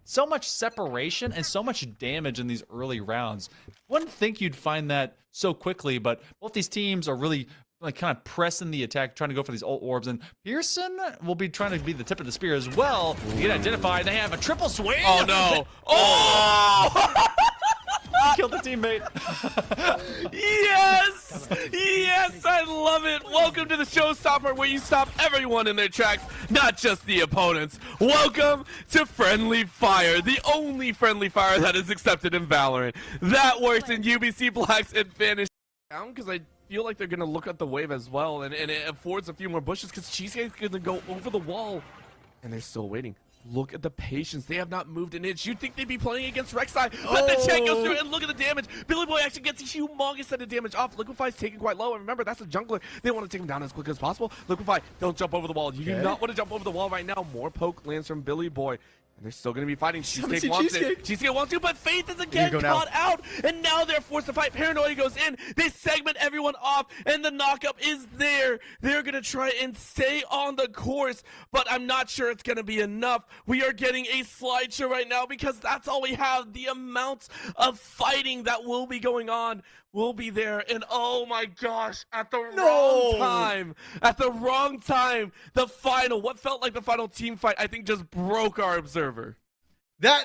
so much separation and so much damage in these early rounds. Wouldn't think you'd find that so quickly, but both these teams are really like kind of pressing the attack, trying to go for these ult orbs, and Pearson will be trying to be the tip of the spear as well. You get identified. They have a triple swing. Oh no! Oh! Killed the teammate. Yes! Yes, I love it. Welcome to the showstopper where you stop everyone in their tracks, not just the opponents. Welcome to Friendly Fire, the only friendly fire that is accepted in Valorant. That works in UBC Black's advantage. Because I feel like they're going to look at the wave as well, and it affords a few more bushes because Cheesecake's going to go over the wall. And they're still waiting. Look at the patience. They have not moved an inch. You'd think they'd be playing against Rek'Sai, but the check goes through, and look at the damage. Billy Boy actually gets a humongous set of damage off. Liquify's taken quite low, and remember, that's a jungler. They want to take him down as quick as possible. Liquify, don't jump over the wall. You do not want to jump over the wall right now. More poke lands from Billy Boy. And they're still going to be fighting. Cheesecake wants it. Cheesecake wants to, but Faith is again caught out. And now they're forced to fight. Paranoia goes in. They segment everyone off. And the knockup is there. They're going to try and stay on the course. But I'm not sure it's going to be enough. We are getting a slideshow right now because that's all we have. The amount of fighting that will be going on will be there. And oh my gosh, at the wrong time, the final, what felt like the final team fight, I think just broke our observer. That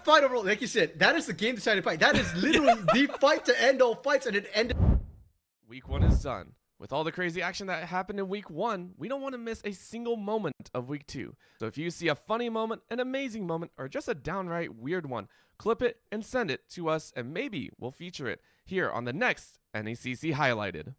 final roll, like you said, that is the game deciding fight. That is literally the fight to end all fights, and it ended. Week 1 is done. With all the crazy action that happened in week 1, we don't want to miss a single moment of week 2. So if you see a funny moment, an amazing moment, or just a downright weird one, clip it and send it to us, and maybe we'll feature it here on the next NECC Highlighted.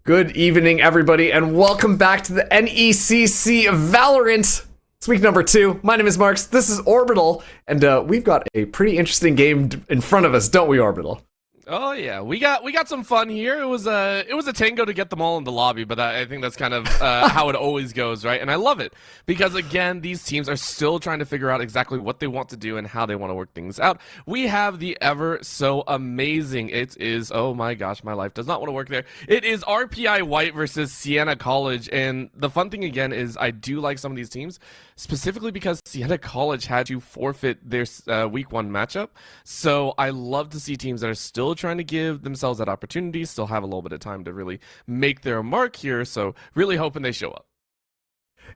Good evening, everybody, and welcome back to the NECC Valorant. It's week number 2. My name is Marks. This is Orbital, and we've got a pretty interesting game in front of us, don't we, Orbital? Oh yeah, we got some fun here. It was a tango to get them all in the lobby, but I think that's kind of how it always goes, right? And I love it because again, these teams are still trying to figure out exactly what they want to do and how they want to work things out. We have the ever so amazing. It is, oh my gosh, my life does not want to work there. It is RPI White versus Siena College, and the fun thing again is I do like some of these teams specifically because Siena College had to forfeit their week 1 matchup. So I love to see teams that are still trying to give themselves that opportunity, still have a little bit of time to really make their mark here. So really hoping they show up.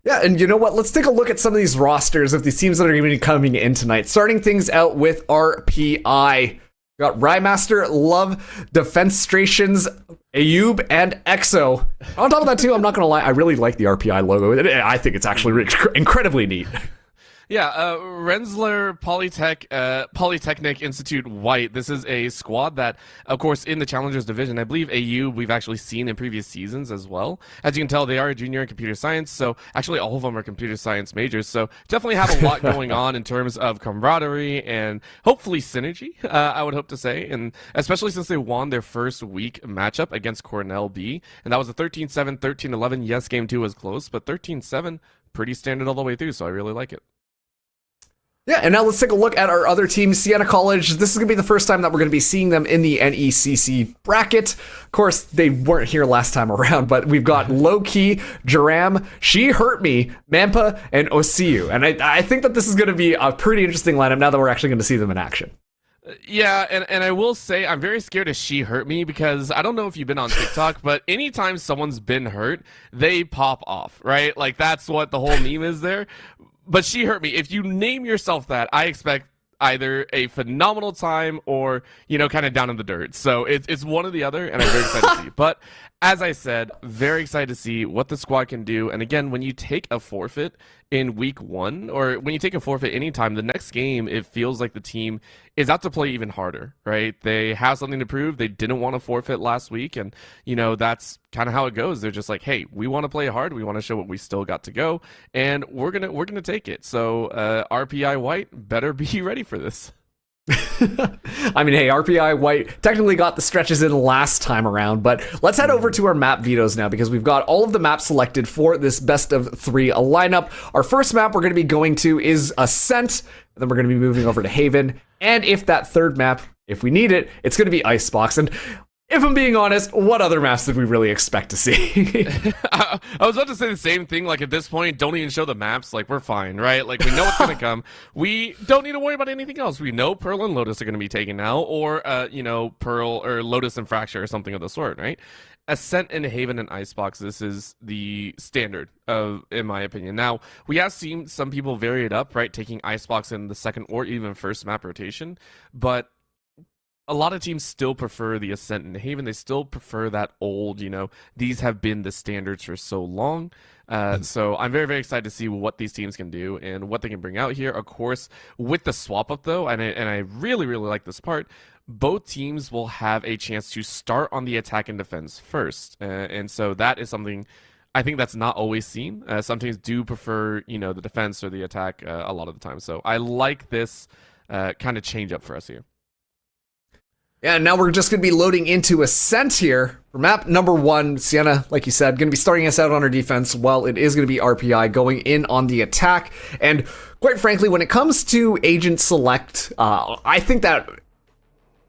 Yeah, and you know what? Let's take a look at some of these rosters of these teams that are going to be coming in tonight. Starting things out with RPI. We got Rymaster, Love, Defenstrations, Ayub, and EXO. On top of that, too, I'm not going to lie, I really like the RPI logo. I think it's actually incredibly neat. Yeah, Rensselaer Polytechnic Institute White. This is a squad that, of course, in the Challengers Division, I believe AU we've actually seen in previous seasons as well. As you can tell, they are a junior in computer science, so actually all of them are computer science majors, so definitely have a lot going on in terms of camaraderie and hopefully synergy, I would hope to say, and especially since they won their first week matchup against Cornell B, and that was a 13-7, 13-11. Yes, game 2 was close, but 13-7, pretty standard all the way through, so I really like it. Yeah, and now let's take a look at our other team, Siena College. This is going to be the first time that we're going to be seeing them in the NECC bracket. Of course, they weren't here last time around, but we've got Low-Key, Jaram, She Hurt Me, Mampa, and Osiu. And I think that this is going to be a pretty interesting lineup now that we're actually going to see them in action. Yeah, and I will say I'm very scared of She Hurt Me because I don't know if you've been on TikTok, but anytime someone's been hurt, they pop off, right? Like, that's what the whole meme is there. But She Hurt Me. If you name yourself that, I expect either a phenomenal time or, you know, kind of down in the dirt. So it's one or the other, and I'm very excited to see. But as I said, very excited to see what the squad can do. And again, when you take a forfeit in week 1, or when you take a forfeit anytime, the next game, it feels like the team is out to play even harder, right? They have something to prove. They didn't want to forfeit last week, and, you know, that's kind of how it goes. They're just like, hey, we want to play hard. We want to show what we still got to go, and we're gonna take it. So RPI White better be ready for this. I mean, hey, RPI White technically got the stretches in last time around, but let's head over to our map vetoes now because we've got all of the maps selected for this best of 3 lineup. Our first map we're going to be going to is Ascent, and then we're going to be moving over to Haven, and if that third map, if we need it, it's going to be Icebox. And if I'm being honest, what other maps did we really expect to see? I was about to say the same thing. Like, at this point, don't even show the maps. Like, we're fine, right? Like, we know what's going to come. We don't need to worry about anything else. We know Pearl and Lotus are going to be taken now, or, you know, Pearl or Lotus and Fracture or something of the sort, right? Ascent and Haven and Icebox, this is the standard, in my opinion. Now, we have seen some people vary it up, right? Taking Icebox in the second or even first map rotation, but a lot of teams still prefer the Ascent and Haven. They still prefer that old, you know, these have been the standards for so long. So I'm very, very excited to see what these teams can do and what they can bring out here. Of course, with the swap up though, and I really, really like this part, both teams will have a chance to start on the attack and defense first. And so that is something I think that's not always seen. Some teams do prefer, you know, the defense or the attack a lot of the time. So I like this kind of change up for us here. Yeah, and now we're just going to be loading into Ascent here. For map number 1, Siena, like you said, going to be starting us out on our defense, while it is going to be RPI going in on the attack. And quite frankly, when it comes to Agent Select, I think that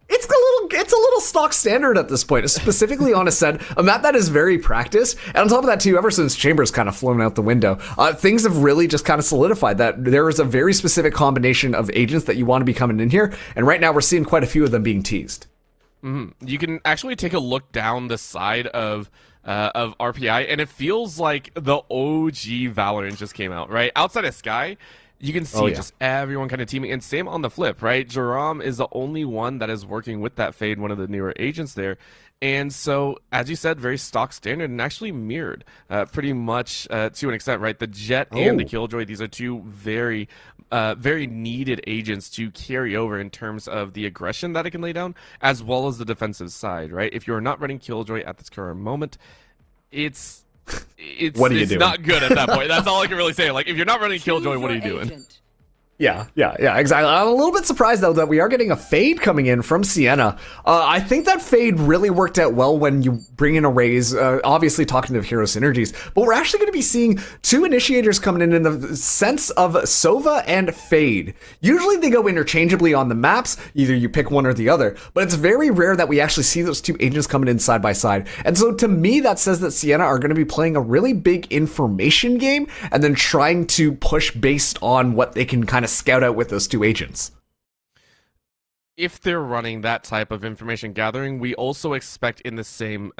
it's a little stock standard at this point, specifically on Ascent, a map that is very practiced. And on top of that, too, ever since Chamber's kind of flown out the window, things have really just kind of solidified that there is a very specific combination of agents that you want to be coming in here. And right now, we're seeing quite a few of them being teased. Mm-hmm. You can actually take a look down the side of RPI, and it feels like the OG Valorant just came out, right? Outside of Sky, you can see just everyone kind of teaming, and same on the flip, right? Jerome is the only one that is working with that Fade, one of the newer agents there. And so, as you said, very stock standard and actually mirrored pretty much to an extent, right? The Jet and the Killjoy, these are two very needed agents to carry over in terms of the aggression that it can lay down, as well as the defensive side, right? If you're not running Killjoy at this current moment, it's What are you doing? not good at that point. That's all I can really say. Like, if you're not running Killjoy, what are you doing? Yeah, exactly. I'm a little bit surprised, though, that we are getting a fade coming in from Sienna. I think that fade really worked out well when you bring in arrays, obviously talking of hero synergies, but we're actually going to be seeing 2 initiators coming in the sense of Sova and Fade. Usually they go interchangeably on the maps, either you pick one or the other, but it's very rare that we actually see those 2 agents coming in side by side. And so to me, that says that Sienna are going to be playing a really big information game and then trying to push based on what they can kind of scout out with those 2 agents. If they're running that type of information gathering, we also expect in the same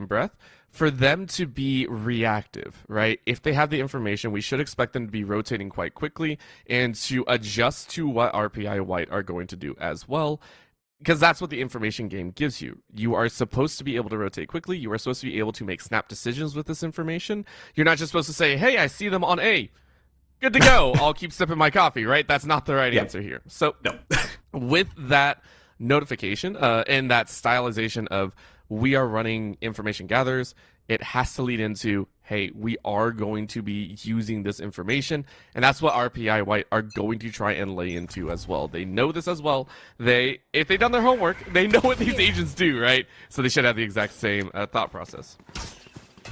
breath for them to be reactive, right? If they have the information, we should expect them to be rotating quite quickly and to adjust to what RPI White are going to do as well, because that's what the information game gives you. You are supposed to be able to rotate quickly. You are supposed to be able to make snap decisions with this information. You're not just supposed to say, hey, I see them on A. Good to go. I'll keep sipping my coffee, right? That's not the right answer here. So with that notification and that stylization of we are running information gatherers, it has to lead into, hey, we are going to be using this information. And that's what RPI White are going to try and lay into as well. They know this as well. If they've done their homework, they know what these agents do, right? So they should have the exact same thought process.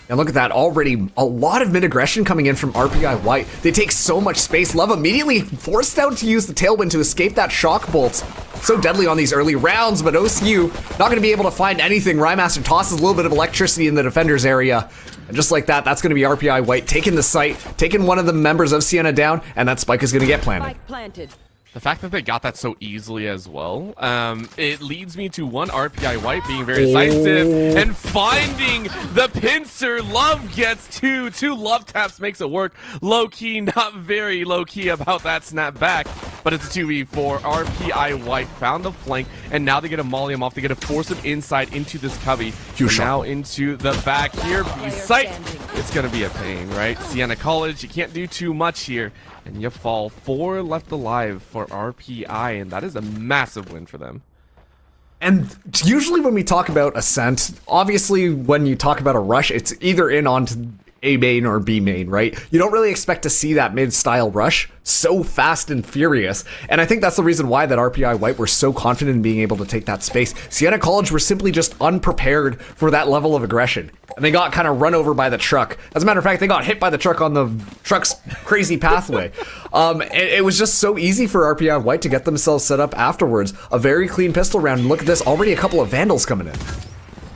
And look at that, already a lot of mid-aggression coming in from RPI White. They take so much space. Love immediately forced out to use the Tailwind to escape that shock bolt. So deadly on these early rounds, but OCU not going to be able to find anything. Rymaster tosses a little bit of electricity in the defender's area. And just like that, that's going to be RPI White taking the site, taking one of the members of Sienna down, and that spike is going to get planted. The fact that they got that so easily as well, it leads me to one RPI White being very decisive and finding the pincer. Love gets 2 love taps, makes it work. Low key, not very low key about that snap back, but it's a 2v4. RPI White found the flank, and now they get to molly him off. They get to force him inside into this cubby. Now into the back here. B-site. It's going to be a pain, right? Sienna College, you can't do too much here. And you fall 4 left alive for RPI, and that is a massive win for them. And usually when we talk about Ascent, obviously when you talk about a rush, it's either in onto A main or B main, right? You don't really expect to see that mid-style rush so fast and furious. And I think that's the reason why that RPI White were so confident in being able to take that space. Sienna College were simply just unprepared for that level of aggression. And they got kind of run over by the truck. As a matter of fact, they got hit by the truck on the truck's crazy pathway. It was just so easy for RPI White to get themselves set up afterwards. A very clean pistol round. And look at this, already a couple of Vandals coming in.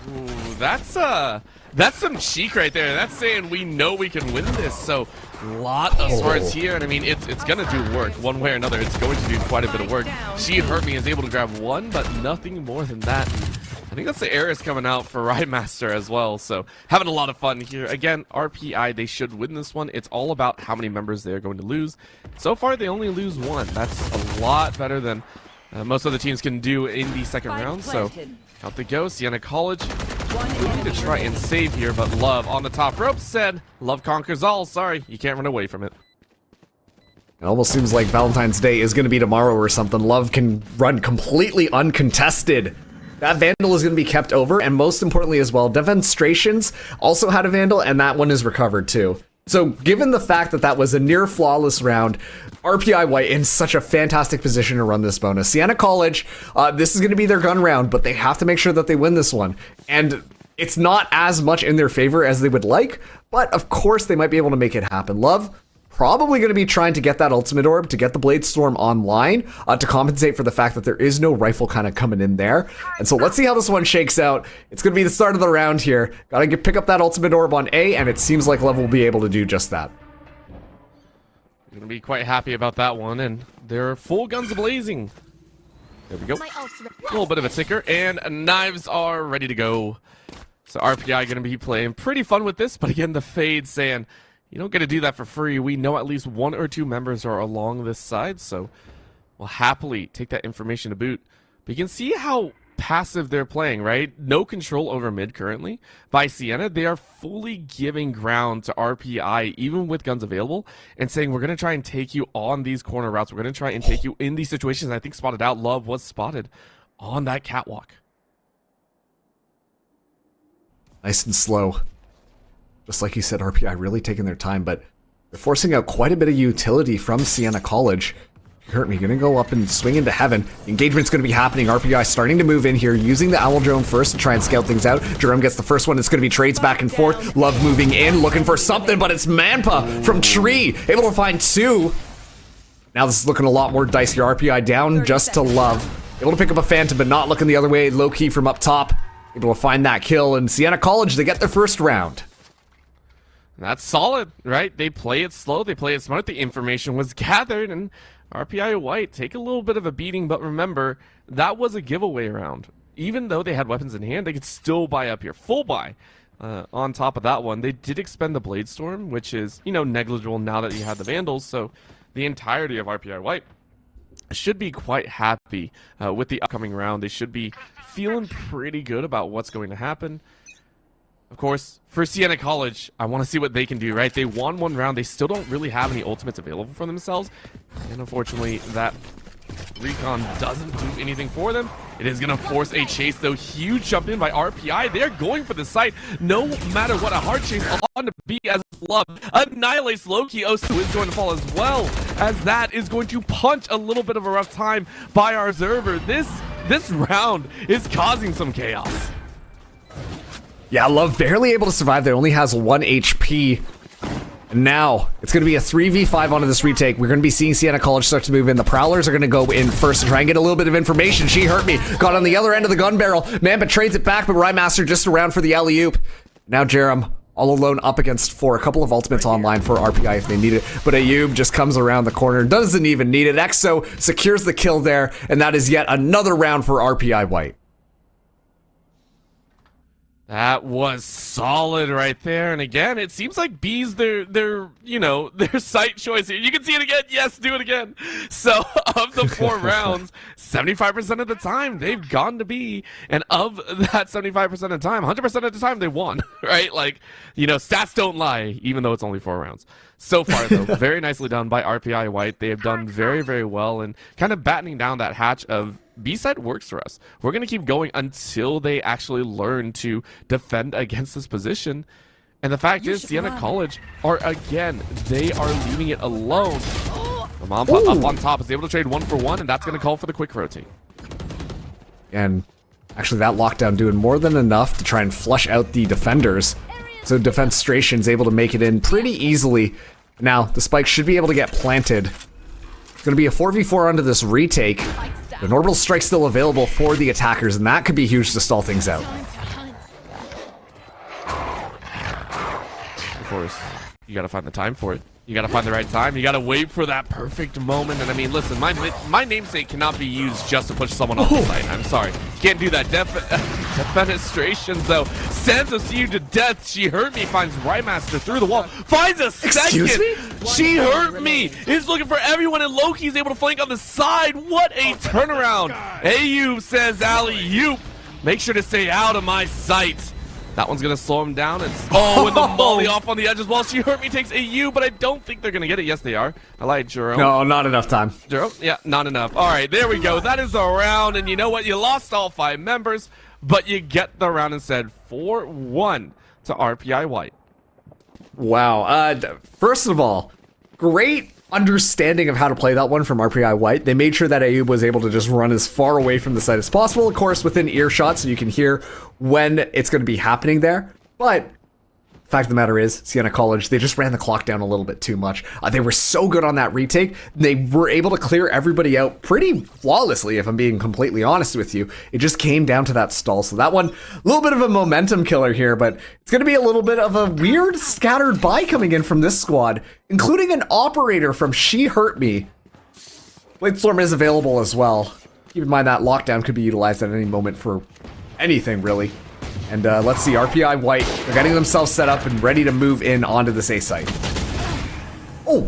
Ooh, that's some cheek right there. That's saying we know we can win this. So a lot of smarts here, and I mean it's gonna do work one way or another. It's going to do quite a bit of work. She hurt me is able to grab 1, but nothing more than that. I think that's the Eris coming out for Rymaster as well. So having a lot of fun here. Again, RPI, they should win this one. It's all about how many members they're going to lose. So far, they only lose 1. That's a lot better than most other teams can do in the second round. So out they go. Sienna College looking to try and save here, but Love on the top rope said, Love conquers all. Sorry, you can't run away from it. It almost seems like Valentine's Day is going to be tomorrow or something. Love can run completely uncontested. That Vandal is going to be kept over, and most importantly as well, Demonstrations also had a Vandal, and that one is recovered too. So given the fact that that was a near flawless round, RPI White in such a fantastic position to run this bonus. Sienna College, this is going to be their gun round, but they have to make sure that they win this one. And it's not as much in their favor as they would like, but of course they might be able to make it happen. Love probably going to be trying to get that ultimate orb to get the Blade Storm online to compensate for the fact that there is no rifle kind of coming in there. And so let's see how this one shakes out. It's going to be the start of the round here. Got to pick up that ultimate orb on A, and it seems like Love will be able to do just that. Going to be quite happy about that one, and they're full guns blazing. There we go. A little bit of a ticker, and knives are ready to go. So RPI going to be playing pretty fun with this, but again, the Fade saying, you don't get to do that for free. We know at least 1 or 2 members are along this side, so we'll happily take that information to boot. But you can see how passive they're playing, right? No control over mid currently by Sienna. They are fully giving ground to RPI, even with guns available, and saying, we're going to try and take you on these corner routes. We're going to try and take you in these situations. I think Spotted Out Love was spotted on that catwalk. Nice and slow. Just like you said, RPI really taking their time, but they're forcing out quite a bit of utility from Sienna College. Hurt me, gonna go up and swing into heaven. Engagement's gonna be happening. RPI starting to move in here, using the Owl Drone first to try and scout things out. Jerome gets the first one. It's gonna be trades back and forth. Love moving in, looking for something, but it's Manpa from Tree, able to find 2. Now this is looking a lot more dicey. RPI down just to Love. Able to pick up a Phantom, but not looking the other way. Low key from up top. Able to find that kill, and Sienna College, they get their first round. That's solid, right? They play it slow, they play it smart. The information was gathered, and RPI White take a little bit of a beating, but remember, that was a giveaway round. Even though they had weapons in hand, they could still buy up here. Full buy. On top of that one, they did expend the Blade Storm, which is, negligible now that you have the Vandals, so the entirety of RPI White should be quite happy with the upcoming round. They should be feeling pretty good about what's going to happen. Of course, for Sienna College, I want to see what they can do, right? They won one round. They still don't really have any ultimates available for themselves. And unfortunately, that recon doesn't do anything for them. It is going to force a chase, though. Huge jump in by RPI. They're going for the site, no matter what. A hard chase on to be as Love annihilates Loki. Osu is going to fall as well, as that is going to punch a little bit of a rough time by our observer. This round is causing some chaos. Yeah, Love barely able to survive there, only has 1 HP. And now, it's going to be a 3v5 onto this retake. We're going to be seeing Sienna College start to move in. The Prowlers are going to go in first to try and get a little bit of information. She hurt me. Got on the other end of the gun barrel. Mamba trades it back, but Rymaster just around for the alley-oop. Now Jerem, all alone up against 4. A couple of ultimates online for RPI if they need it. But Ayub just comes around the corner. Doesn't even need it. EXO secures the kill there. And that is yet another round for RPI White. That was solid right there. And again, it seems like B's their site choice here. You can see it again. Yes, do it again. So of the 4 rounds, 75% of the time they've gone to B. And of that 75% of the time, 100% of the time they won, right? Like, stats don't lie, even though it's only 4 rounds. So far, though, very nicely done by RPI White. They have done very, very well and kind of battening down that hatch of B-side works for us. We're going to keep going until they actually learn to defend against this position. And the fact is, Sienna College they are leaving it alone. The Mampa up on top is able to trade 1 for 1, and that's going to call for the quick rotate. And actually that lockdown doing more than enough to try and flush out the defenders. So Defenstration's able to make it in pretty easily. Now, the spike should be able to get planted. It's going to be a 4v4 onto this retake. An orbital strike still available for the attackers, and that could be huge to stall things out. Of course, you got to find the time for it. You got to find the right time. You got to wait for that perfect moment. And I mean, listen, my namesake cannot be used just to push someone off the site. I'm sorry. Can't do that. Defenestration, though. Santos you to death. She hurt me. Finds Rymaster through the wall. Finds a second. Excuse me? She hurt me. Is looking for everyone, and Loki's able to flank on the side. What a turnaround. AU says alley-oop. Make sure to stay out of my sight. That one's going to slow him down. And the molly off on the edge as well. She hurt me, takes a U, but I don't think they're going to get it. Yes, they are. I lied, Jerome. No, not enough time. Jerome? Yeah, not enough. All right, there we go. That is the round. And you know what? You lost all 5 members, but you get the round instead. 4-1 to RPI White. Wow. First of all, great understanding of how to play that one from RPI White. They made sure that Ayub was able to just run as far away from the site as possible, of course, within earshot, so you can hear when it's going to be happening there. But fact of the matter is, Sienna College, they just ran the clock down a little bit too much. They were so good on that retake. They were able to clear everybody out pretty flawlessly, if I'm being completely honest with you. It just came down to that stall. So that one, a little bit of a momentum killer here, but it's going to be a little bit of a weird scattered buy coming in from this squad, including an operator from She Hurt Me. Blade Storm is available as well. Keep in mind that lockdown could be utilized at any moment for anything, really. And let's see, RPI White, they're getting themselves set up and ready to move in onto this A site. Oh!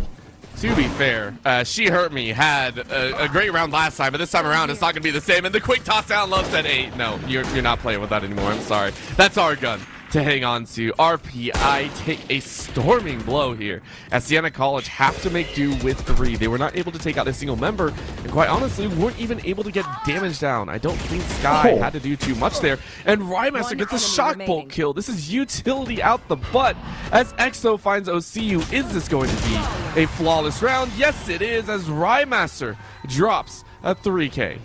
To be fair, She Hurt Me had a great round last time, but this time around it's not going to be the same. And the quick toss down, Love said, hey, no, you're not playing with that anymore. I'm sorry. That's our gun. to hang on to. RPI take a storming blow here as Siena College have to make do with 3. They were not able to take out a single member, and quite honestly weren't even able to get damage down. I don't think Sky had to do too much there, and Rymaster gets a shock bolt kill. This is utility out the butt as EXO finds OCU. Is this going to be a flawless round? Yes it is, as Rymaster drops a 3K.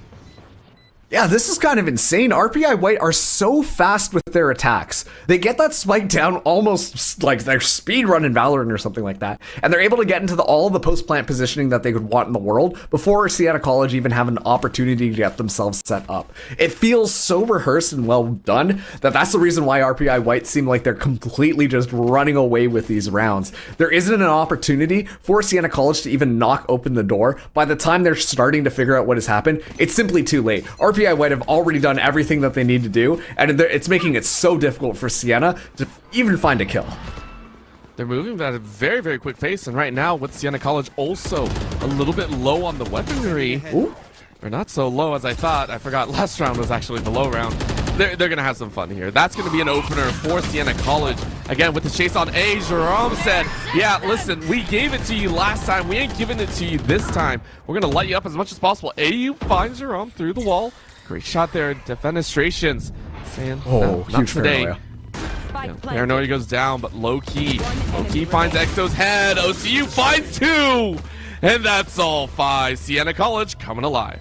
Yeah, this is kind of insane. RPI White are so fast with their attacks. They get that spike down almost like they're speedrun in Valorant or something like that. And they're able to get into all the post-plant positioning that they could want in the world before Siena College even have an opportunity to get themselves set up. It feels so rehearsed and well done that that's the reason why RPI White seem like they're completely just running away with these rounds. There isn't an opportunity for Siena College to even knock open the door. By the time they're starting to figure out what has happened, it's simply too late. RPI White have already done everything that they need to do, and it's making it so difficult for Siena to even find a kill. They're moving at a very, very quick pace, and right now with Siena College also a little bit low on the weaponry. Ooh. Or not so low as I thought. I forgot last round was actually the low round. They're going to have some fun here. That's going to be an opener for Siena College. Again, with the chase on A, Jerome said, yeah, listen, we gave it to you last time. We ain't giving it to you this time. We're going to light you up as much as possible. AU finds Jerome through the wall. Great shot there. Defenestrations saying, no, not today. Paranoia. Paranoia goes down, but low-key. Low-key finds EXO's head. OCU finds 2! And that's all 5. Siena College coming alive.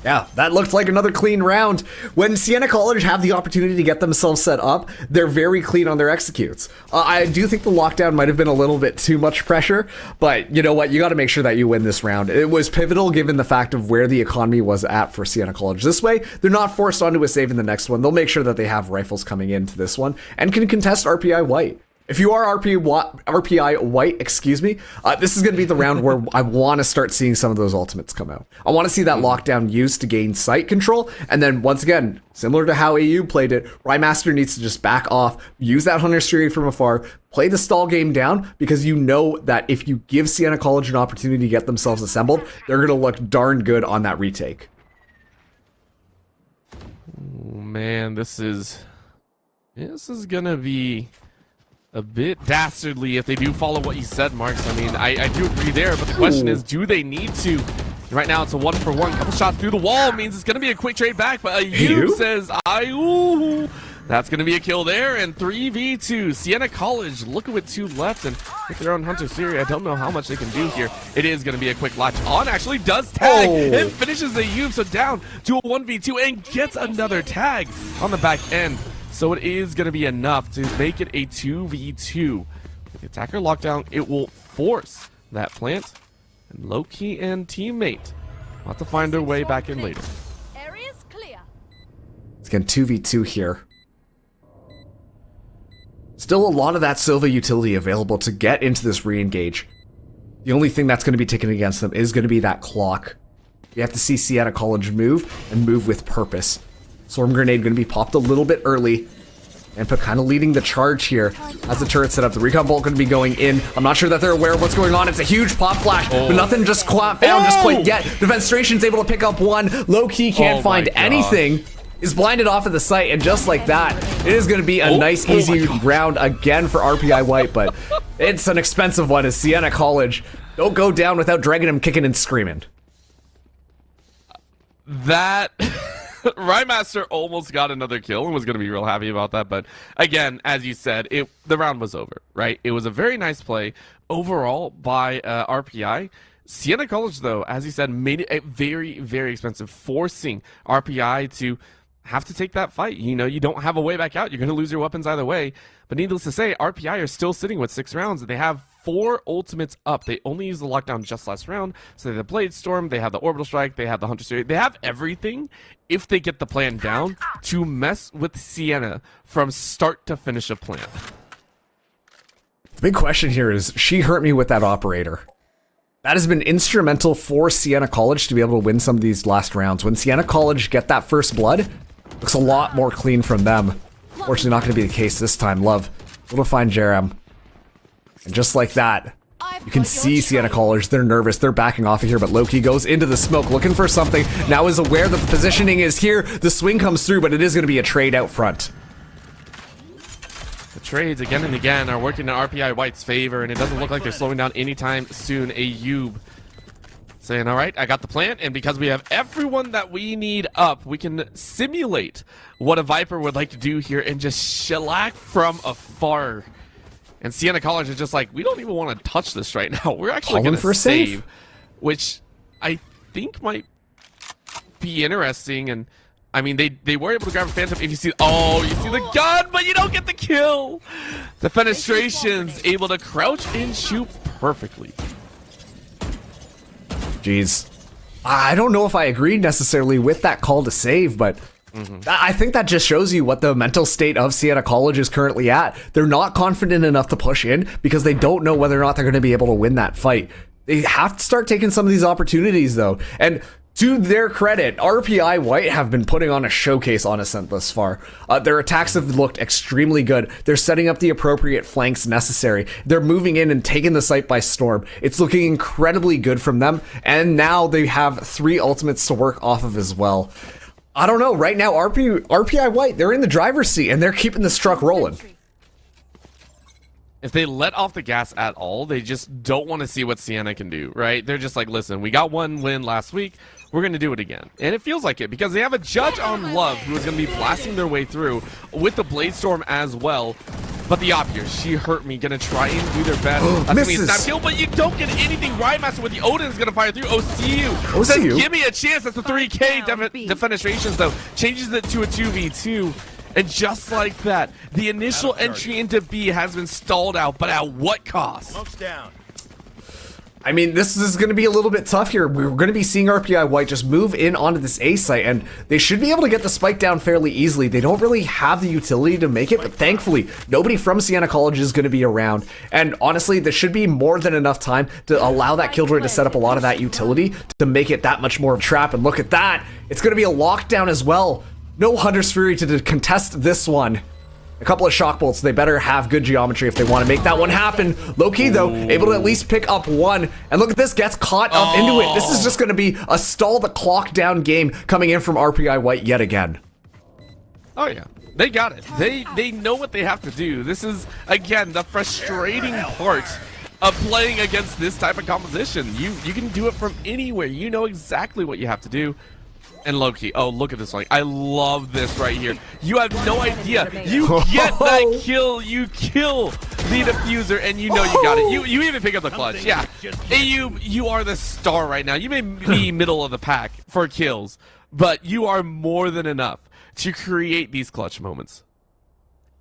Yeah, that looked like another clean round. When Siena College have the opportunity to get themselves set up, they're very clean on their executes. I do think the lockdown might have been a little bit too much pressure, but you know what? You got to make sure that you win this round. It was pivotal given the fact of where the economy was at for Siena College. This way, they're not forced onto a save in the next one. They'll make sure that they have rifles coming into this one and can contest RPI White. If you are RPI White, this is going to be the round where I want to start seeing some of those ultimates come out. I want to see that lockdown used to gain site control, and then once again, similar to how AU played it, Rymaster needs to just back off, use that Hunter Streak from afar, play the stall game down, because you know that if you give Siena College an opportunity to get themselves assembled, they're going to look darn good on that retake. Oh, man, this is going to be a bit dastardly if they do follow what you said, Marks. I mean, I do agree there, but the question is, do they need to? Right now, it's a 1-for-1. Couple shots through the wall means it's going to be a quick trade back, but AU says, that's going to be a kill there, and 3v2. Siena College looking with 2 left, and with their own Hunter Series, I don't know how much they can do here. It is going to be a quick latch on, actually does tag, and finishes AU, so down to a 1v2, and gets another tag on the back end. So it is going to be enough to make it a 2v2. With the attacker lockdown, it will force that plant. And Loki and teammate will have to find their way back in later. Area's clear. It's again 2v2 here. Still a lot of that Silva utility available to get into this re-engage. The only thing that's going to be taken against them is going to be that clock. You have to see Siena College move, and move with purpose. Storm Grenade going to be popped a little bit early. And kind of leading the charge here as the turret set up. The Recon Bolt going to be going in. I'm not sure that they're aware of what's going on. It's a huge pop flash, but nothing just found just quite yet. Defenestration's able to pick up one. Low-key can't find anything. Is blinded off of the site, and just like that, it is going to be a nice, easy round again for RPI White, but it's an expensive one as Siena College don't go down without dragging him kicking and screaming. That... Rymaster almost got another kill and was going to be real happy about that, but again, as you said, the round was over, right? It was a very nice play overall by RPI. Siena College, though, as you said, made it very, very expensive, forcing RPI to have to take that fight. You know, you don't have a way back out. You're going to lose your weapons either way, but needless to say, RPI are still sitting with 6 rounds. They have 4 ultimates up. They only used the lockdown just last round, so they have the Blade Storm, they have the Orbital Strike, they have the Hunter Series. They have everything, if they get the plan down, to mess with Siena from start to finish of plan. The big question here is, she hurt me with that operator. That has been instrumental for Siena College to be able to win some of these last rounds. When Siena College get that first blood, looks a lot more clean from them. Fortunately, not going to be the case this time. Love able to find Jerem. And just like that, you can see Siena College, they're nervous, they're backing off of here, but Loki goes into the smoke looking for something, now is aware that the positioning is here, the swing comes through, but it is going to be a trade out front. trades again and again are working in RPI White's favor, and it doesn't look like they're slowing down anytime soon. Ayub saying, all right, I got the plan, and because we have everyone that we need up, we can simulate what a Viper would like to do here and just shellac from afar. And Siena College is just like, we don't even want to touch this right now. We're actually going to save, which I think might be interesting. And I mean, they were able to grab a Phantom. If you see, oh, you see the gun, but you don't get the kill. The Fenestration's able to crouch and shoot perfectly. Jeez. I don't know if I agree necessarily with that call to save, but I think that just shows you what the mental state of Siena College is currently at. They're not confident enough to push in because they don't know whether or not they're going to be able to win that fight. They have to start taking some of these opportunities, though. And to their credit, RPI White have been putting on a showcase on Ascent thus far. Their attacks have looked extremely good. They're setting up the appropriate flanks necessary. They're moving in and taking the site by storm. It's looking incredibly good from them. And now they have 3 ultimates to work off of as well. I don't know. Right now, RPI White, they're in the driver's seat, and they're keeping this truck rolling. If they let off the gas at all, they just don't want to see what Siena can do, right? They're just like, listen, we got 1 win last week. We're going to do it again. And it feels like it because they have a judge on Love who is going to be blasting their way through with the Blade Storm as well. But the op here, she hurt me. Going to try and do their best. That's going to be a snap kill, but you don't get anything. Rhymaster with the Odin is going to fire through. OCU says, give me a chance. That's the 3K. Defenestrations, though, changes it to a 2v2. And just like that, the initial entry into B has been stalled out, but at what cost? Smoke's down. I mean, this is going to be a little bit tough here. We're going to be seeing RPI White just move in onto this A site, and they should be able to get the spike down fairly easily. They don't really have the utility to make it, but thankfully, nobody from Siena College is going to be around. And honestly, there should be more than enough time to allow that Killjoy to set up a lot of that utility to make it that much more of a trap. And look at that. It's going to be a lockdown as well. No Hunter's Fury to contest this one. A couple of shock bolts. They better have good geometry if they want to make that one happen. Low-key, though, able to at least pick up 1. And look at this, gets caught up into it. This is just going to be a stall the clock down game coming in from RPI White yet again. Oh, yeah. They got it. They know what they have to do. This is, again, the frustrating part of playing against this type of composition. You can do it from anywhere. You know exactly what you have to do. And Loki, oh, look at this one. I love this right here. You have no idea. You get that kill. You kill the diffuser, and you know you got it. You even pick up the clutch. Yeah. You are the star right now. You may be middle of the pack for kills, but you are more than enough to create these clutch moments.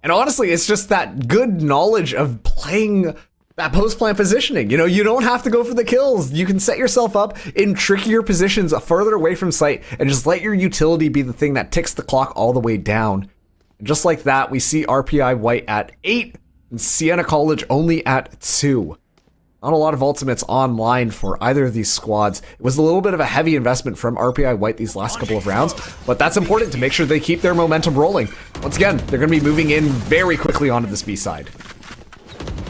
And honestly, it's just that good knowledge of playing that post-plant positioning. You know, you don't have to go for the kills. You can set yourself up in trickier positions further away from sight and just let your utility be the thing that ticks the clock all the way down. And just like that, we see RPI White at 8 and Siena College only at 2. Not a lot of ultimates online for either of these squads. It was a little bit of a heavy investment from RPI White these last couple of rounds, but that's important to make sure they keep their momentum rolling. Once again, they're going to be moving in very quickly onto this B side.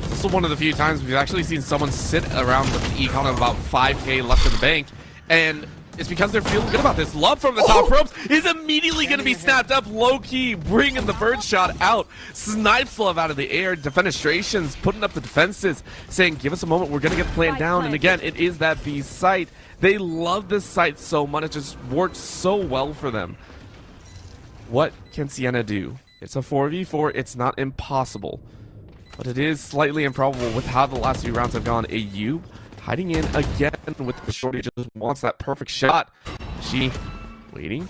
This is one of the few times we've actually seen someone sit around with the econ of about 5K left in the bank, and it's because they're feeling good about this. Love from the top ropes is immediately going to be snapped up. Low-key bringing the bird shot out. Snipes Love out of the air. Defenestrations putting up the defenses, saying, give us a moment, we're going to get the plan down. And again, it is that B site. They love this site so much. It just works so well for them. What can Siena do? It's a 4v4. It's not impossible. But it is slightly improbable with how the last few rounds have gone. Ayub hiding in again with the shorty, just wants that perfect shot. She waiting.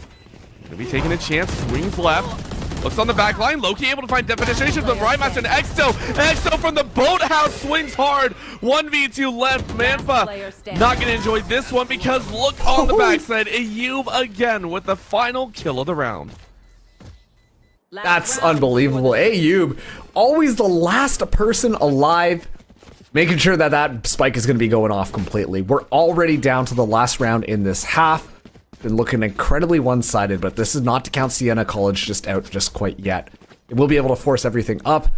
Gonna be taking a chance. Swings left. Looks on the back line. Loki able to find definition from Rhymaster and Exo. Exo from the boathouse swings hard. 1v2 left. Manfa not gonna enjoy this one because look on the backside. Ayub again with the final kill of the round. That's unbelievable. Ayub, always the last person alive, making sure that that spike is going to be going off completely. We're already down to the last round in this half. Been looking incredibly one-sided, but this is not to count Siena College just out just quite yet. It will be able to force everything up.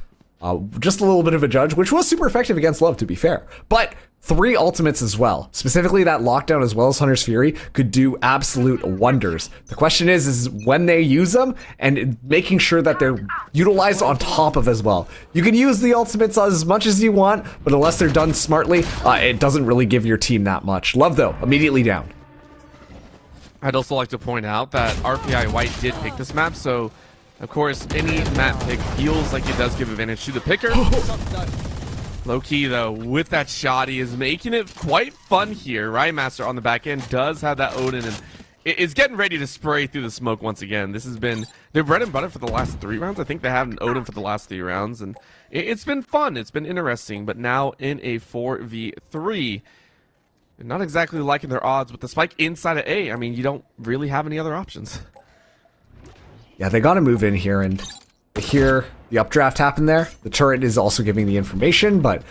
Just a little bit of a judge, which was super effective against Love, to be fair. But 3 ultimates as well. Specifically, that lockdown as well as Hunter's Fury could do absolute wonders. The question is when they use them and making sure that they're utilized on top of as well. You can use the ultimates as much as you want, but unless they're done smartly, it doesn't really give your team that much. Love, though, immediately down. I'd also like to point out that RPI White did pick this map, so of course any map pick feels like it does give advantage to the picker. Low key though, with that shot, he is making it quite fun here. Rymaster on the back end does have that Odin and is getting ready to spray through the smoke once again. This has been their bread and butter for the last 3 rounds. I think they have an Odin for the last 3 rounds, and it's been fun. It's been interesting, but now in a 4v3, they're not exactly liking their odds with the spike inside of A. I mean, you don't really have any other options. Yeah, they got to move in here, and here the updraft happened there. The turret is also giving the information, but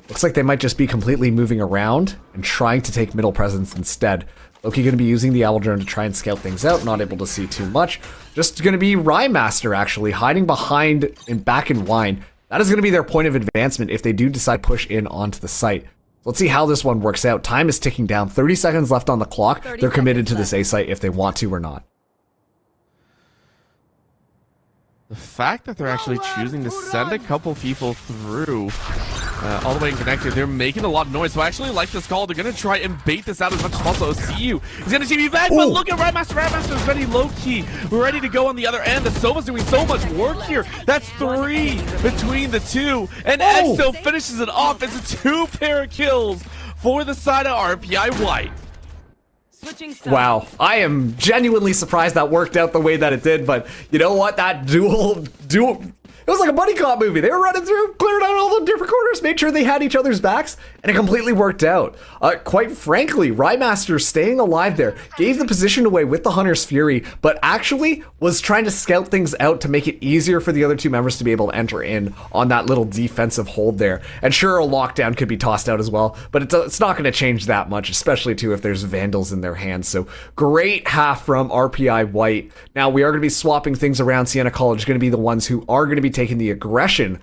looks like they might just be completely moving around and trying to take middle presence instead. Loki going to be using the Owl Drone to try and scout things out, not able to see too much. Just going to be Rymaster actually hiding behind and back in Wine. That is going to be their point of advancement if they do decide to push in onto the site. Let's see how this one works out. Time is ticking down. 30 seconds left on the clock. They're committed to this A site if they want to or not. The fact that they're actually choosing to send a couple people through all the way and connected, they're making a lot of noise. So I actually like this call. They're going to try and bait this out as much as possible. OCU is going to see back, but look at Rymaster. Rymaster is ready low-key, ready to go on the other end. The Sova's doing so much work here. That's 3 between the two. And Exo finishes it off. It's a 2 pair of kills for the side of RPI White. Wow, I am genuinely surprised that worked out the way that it did, but you know what? That duel, it was like a buddy cop movie. They were running through, cleared out all the different corners, made sure they had each other's backs, and it completely worked out. Quite frankly, Rymaster staying alive there, gave the position away with the Hunter's Fury, but actually was trying to scout things out to make it easier for the other 2 members to be able to enter in on that little defensive hold there. And sure, a lockdown could be tossed out as well, but it's not going to change that much, especially too if there's Vandals in their hands. So great half from RPI White. Now we are going to be swapping things around. Siena College going to be the ones who are going to be taking the aggression.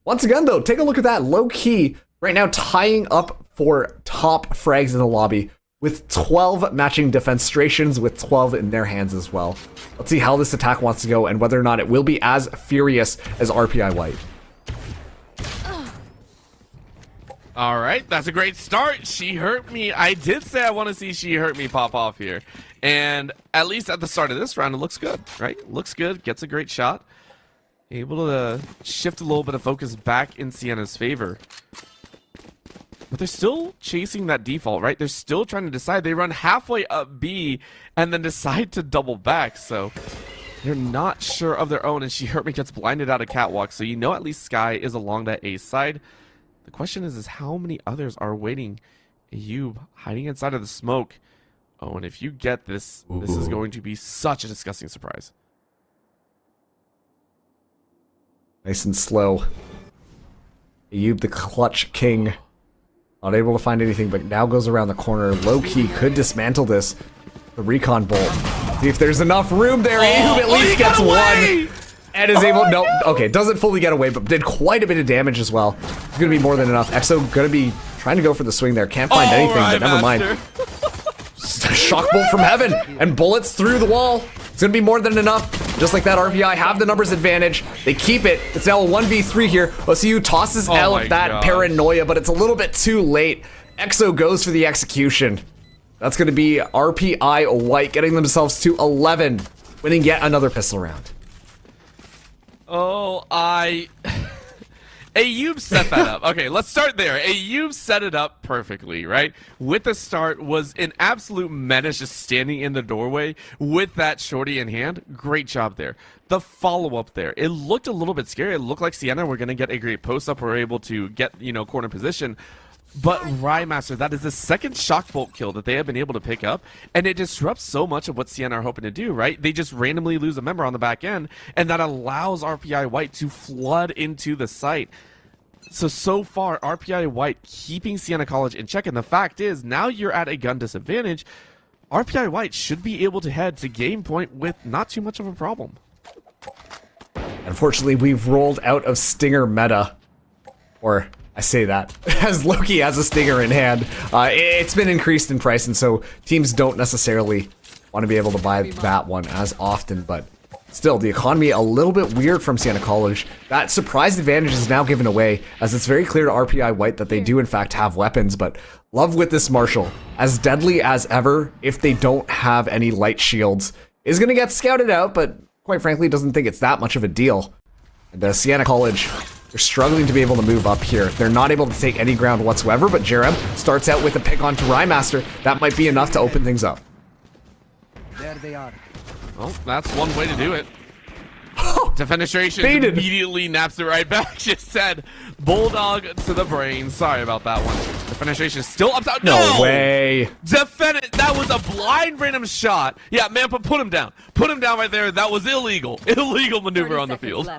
Once again, though, take a look at that. Low key, right now tying up for top frags in the lobby with 12 matching defenstrations with 12 in their hands as well. Let's see how this attack wants to go and whether or not it will be as furious as RPI White. All right, that's a great start. She hurt me. I did say I want to see She Hurt Me pop off here. And at least at the start of this round, it looks good, right? Looks good, gets a great shot. Able to shift a little bit of focus back in Siena's favor. But they're still chasing that default, right? They're still trying to decide. They run halfway up B and then decide to double back. So they're not sure of their own. And She Hurt Me gets blinded out of Catwalk. So you know at least Sky is along that A side. The question is how many others are waiting? Ayub hiding inside of the smoke. Oh, and if you get this, this is going to be such a disgusting surprise. Nice and slow. Ayub, the clutch king. Not able to find anything, but now goes around the corner. Low-key could dismantle this. The recon bolt. See if there's enough room there. Ayub at least gets one. And is able, no, okay, doesn't fully get away, but did quite a bit of damage as well. It's gonna be more than enough. Exo gonna be trying to go for the swing there. Can't find anything, but never mind. Shock bolt from heaven, and bullets through the wall. It's gonna be more than enough. Just like that, RPI have the numbers advantage. They keep it. It's now a 1v3 here. OCU tosses out that paranoia, but it's a little bit too late. Exo goes for the execution. That's gonna be RPI White getting themselves to 11, winning yet another pistol round. Oh, Ayub set that up. Okay, let's start there. Ayub set it up perfectly, right? With the start, was an absolute menace just standing in the doorway with that shorty in hand. Great job there. The follow-up there, it looked a little bit scary. It looked like Siena were going to get a great post-up. We're able to get, corner position. But Rymaster, that is the second shock bolt kill that they have been able to pick up, and it disrupts so much of what Siena are hoping to do, right? They just randomly lose a member on the back end, and that allows RPI White to flood into the site. So far, RPI White keeping Siena College in check, and the fact is, now you're at a gun disadvantage. RPI White should be able to head to game point with not too much of a problem. Unfortunately, we've rolled out of Stinger meta. Or I say that as Loki has a stinger in hand. It's been increased in price, and so teams don't necessarily want to be able to buy that one as often, but still, the economy a little bit weird from Siena College. That surprise advantage is now given away, as it's very clear to RPI White that they do in fact have weapons, but love with this Marshall, as deadly as ever, if they don't have any light shields, is going to get scouted out, but quite frankly doesn't think it's that much of a deal. And Siena College, they're struggling to be able to move up here. They're not able to take any ground whatsoever, but Jerem starts out with a pick onto Rymaster. That might be enough to open things up. There they are. Well, that's one way to do it. Defenestration Baited. immediately naps it right back. Just said Bulldog to the brain. Sorry about that one. Defenestration is still upside. No way. That was a blind random shot. Yeah, Mampa, put him down. Put him down right there. That was illegal. Illegal maneuver on the field.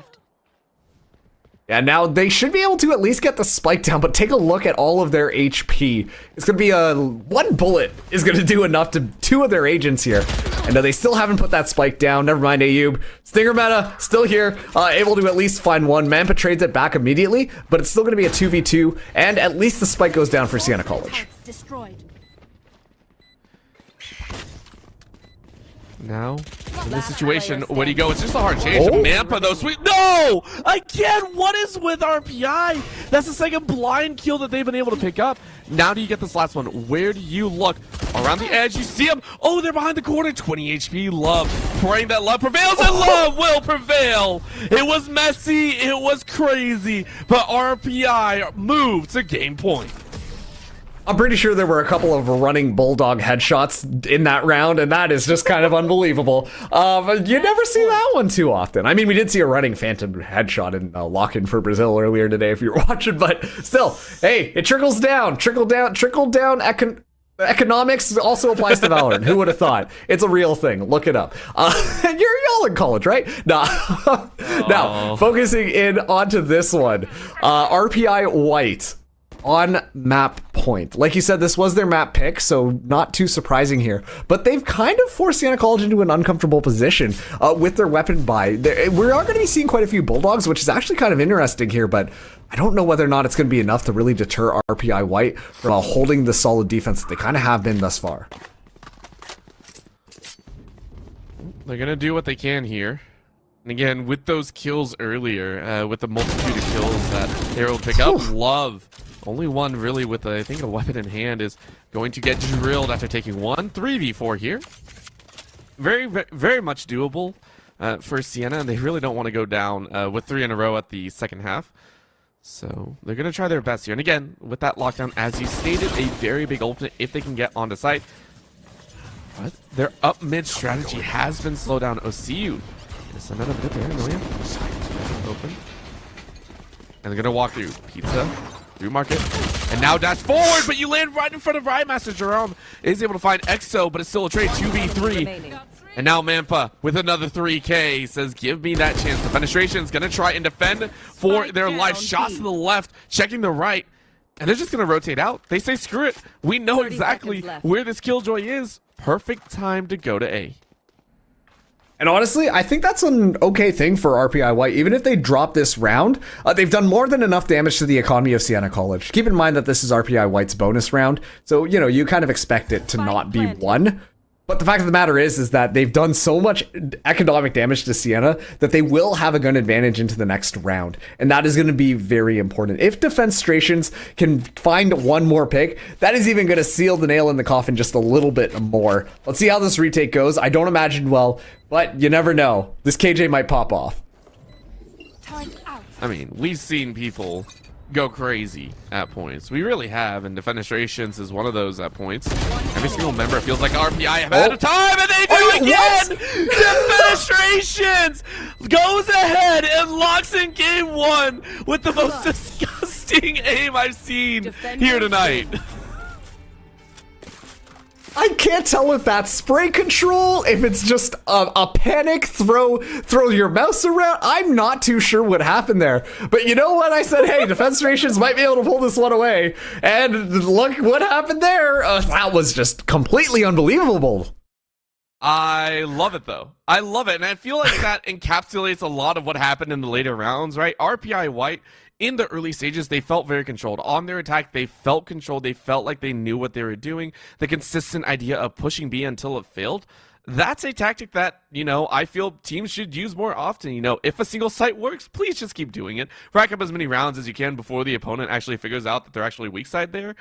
Yeah, now they should be able to at least get the spike down, but take a look at all of their HP. It's going to be one bullet is going to do enough to two of their agents here. And they still haven't put that spike down. Never mind, Ayub. Stinger meta, still here, able to at least find one. Mampa trades it back immediately, but it's still going to be a 2v2, and at least the spike goes down for Siena College. Destroyed. Now, in this situation, where do you go? It's just a hard change. Mampa, though, sweet. No! Again, what is with RPI? That's the second blind kill that they've been able to pick up. Now do you get this last one? Where do you look? Around the edge, you see them. Oh, they're behind the corner. 20 HP. Love. Praying that love prevails, and love will prevail. It was messy. It was crazy. But RPI moved to game point. I'm pretty sure there were a couple of running Bulldog headshots in that round, and that is just kind of unbelievable. But you never see that one too often. I mean, we did see a running Phantom headshot in lock-in for Brazil earlier today if you were watching, but still, hey, it trickles down. Trickle down economics also applies to Valorant. Who would have thought? It's a real thing. Look it up. Y'all in college, right? Nah. Now, focusing in onto this one. RPI White. On map point. Like you said, this was their map pick, so not too surprising here. But they've kind of forced Siena College into an uncomfortable position with their weapon buy. We are going to be seeing quite a few Bulldogs, which is actually kind of interesting here, but I don't know whether or not it's going to be enough to really deter RPI White from holding the solid defense that they kind of have been thus far. They're going to do what they can here. And again, with those kills earlier, with the multitude of kills that they were able to pick up, love. Only one really with, I think, a weapon in hand is going to get drilled after taking one. 3v4 here. Very, very much doable for Siena, and they really don't want to go down with 3 in a row at the second half. So they're going to try their best here. And again, with that lockdown, as you stated, a very big ultimate if they can get onto site. But their up mid strategy has been slowed down. OCU. Just another bit there, Million. Open. And they're going to walk through. Pizza. Through market, and now dash forward, but you land right in front of Rymaster. Jerome is able to find EXO, but it's still a trade. 2v3. And now Mampa with another 3K says, give me that chance. The Fenestration is going to try and defend for their life. Shots to the left, checking the right, and they're just going to rotate out. They say, screw it. We know exactly where this Killjoy is. Perfect time to go to A. And honestly, I think that's an okay thing for RPI White. Even if they drop this round, they've done more than enough damage to the economy of Siena College. Keep in mind that this is RPI White's bonus round, so, you know, you kind of expect it to not be won. But the fact of the matter is that they've done so much economic damage to Siena that they will have a gun advantage into the next round. And that is going to be very important. If Defenstrations can find one more pick, that is even going to seal the nail in the coffin just a little bit more. Let's see how this retake goes. I don't imagine well, but you never know. This KJ might pop off. I mean, we've seen people go crazy at points. We really have, and Defenestrations is one of those at points. Every single member feels like RPI have had a time, and they do again! Defenestrations goes ahead and locks in game 1 with the most disgusting aim I've seen here tonight. I can't tell if that's spray control, if it's just a panic, throw your mouse around. I'm not too sure what happened there. But you know what? I said, hey, Defenestrations might be able to pull this one away. And look what happened there. That was just completely unbelievable. I love it, though. I love it. And I feel like that encapsulates a lot of what happened in the later rounds, right? RPI White in the early stages, they felt very controlled. On their attack, they felt controlled. They felt like they knew what they were doing. The consistent idea of pushing B until it failed, that's a tactic that, I feel teams should use more often. If a single site works, please just keep doing it. Rack up as many rounds as you can before the opponent actually figures out that they're actually weak side there.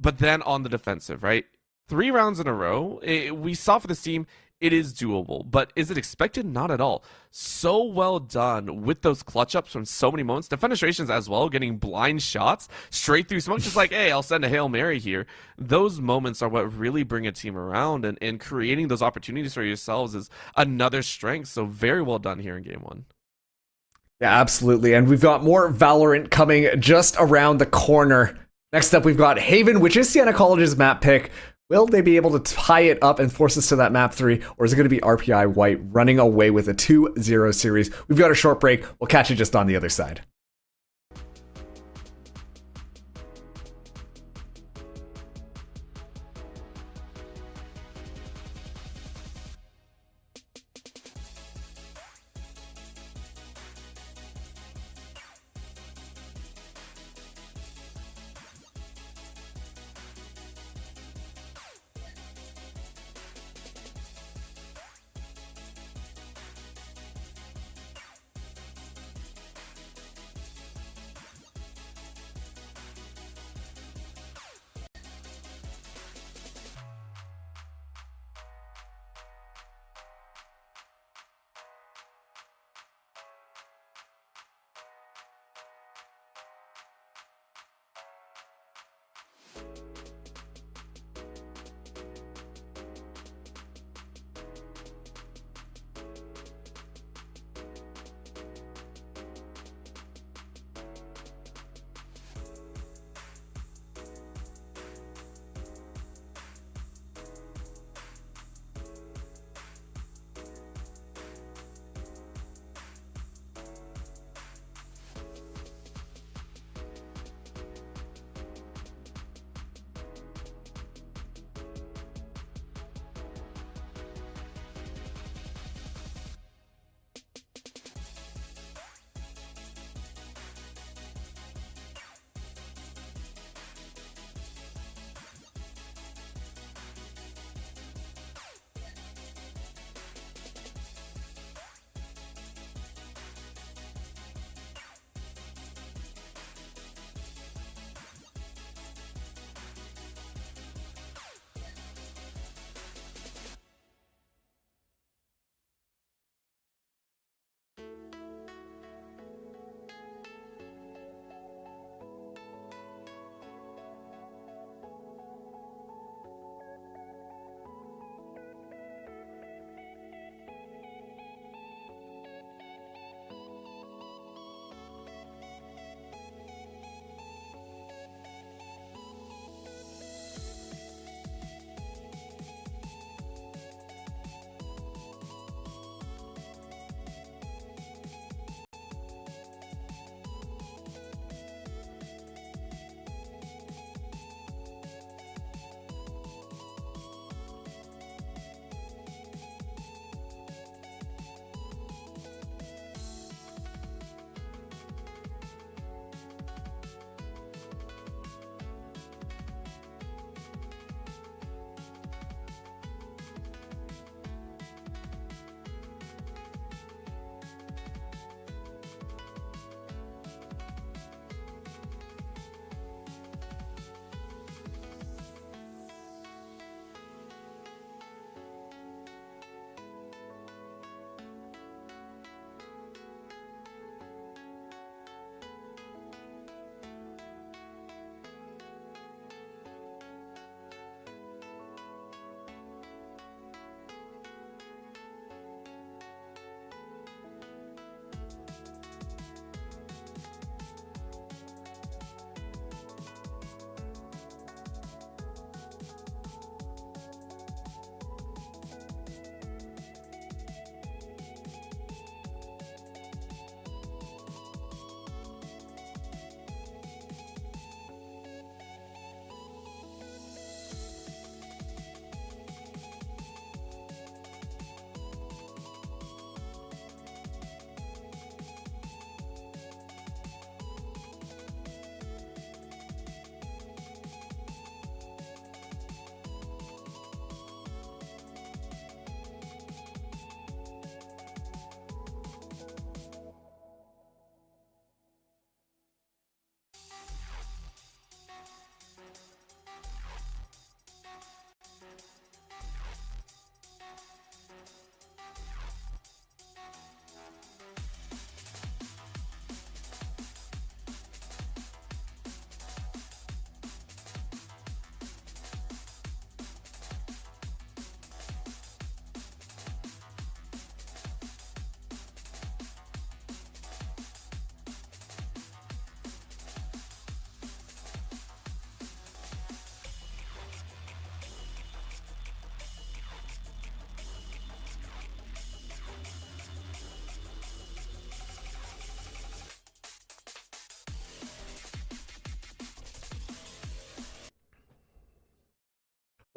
But then on the defensive, right? 3 rounds in a row, we saw for this team, it is doable, but is it expected? Not at all. So well done with those clutch ups from so many moments. Defenestrations as well, getting blind shots straight through smoke, just like, hey, I'll send a Hail Mary here. Those moments are what really bring a team around, and creating those opportunities for yourselves is another strength. So very well done here in game 1. Yeah, absolutely. And we've got more Valorant coming just around the corner. Next up, we've got Haven, which is Siena College's map pick. Will they be able to tie it up and force us to that map 3, or is it going to be RPI White running away with a 2-0 series? We've got a short break. We'll catch you just on the other side.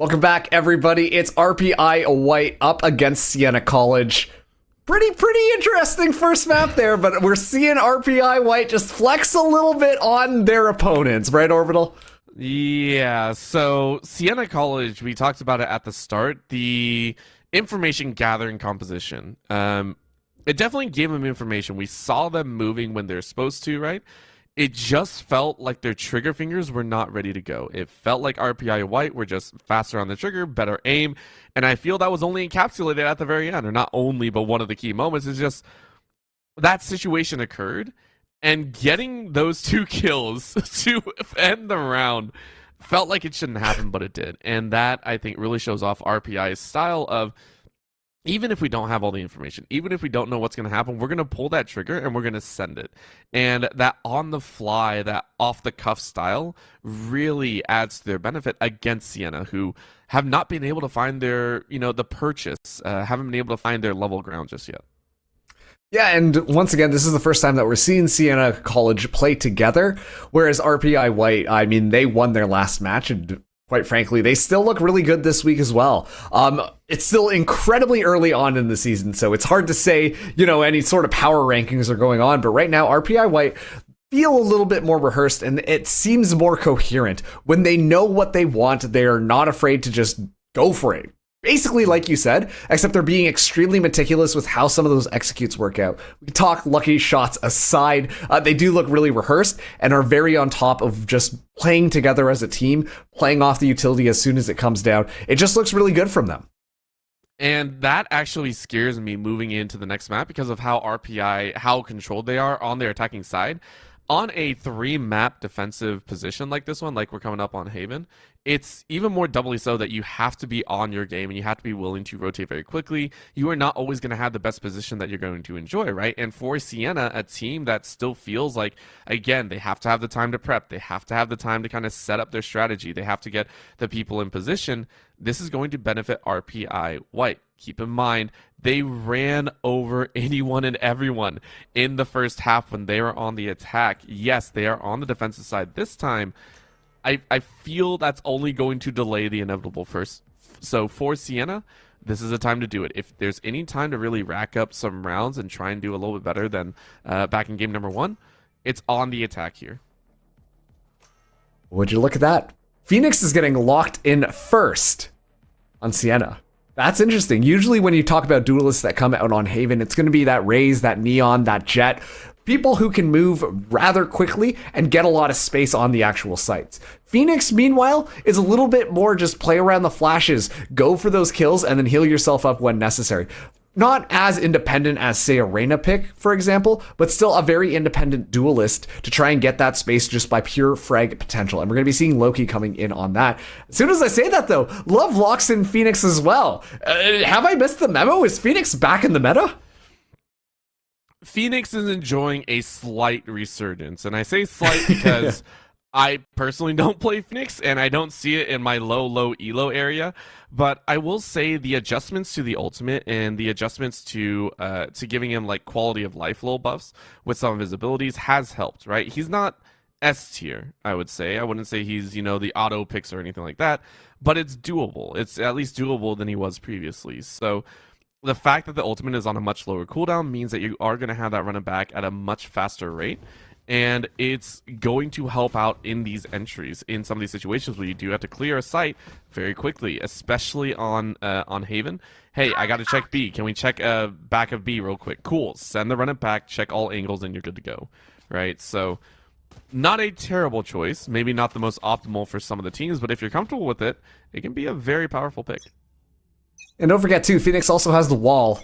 Welcome back, everybody. It's RPI White up against Siena College. Pretty interesting first map there, but we're seeing RPI White just flex a little bit on their opponents, right, Orbital? Yeah, so Siena College, we talked about it at the start, the information gathering composition. It definitely gave them information. We saw them moving when they're supposed to, right? It just felt like their trigger fingers were not ready to go. It felt like RPI White were just faster on the trigger, better aim, and I feel that was only encapsulated at the very end, or not only, but one of the key moments is just that situation occurred, and getting those 2 kills to end the round felt like it shouldn't happen, but it did. And that, I think, really shows off RPI's style of, even if we don't have all the information, even if we don't know what's going to happen, we're going to pull that trigger and we're going to send it. And that on-the-fly, that off-the-cuff style really adds to their benefit against Siena, who have not been able to find their, the purchase, haven't been able to find their level ground just yet. Yeah, and once again, this is the first time that we're seeing Siena College play together, whereas RPI White, I mean, they won their last match, and quite frankly, they still look really good this week as well. It's still incredibly early on in the season, so it's hard to say, any sort of power rankings are going on, but right now, RPI White feel a little bit more rehearsed, and it seems more coherent. When they know what they want, they are not afraid to just go for it. Basically, like you said, except they're being extremely meticulous with how some of those executes work out. We talk lucky shots aside, they do look really rehearsed and are very on top of just playing together as a team, playing off the utility as soon as it comes down. It just looks really good from them. And that actually scares me moving into the next map because of how how controlled they are on their attacking side. On a 3-map defensive position like this one, like we're coming up on Haven, it's even more doubly so that you have to be on your game and you have to be willing to rotate very quickly. You are not always going to have the best position that you're going to enjoy, right? And for Siena, a team that still feels like, again, they have to have the time to prep. They have to have the time to kind of set up their strategy. They have to get the people in position. This is going to benefit RPI White. Keep in mind, they ran over anyone and everyone in the first half when they were on the attack. Yes, they are on the defensive side this time. I feel that's only going to delay the inevitable first. So for Siena, this is a time to do it. If there's any time to really rack up some rounds and try and do a little bit better than back in game number 1, it's on the attack here. Would you look at that? Phoenix is getting locked in first on Siena. That's interesting. Usually when you talk about duelists that come out on Haven, it's going to be that Raze, that Neon, that Jet. People who can move rather quickly and get a lot of space on the actual sites. Phoenix, meanwhile, is a little bit more just play around the flashes, go for those kills, and then heal yourself up when necessary. Not as independent as, say, a Reyna pick, for example, but still a very independent duelist to try and get that space just by pure frag potential. And we're going to be seeing Loki coming in on that. As soon as I say that, though, Love locks in Phoenix as well. Have I missed the memo? Is Phoenix back in the meta? Phoenix is enjoying a slight resurgence, and I say slight because I personally don't play Phoenix, and I don't see it in my low elo area. But I will say the adjustments to the ultimate and the adjustments to giving him like quality of life little buffs with some of his abilities has helped. Right, he's not S tier, I would say. I wouldn't say he's the auto picks or anything like that, but it's doable. It's at least doable than he was previously. So the fact that the ultimate is on a much lower cooldown means that you are going to have that running back at a much faster rate, and it's going to help out in these entries, in some of these situations where you do have to clear a site very quickly, especially on Haven. Hey, I got to check B. Can we check back of B real quick? Cool. Send the running back, check all angles, and you're good to go, right? So not a terrible choice, maybe not the most optimal for some of the teams, but if you're comfortable with it, it can be a very powerful pick. And don't forget, too, Phoenix also has the wall,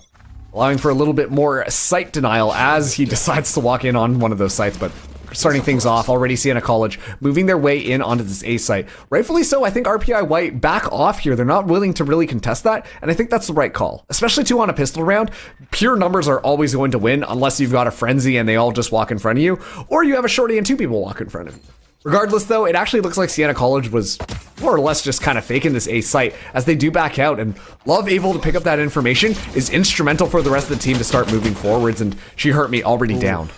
allowing for a little bit more site denial as he decides to walk in on one of those sites. But starting things off, already Siena College moving their way in onto this A site. Rightfully so, I think RPI White back off here. They're not willing to really contest that, and I think that's the right call. Especially, too, on a pistol round. Pure numbers are always going to win unless you've got a frenzy and they all just walk in front of you, or you have a shorty and 2 people walk in front of you. Regardless, though, it actually looks like Siena College was more or less just kind of faking this A site as they do back out, and Love able to pick up that information is instrumental for the rest of the team to start moving forwards, and she hurt me already down.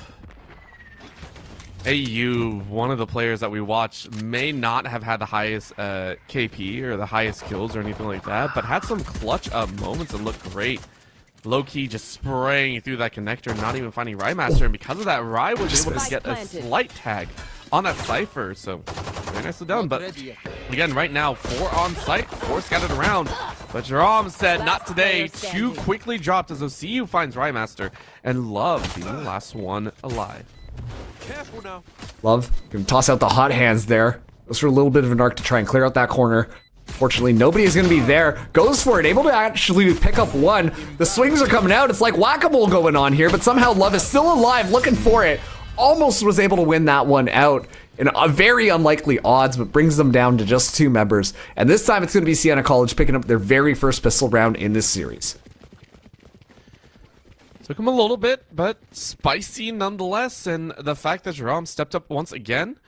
AU, one of the players that we watch, may not have had the highest KP or the highest kills or anything like that, but had some clutch up moments and looked great. Low-key just spraying through that connector, not even finding Rymaster, and because of that, Ry was able to get a slight tag on that Cypher, so very nicely done. But again, right now, 4 on site, 4 scattered around, but Jerome said, not today, 2 quickly dropped as OCU finds Rymaster, and Love being the last one alive. Careful now. Love gonna toss out the hot hands there. Goes for a little bit of an arc to try and clear out that corner. Fortunately, nobody is going to be there. Goes for it, able to actually pick up one. The swings are coming out. It's like whack-a-mole going on here, but somehow Love is still alive, looking for it. Almost was able to win that one out in a very unlikely odds, but brings them down to just 2 members. And this time it's going to be Siena College picking up their very first pistol round in this series. Took him a little bit, but spicy nonetheless. And the fact that Jerome stepped up once again,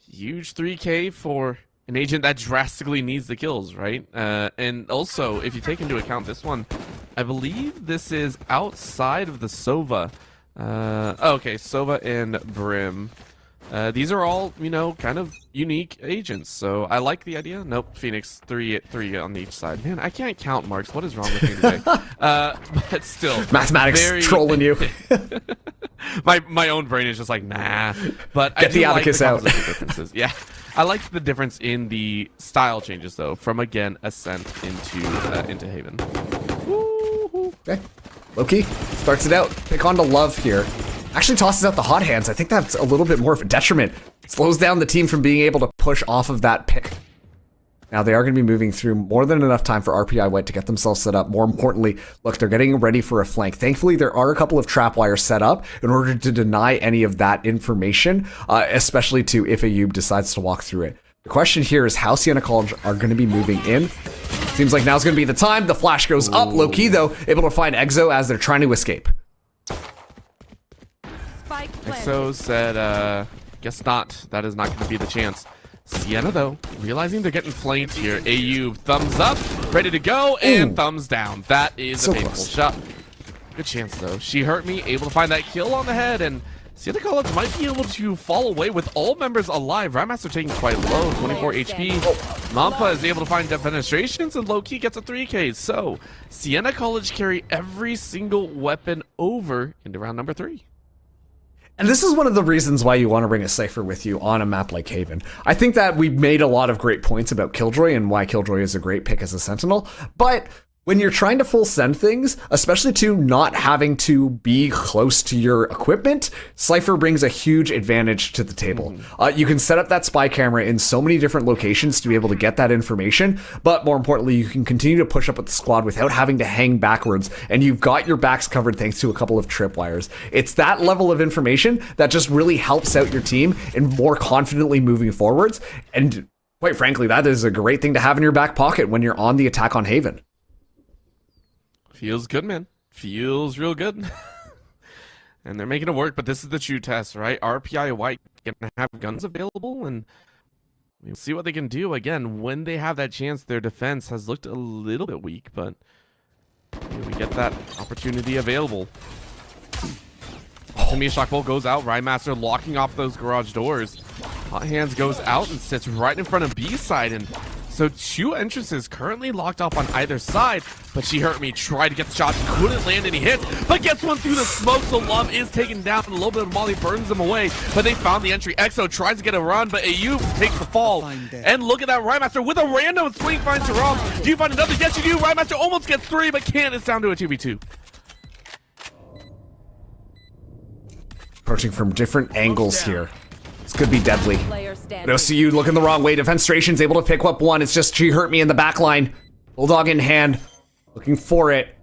huge 3K for an agent that drastically needs the kills, right? And also, if you take into account this one, I believe this is outside of the Sova. Okay, Sova and Brim. These are all, you know, kind of unique agents, so I like the idea. Nope, Phoenix, 3 on each side. Man, I can't count marks. What is wrong with me today? But still, mathematics trolling you. my own brain is just like, nah. But Get the abacus out. Differences. Yeah, I like the difference in the style changes though, from again Ascent into Haven. Okay, Loki starts it out. Pick on to Love here. Actually tosses out the hot hands. I think that's a little bit more of a detriment. Slows down the team from being able to push off of that pick. Now they are going to be moving through more than enough time for RPI White to get themselves set up. More importantly, look, they're getting ready for a flank. Thankfully, there are a couple of trap wires set up in order to deny any of that information, especially to if Ayub decides to walk through it. The question here is how Siena College are going to be moving in. Seems like now's going to be the time. The flash goes up. Low-key, though, able to find Exo as they're trying to escape. Exo said, guess not. That is not going to be the chance. Siena, though, realizing they're getting flanked here. AU, thumbs up, ready to go, and thumbs down. That is a painful shot. Good chance, though. She hurt me, able to find that kill on the head, and Siena College might be able to fall away with all members alive. Rymaster taking quite low, 24 HP. Mampa is able to find defenestrations, and Low-Key gets a 3K. So, Siena College carry every single weapon over into round number 3. And this is one of the reasons why you want to bring a Cypher with you on a map like Haven. I think that we made a lot of great points about Killjoy and why Killjoy is a great pick as a Sentinel, but when you're trying to full send things, especially to not having to be close to your equipment, Cypher brings a huge advantage to the table. You can set up that spy camera in so many different locations to be able to get that information, but more importantly, you can continue to push up with the squad without having to hang backwards, and you've got your backs covered thanks to a couple of tripwires. It's that level of information that just really helps out your team in more confidently moving forwards, and quite frankly, that is a great thing to have in your back pocket when you're on the attack on Haven. Feels good, man. Feels real good. And they're making it work, but this is the true test, right? RPI White gonna have guns available, and we'll see what they can do. Again, when they have that chance, their defense has looked a little bit weak, but we get that opportunity available. To me, Shockbolt goes out. Rymaster locking off those garage doors. Hot Hands goes out and sits right in front of B side, and so 2 entrances currently locked off on either side, but She Hurt Me tried to get the shot, couldn't land any hits, but gets one through the smoke, so Love is taken down, and a little bit of Molly burns them away, but they found the entry. Exo tries to get a run, but AU takes the fall, and look at that, Rymaster with a random swing finds Jerome. Do you find another? Yes, you do. Rymaster almost gets 3, but can't. It's down to a 2v2. Approaching from different angles here. This could be deadly. But OCU looking the wrong way. Defenestration's able to pick up one. It's just She Hurt Me in the back line. Bulldog in hand. Looking for it.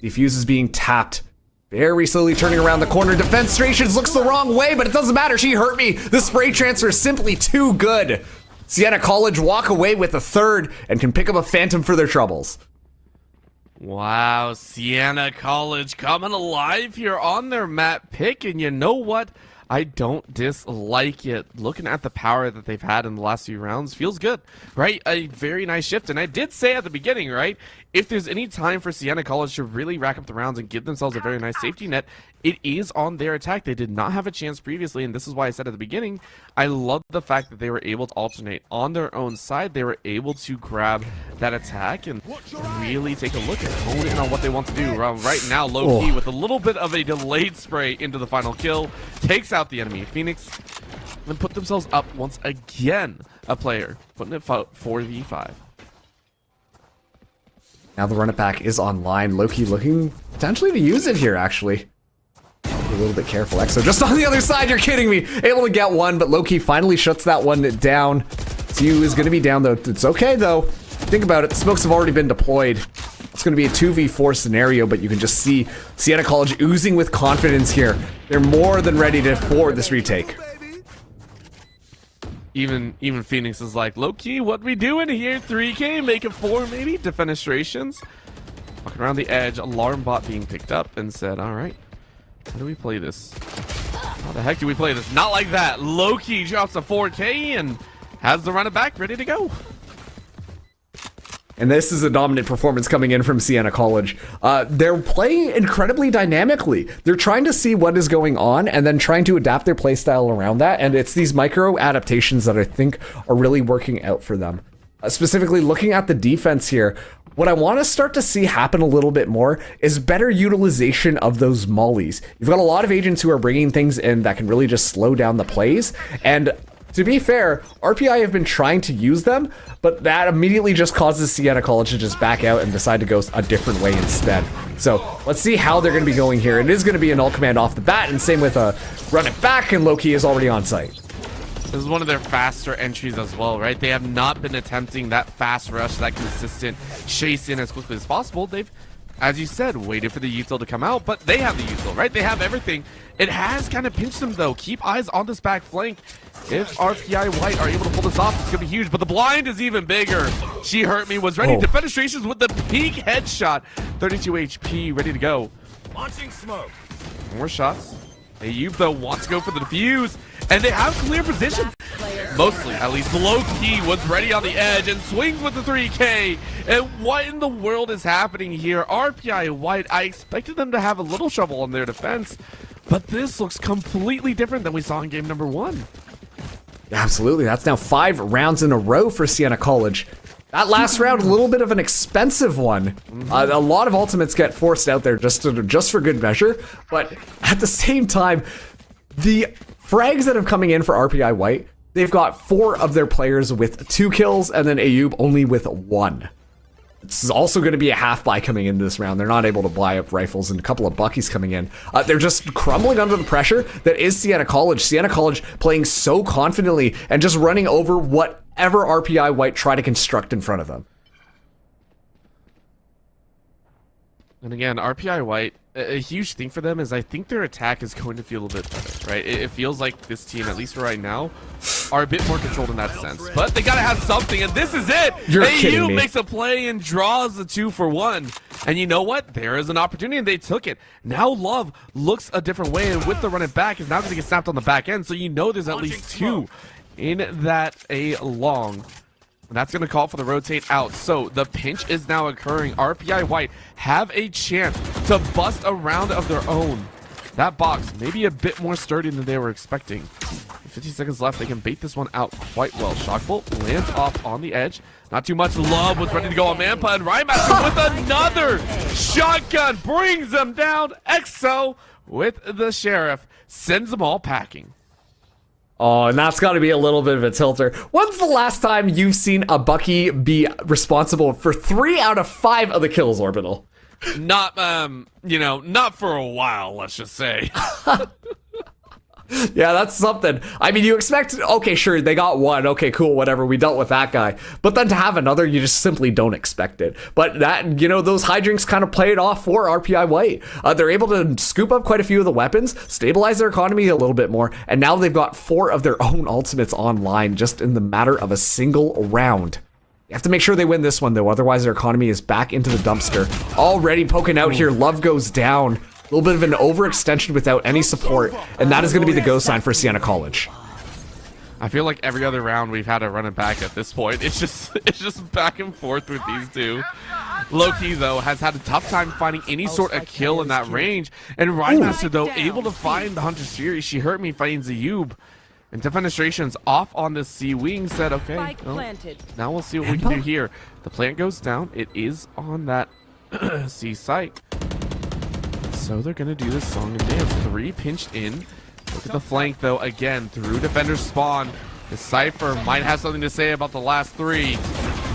Defuse is being tapped. Very slowly turning around the corner. Defenestrations looks the wrong way, but it doesn't matter. She Hurt Me. The spray transfer is simply too good. Siena College walk away with a 3rd and can pick up a Phantom for their troubles. Wow, Siena College coming alive here on their map pick, and you know what? I don't dislike it. Looking at the power that they've had in the last few rounds, feels good, right? A very nice shift. And I did say at the beginning, right, if there's any time for Siena College to really rack up the rounds and give themselves a very nice safety net, it is on their attack. They did not have a chance previously, and this is why I said at the beginning, I love the fact that they were able to alternate on their own side. They were able to grab that attack and really take a look and hone in on what they want to do. Right now, low-key, with a little bit of a delayed spray into the final kill, takes out the enemy. Phoenix then put themselves up once again, a player, putting it 4v5. Now the run it back is online. Loki looking potentially to use it here, actually. Be a little bit careful. Exo just on the other side, you're kidding me. Able to get one, but Loki finally shuts that one down. Siu is going to be down, though. It's okay, though. Think about it. The smokes have already been deployed. It's going to be a 2v4 scenario, but you can just see Siena College oozing with confidence here. They're more than ready for this retake. Even Phoenix is like, low-key, what we doing here? 3K, make it 4 maybe? Defenestrations. Walking around the edge, alarm bot being picked up and said, all right, how do we play this? How the heck do we play this? Not like that. Low-key drops a 4K and has the run it back ready to go. And this is a dominant performance coming in from Siena College. They're playing incredibly dynamically. They're trying to see what is going on and then trying to adapt their playstyle around that. And it's these micro adaptations that I think are really working out for them. Specifically looking at the defense here, what I want to start to see happen a little bit more is better utilization of those mollies. You've got a lot of agents who are bringing things in that can really just slow down the plays. And to be fair, RPI have been trying to use them, but that immediately just causes Siena College to just back out and decide to go a different way instead. So let's see how they're going to be going here. It is going to be an ult command off the bat, and same with a run it back, and Loki is already on site. This is one of their faster entries as well, right? They have not been attempting that fast rush, that consistent chase in as quickly as possible. They've, as you said, waited for the util to come out, but they have the util, right? They have everything. It has kind of pinched them, though. Keep eyes on this back flank. If RPI White are able to pull this off, it's going to be huge, but the blind is even bigger. She hurt me, was ready. Defenestrations with the peak headshot. 32 HP, ready to go. Launching smoke. More shots. Ayub, though, wants to go for the defuse, and they have clear position. Mostly, at least low-key was ready on the edge and swings with the 3K. And what in the world is happening here? RPI White, I expected them to have a little trouble on their defense, but this looks completely different than we saw in game number 1. Absolutely, that's now 5 rounds in a row for Siena College. That last round, a little bit of an expensive one. A lot of ultimates get forced out there just for good measure, but at the same time, the frags that have coming in for RPI White, they've got 4 of their players with 2 kills, and then Ayub only with 1. This is also going to be a half buy coming in this round. They're not able to buy up rifles and a couple of buckies coming in. They're just crumbling under the pressure that is Siena College. Siena College playing so confidently and just running over whatever RPI White try to construct in front of them. And again, RPI White, a huge thing for them is I think their attack is going to feel a bit better, right? It feels like this team, at least for right now, are a bit more controlled in that sense. But they gotta have something, and this is it! You're kidding me. Makes a play and draws the 2-for-1. And you know what? There is an opportunity, and they took it. Now Love looks a different way, and with the run it back, is now gonna get snapped on the back end, so you know there's at least 2 in that A long. And that's going to call for the rotate out. So the pinch is now occurring. RPI White have a chance to bust a round of their own. That box may be a bit more sturdy than they were expecting. 50 seconds left. They can bait this one out quite well. Shockbolt lands off on the edge. Not too much. Love was ready to go on Manpa, and Rymaster with another shotgun brings them down. EXO with the Sheriff sends them all packing. Oh, and that's got to be a little bit of a tilter. When's the last time you've seen a Bucky be responsible for 3 out of 5 of the kills, Orbital? Not, not for a while, let's just say. Yeah, that's something. I mean, you expect, okay, sure, they got 1. Okay, cool, whatever. We dealt with that guy. But then to have another, you just simply don't expect it. But that, those hijinks kind of played off for RPI White. They're able to scoop up quite a few of the weapons, stabilize their economy a little bit more, and now they've got 4 of their own ultimates online just in the matter of a single round. You have to make sure they win this one, though. Otherwise, their economy is back into the dumpster. Already poking out here. Love goes down. A little bit of an overextension without any support, and that is going to be the go sign for Siena College. I feel like every other round we've had to run it back at this point. It's just back and forth with these two. Loki, though, has had a tough time finding any sort of kill in that range. And Rhinemaster, though, able to find the Hunter's Fury. She hurt me fighting Zayub. And Defenestration's off on the C wing, said, okay, well, now we'll see what we can do here. The plant goes down. It is on that C site. So they're going to do this song and dance. 3 pinched in. Look at the flank, though, again, through defender spawn. The Cypher might have something to say about the last 3.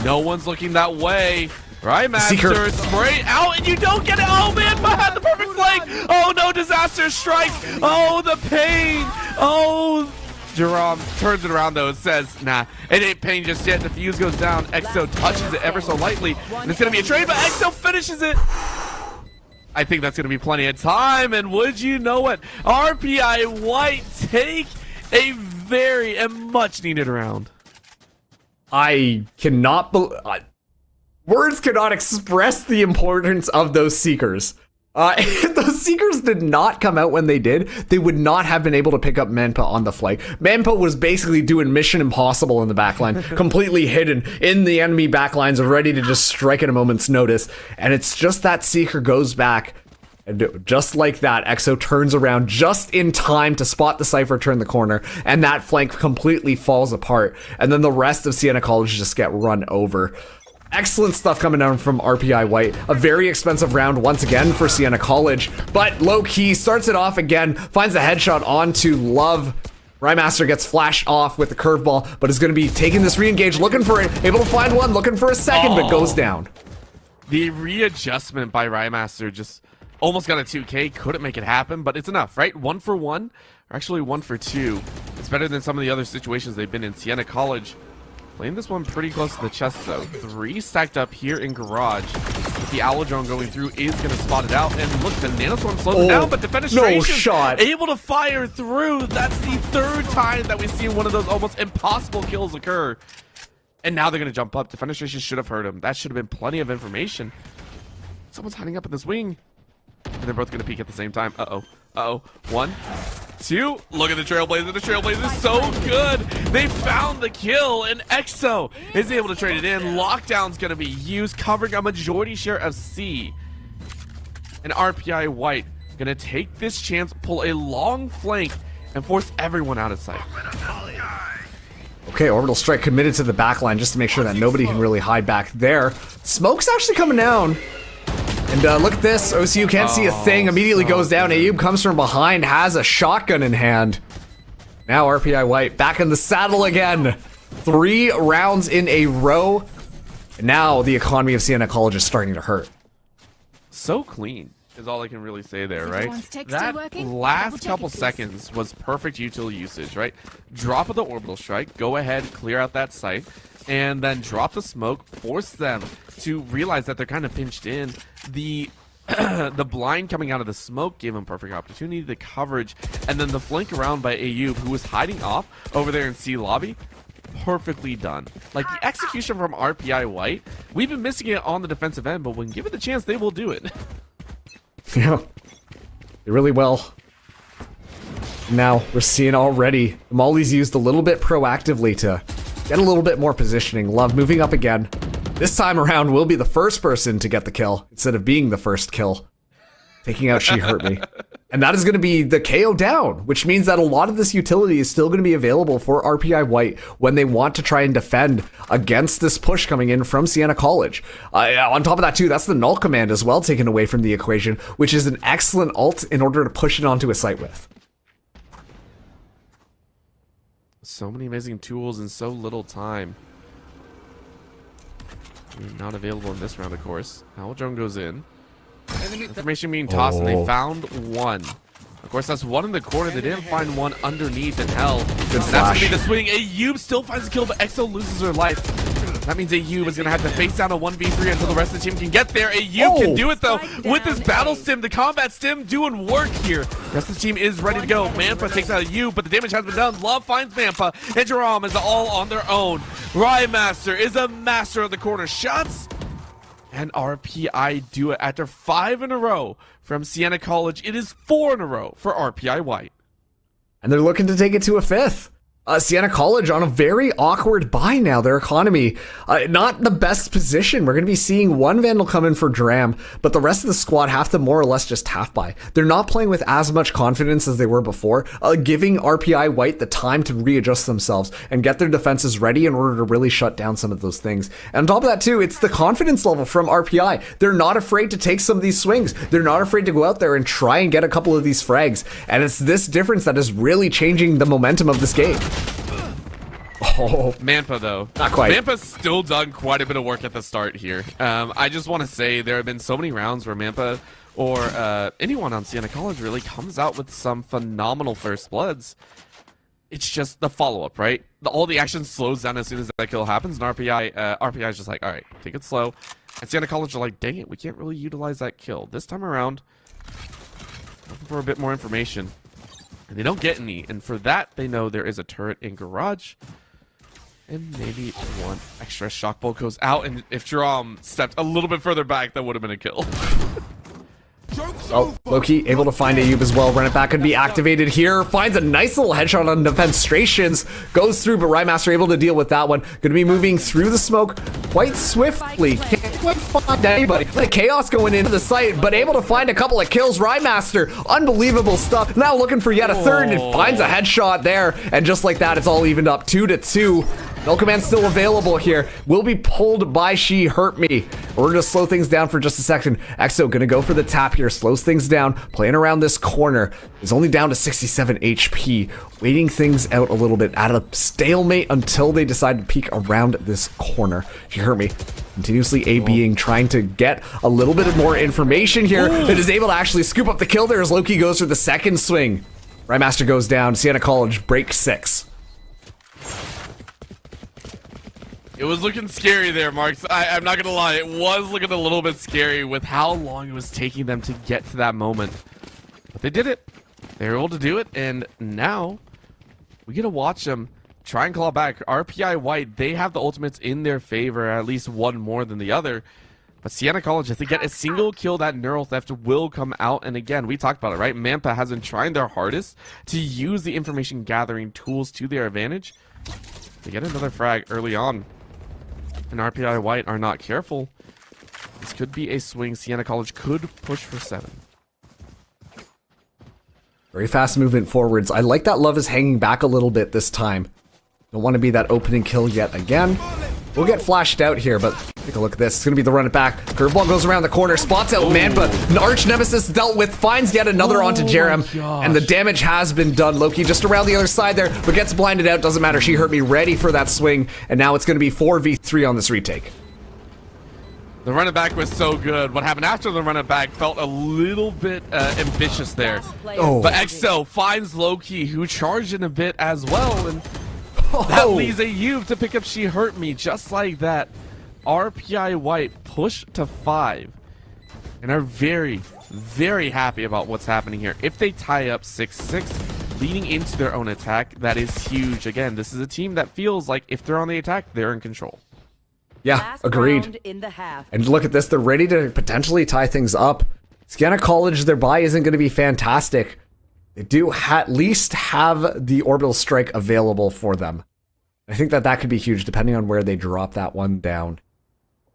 No one's looking that way. Right, Master, spray out, and you don't get it. Oh, man, I had the perfect flank. Oh, no, disaster strike. Oh, the pain. Oh, Jerome turns it around, though, and says, nah, it ain't pain just yet. The fuse goes down. EXO touches it ever so lightly, and it's going to be a trade, but EXO finishes it. I think that's going to be plenty of time, and would you know it, RPI White take a very and much needed round. I cannot believe... words cannot express the importance of those Seekers. If those Seekers did not come out when they did, they would not have been able to pick up Manpa on the flank. Manpa was basically doing Mission Impossible in the backline, completely hidden in the enemy backlines, ready to just strike at a moment's notice. And it's just that Seeker goes back, and just like that, EXO turns around just in time to spot the Cypher turn the corner, and that flank completely falls apart. And then the rest of Siena College just get run over. Excellent stuff coming down from RPI White. A very expensive round once again for Siena College, but low-key starts it off again, finds a headshot onto Love. Rhymaster gets flashed off with the curveball, but is going to be taking this re-engage, looking for it, able to find one, looking for a second, but goes down. The readjustment by Rhymaster just almost got a 2K, couldn't make it happen, but it's enough, right? 1 for 1, or actually 1 for 2. It's better than some of the other situations they've been in. Siena College playing this one pretty close to the chest, though. 3 stacked up here in Garage. With the Owl Drone going through is going to spot it out. And look, the Nanoswarm slows it down, but Defenestration no shot. able to fire through. That's the 3rd time that we've seen one of those almost impossible kills occur. And now they're going to jump up. Defenestration should have heard him. That should have been plenty of information. Someone's hiding up in this wing. And they're both going to peek at the same time. Uh-oh. Uh-oh. 1, 2. Look at the Trailblazer. The Trailblazer is so good. They found the kill, and EXO is able to trade it in. Lockdown's going to be used, covering a majority share of C. And RPI White going to take this chance, pull a long flank, and force everyone out of sight. Okay, Orbital Strike committed to the backline just to make sure that nobody can really hide back there. Smoke's actually coming down. And look at this, OCU can't see a thing, immediately goes down. Ayub comes from behind, has a shotgun in hand. Now RPI White back in the saddle again. 3 rounds in a row. And now the economy of Siena College is starting to hurt. So clean is all I can really say there, right? That last couple seconds was perfect util usage, right? Drop of the Orbital Strike, go ahead, clear out that site, and then drop the smoke, force them to realize that they're kind of pinched in. The blind coming out of the smoke gave them perfect opportunity, the coverage, and then the flank around by Ayub, who was hiding off over there in C lobby. Perfectly done. Like, the execution from RPI White, we've been missing it on the defensive end, but when given the chance, they will do it. Yeah, they really will. Now we're seeing already the Molly's used a little bit proactively to get a little bit more positioning. Love moving up again. This time around will be the first person to get the kill instead of being the first kill. Taking out She Hurt Me. And that is going to be the KO down, which means that a lot of this utility is still going to be available for RPI White when they want to try and defend against this push coming in from Siena College. On top of that too, that's the null command as well taken away from the equation, which is an excellent ult in order to push it onto a site with. So many amazing tools in so little time. Not available in this round, of course. Owl Drone goes in. Information being tossed, and they found one. Of course, that's one in the corner. They didn't find one underneath in hell. That's going to be the swing. Ayub still finds the kill, but EXO loses her life. That means Ayub is going to have to face down a 1v3 until the rest of the team can get there. Ayub can do it, though, with this battle stim, the combat stim doing work here. The rest of the team is ready to go. Manpa takes out Ayub, but the damage has been done. Love finds Manpa, and Jerome is all on their own. Rhymaster is a master of the corner shots. And RPI do it after 5 in a row from Siena College. It is 4 in a row for RPI White. And they're looking to take it to a 5th. Siena College on a very awkward bye now. Their economy, not the best position. We're going to be seeing one Vandal come in for Dram, but the rest of the squad have to more or less just half buy. They're not playing with as much confidence as they were before, giving RPI White the time to readjust themselves and get their defenses ready in order to really shut down some of those things. And on top of that too, it's the confidence level from RPI. They're not afraid to take some of these swings. They're not afraid to go out there and try and get a couple of these frags. And it's this difference that is really changing the momentum of this game. Oh, Mampa though. Not quite. Mampa's still done quite a bit of work at the start here. I just want to say there have been so many rounds where Mampa or anyone on Siena College really comes out with some phenomenal first bloods. It's just the follow-up, right? All the action slows down as soon as that kill happens, and RPI is just like, all right, take it slow. And Siena College are like, dang it, we can't really utilize that kill. This time around, looking for a bit more information. And they don't get any, and for that, they know there is a turret in garage. And maybe one extra shock bolt goes out, and if Jerome stepped a little bit further back, that would have been a kill. Oh, Loki able to find Ayub as well. Run it back could be activated here. Finds a nice little headshot on defenstrations. Goes through, but Rymaster able to deal with that one. Going to be moving through the smoke quite swiftly. Can't quite find anybody. The chaos going into the site, but able to find a couple of kills. Rymaster, unbelievable stuff. Now looking for yet a third and finds a headshot there. And just like that, it's all evened up 2-2. No command still available here. Will be pulled by She Hurt Me. We're gonna slow things down for just a second. Exo gonna go for the tap here, slows things down, playing around this corner. Is only down to 67 HP, waiting things out a little bit at a stalemate until they decide to peek around this corner. She Hurt Me. Continuously ABing, trying to get a little bit more information here. It is able to actually scoop up the kill there as Loki goes for the second swing. Rymaster goes down, Siena College break 6. It was looking scary there, Marks. I'm not gonna lie, it was looking a little bit scary with how long it was taking them to get to that moment. But they did it. They were able to do it, and now we get to watch them try and claw back. RPI White, they have the ultimates in their favor, at least one more than the other. But Siena College, if they get a single kill, that neural theft will come out. And again, we talked about it, right? Mampa has been trying their hardest to use the information gathering tools to their advantage. They get another frag early on. And RPI White are not careful. This could be a swing. Siena College could push for 7. Very fast movement forwards. I like that Love is hanging back a little bit this time. Don't want to be that opening kill yet again. We'll get flashed out here, but take a look at this. It's going to be the run it back. Curveball goes around the corner, spots out Mampa. An arch nemesis dealt with, finds yet another onto Jerem. And the damage has been done. Loki just around the other side there, but gets blinded out. Doesn't matter. She Hurt Me ready for that swing. And now it's going to be 4v3 on this retake. The run it back was so good. What happened after the run it back felt a little bit ambitious there. But Exo finds Loki, who charged in a bit as well. And that leaves Ayub to pick up She Hurt Me just like that. RPI White push to 5 and are very, very happy about what's happening here. If they tie up 6-6 leading into their own attack, that is huge. Again, this is a team that feels like if they're on the attack, they're in control. Yeah, agreed. And look at this, they're ready to potentially tie things up. Siena College, their buy isn't going to be fantastic. They do at least have the orbital strike available for them. I think that could be huge depending on where they drop that one down.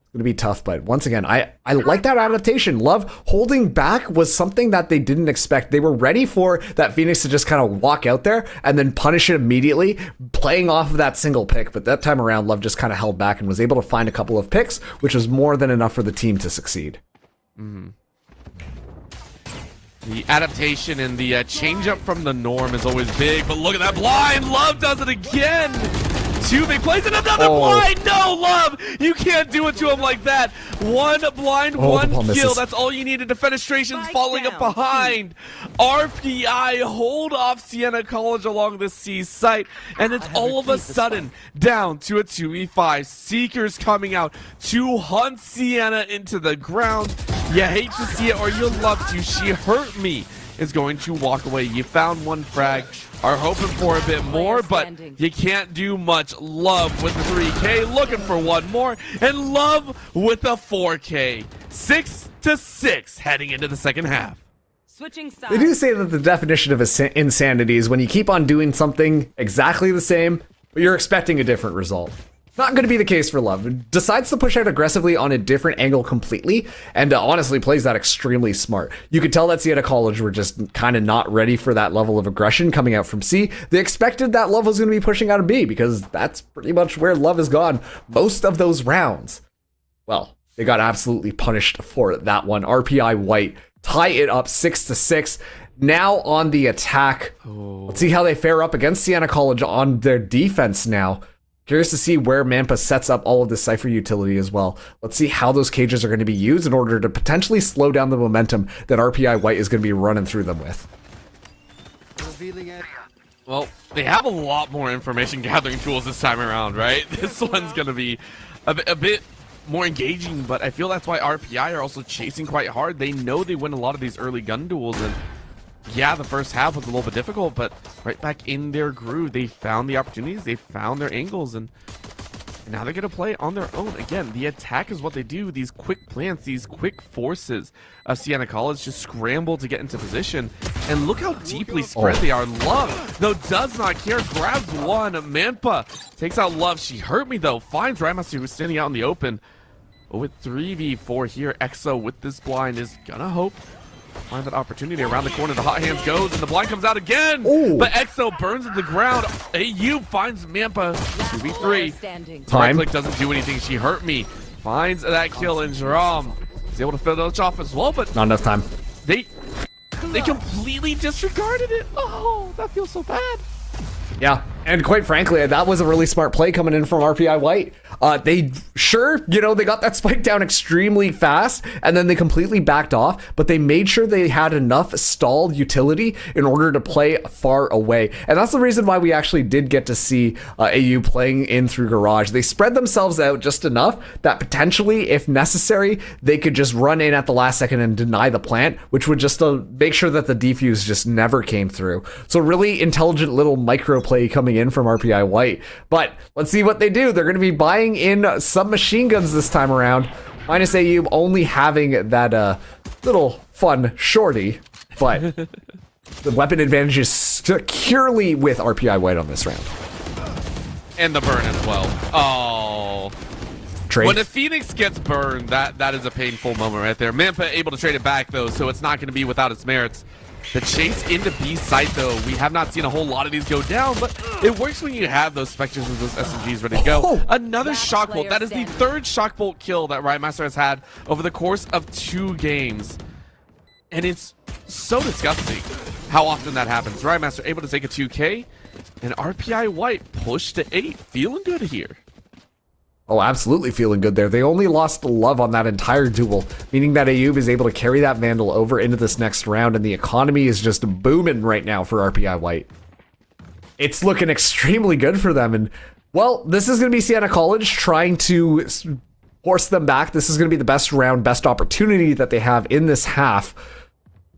It's going to be tough, but once again, I like that adaptation. Love holding back was something that they didn't expect. They were ready for that Phoenix to just kind of walk out there and then punish it immediately, playing off of that single pick. But that time around, Love just kind of held back and was able to find a couple of picks, which was more than enough for the team to succeed. The adaptation and the change up from the norm is always big, but look at that blind. Love does it again. 2 big plays and another blind. No, Love, you can't do it to him like that. One blind, one kill. That's all you needed. Defenestration's falling up behind. RPI hold off Siena College along the C site, and it's all of a sudden down to a 2v5. Seekers coming out to hunt Siena into the ground. You hate to see it or you love to. She Hurt Me is going to walk away. You found one frag, are hoping for a bit more, but you can't do much. Love with the 3K, looking for one more, and Love with a 4K. 6-6 heading into the second half. They do say that the definition of insanity is when you keep on doing something exactly the same, but you're expecting a different result. Not going to be the case for Love. Decides to push out aggressively on a different angle completely, and honestly plays that extremely smart. You could tell that Siena College were just kind of not ready for that level of aggression coming out from C. They expected that Love was going to be pushing out of B, because that's pretty much where Love has gone most of those rounds. Well, they got absolutely punished for that one. RPI White tie it up 6-6. Now on the attack. Let's see how they fare up against Siena College on their defense now. Curious to see where Mampa sets up all of this Cypher utility as well. Let's see how those cages are going to be used in order to potentially slow down the momentum that RPI White is going to be running through them with. Well, they have a lot more information gathering tools this time around, right? This one's going to be a bit more engaging, but I feel that's why RPI are also chasing quite hard. They know they win a lot of these early gun duels, and yeah, the first half was a little bit difficult, but right back in their groove, they found the opportunities, they found their angles, and now they're going to play on their own. Again, the attack is what they do. These quick plants, these quick forces of Siena College just scramble to get into position, and look how deeply spread they are. Love, though, does not care, grabs one. Mampa takes out Love. She hurt me, though. Finds Rymaster, who's standing out in the open. But with 3v4 here, EXO with this blind is gonna hope find that opportunity around the corner. The hot hands goes, and the blind comes out again. Ooh. But EXO burns at the ground. AU finds Mampa. 2v3. Right click doesn't do anything. She hurt me. Finds that kill, and Jerome is able to finish off as well, but not enough time. They completely disregarded it. Oh, that feels so bad. Yeah, and quite frankly, that was a really smart play coming in from RPI White. They they got that spike down extremely fast, and then they completely backed off, but they made sure they had enough stalled utility in order to play far away. And that's the reason why we actually did get to see AU playing in through Garage. They spread themselves out just enough that potentially, if necessary, they could just run in at the last second and deny the plant, which would just make sure that the defuse just never came through. So really intelligent little micro play coming in from RPI White. But let's see what they do. They're going to be buying in some machine guns this time around. Minus AU only having that little fun shorty, but the weapon advantage is securely with RPI White on this round. And the burn as well. Oh. Trade. When a Phoenix gets burned, that is a painful moment right there. Mampa able to trade it back, though, so it's not going to be without its merits. The chase into B site, though, we have not seen a whole lot of these go down, but it works when you have those Spectres and those SMGs ready to go. Another shock bolt. That is the third shock bolt kill that Rymaster has had over the course of 2 games. And it's so disgusting how often that happens. Rymaster able to take a 2K, and RPI White pushed to 8. Feeling good here. Oh, absolutely feeling good there. They only lost Love on that entire duel, meaning that Ayub is able to carry that Vandal over into this next round, and the economy is just booming right now for RPI White. It's looking extremely good for them, and, well, this is going to be Siena College trying to force them back. This is going to be the best round, best opportunity that they have in this half,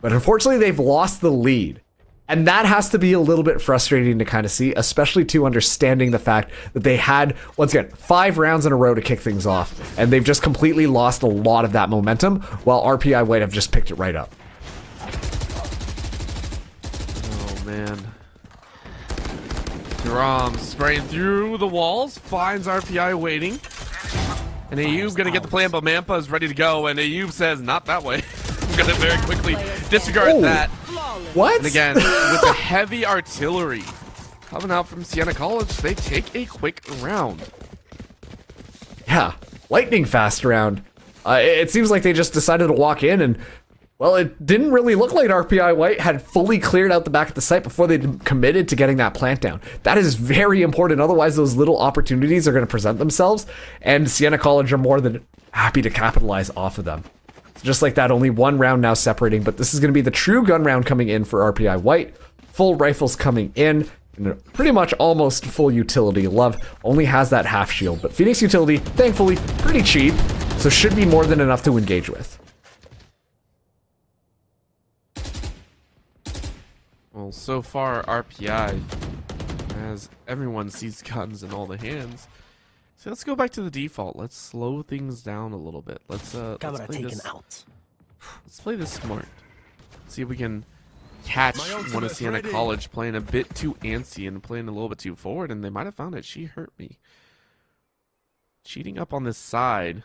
but unfortunately, they've lost the lead. And that has to be a little bit frustrating to kind of see, especially to understanding the fact that they had, once again, 5 rounds in a row to kick things off, and they've just completely lost a lot of that momentum, while RPI White have just picked it right up. Oh, man. Jerome spraying through the walls, finds RPI waiting. And Ayub gonna get the plan, but Mampa is ready to go, and Ayub says, not that way. I'm gonna very quickly disregard that. What? And again, with the heavy artillery coming out from Siena College, they take a quick round. Yeah, lightning fast round. It seems like they just decided to walk in, and, well, it didn't really look like RPI White had fully cleared out the back of the site before they committed to getting that plant down. That is very important, otherwise those little opportunities are going to present themselves, and Siena College are more than happy to capitalize off of them. Just like that, only 1 round now separating, but this is going to be the true gun round coming in for RPI White. Full rifles coming in, and pretty much almost full utility. Love only has that half shield, but Phoenix utility, thankfully, pretty cheap, so should be more than enough to engage with. Well, so far, RPI, as everyone sees guns in all the hands. So let's go back to the default. Let's slow things down a little bit. Let's play this. Let's play this smart. See if we can catch one of Siena College playing a bit too antsy and playing a little bit too forward, and they might have found it. She hurt me. Cheating up on this side.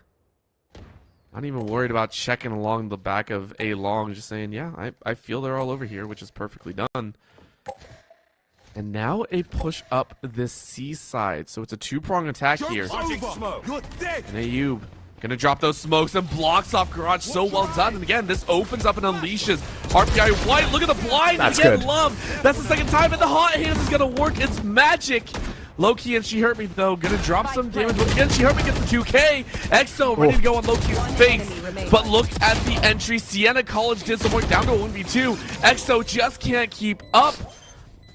Not even worried about checking along the back of A long, just saying, yeah, I feel they're all over here, which is perfectly done. And now a push up this C side. So it's a two-prong attack here. And Ayub gonna drop those smokes and blocks off Garage. So well done. And again, this opens up and unleashes RPI White. Look at the blind. That's again, good. Love. That's the second time, and the hot hands is gonna work. It's magic. Low-key and She Hurt Me, though, gonna drop some damage. Once again, She Hurt Me gets the 2K. EXO ready to go on Low-key's face. But look at the entry. Siena College did some work down to a 1v2. EXO just can't keep up.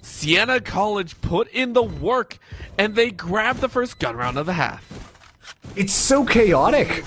Siena College put in the work, and they grabbed the first gun round of the half. It's so chaotic.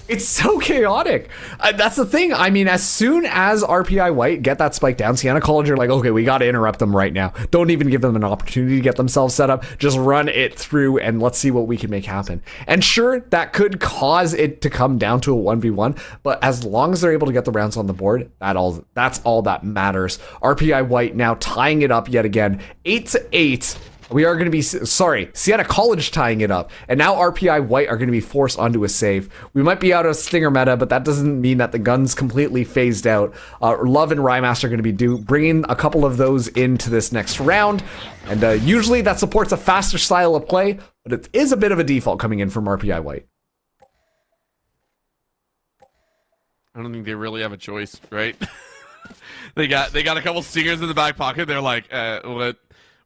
It's so chaotic. That's the thing. I mean, as soon as RPI White get that spike down, Siena College are like, okay, we got to interrupt them right now. Don't even give them an opportunity to get themselves set up. Just run it through and let's see what we can make happen. And sure, that could cause it to come down to a 1v1, but as long as they're able to get the rounds on the board, that's all that matters. RPI White now tying it up yet again, 8-8. We are going to be, Siena College tying it up. And now RPI White are going to be forced onto a save. We might be out of Stinger meta, but that doesn't mean that the gun's completely phased out. Love and Rymaster are going to be bringing a couple of those into this next round. And usually that supports a faster style of play, but it is a bit of a default coming in from RPI White. I don't think they really have a choice, right? they got a couple stingers in the back pocket. They're like,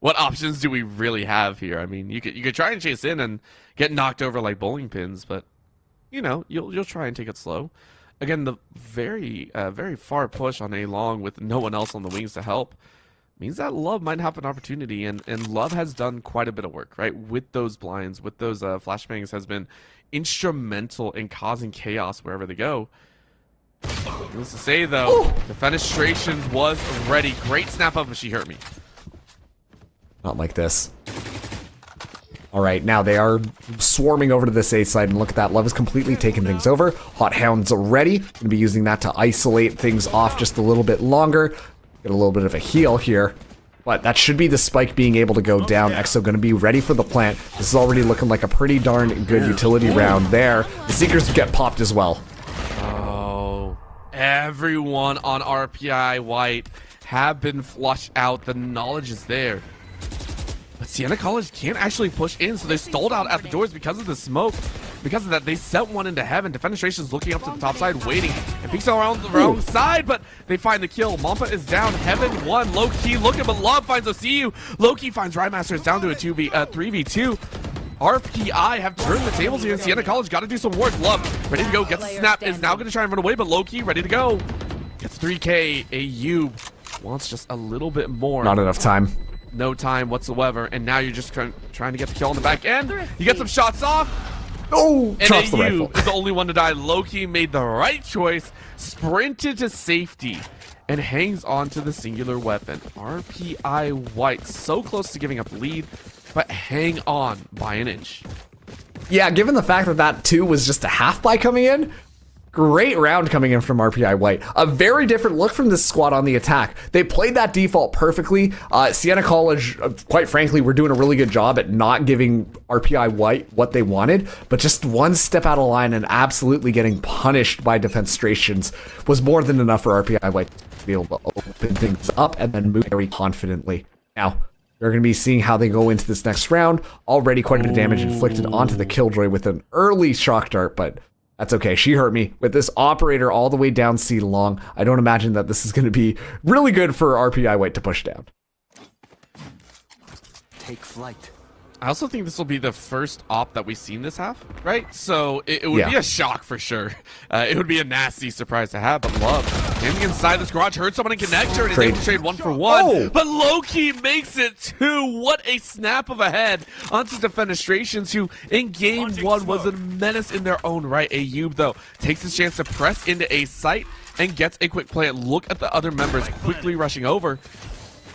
what options do we really have here? I mean, you could try and chase in and get knocked over like bowling pins, but you know, you'll try and take it slow. Again, the very far push on A long with no one else on the wings to help means that Love might have an opportunity, and Love has done quite a bit of work, right? With those blinds, with those flashbangs, has been instrumental in causing chaos wherever they go. Needless to say, though, the fenestrations was ready. Great snap up, but She Hurt Me. Not like this. All right, now they are swarming over to this A side, and look at that. Love has completely taken things over. Hot Hound's ready. Going to be using that to isolate things off just a little bit longer. Get a little bit of a heal here. But that should be the spike being able to go down. EXO going to be ready for the plant. This is already looking like a pretty darn good utility round there. The Seekers get popped as well. Oh, everyone on RPI White have been flushed out. The knowledge is there. But Siena College can't actually push in, so they stalled out at the doors because of the smoke. Because of that, they sent one into heaven. Defenestration's looking up to the top side, waiting. And peeks around the wrong side, but they find the kill. Mampa is down. Heaven 1. Low-key looking, but Love finds OCU. Low-key finds Rymaster. It's down to a 3v2. RPI have turned the tables here, and Siena College got to do some work. Love, ready to go. Gets the snap. Is now going to try and run away, but Low-key ready to go. Gets 3K. Ayub wants just a little bit more. Not enough time. No time whatsoever, and now you're just trying to get the kill on the back end. You get some shots off. Oh, and drops the rifle. is the only one to die. Low-key made the right choice, sprinted to safety, and hangs on to the singular weapon. RPI White so close to giving up the lead, but hang on by an inch. Yeah, given the fact that that 2 was just a half buy coming in, great round coming in from RPI White. A very different look from this squad on the attack. They played that default perfectly. Siena College, quite frankly, were doing a really good job at not giving RPI White what they wanted, but just one step out of line and absolutely getting punished by defenestrations was more than enough for RPI White to be able to open things up and then move very confidently. Now, we're going to be seeing how they go into this next round. Already quite a bit of damage inflicted onto the Killjoy with an early shock dart, but that's okay. She hurt me with this operator all the way down C long. I don't imagine that this is going to be really good for RPI White to push down. Take flight. I also think this will be the first op that we've seen this half, right? So it would be a shock for sure. It would be a nasty surprise to have, but Love getting inside this garage, heard someone in connector and is able to trade 1-for-1. But Low-key makes it 2. What a snap of a head onto Defenestrations, who in game 1 was a menace in their own right. Ayub, though, takes his chance to press into a site and gets a quick play. Look at the other members quickly rushing over.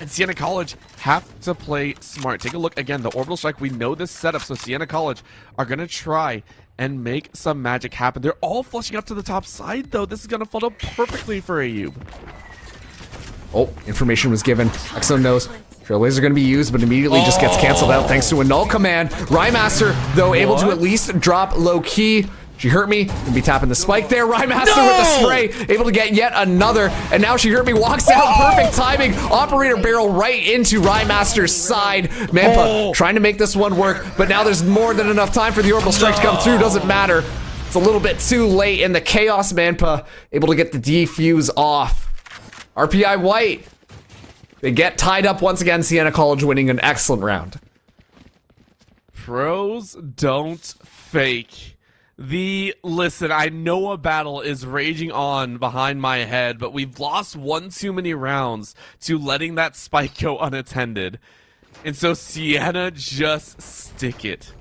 And Siena College have to play smart. Take a look again, the orbital strike. We know this setup, so Siena College are gonna try and make some magic happen. They're all flushing up to the top side, though. This is gonna follow perfectly for Ayub. Oh, information was given. Exo knows. Trailblazer are going to be used, but immediately just gets canceled out thanks to a null command. Rymaster, though, able to at least drop low key. She hurt me. Gonna be tapping the spike there. Rymaster with the spray, able to get yet another. And now She Hurt Me walks out. Perfect timing. Operator barrel right into Rymaster's side. Mampa trying to make this one work, but now there's more than enough time for the orbital strike to come through. Doesn't matter. It's a little bit too late in the chaos. Mampa able to get the defuse off. RPI White. They get tied up once again. Siena College winning an excellent round. Pros don't fake. Listen, I know a battle is raging on behind my head, but we've lost one too many rounds to letting that spike go unattended. And so Siena just stick it.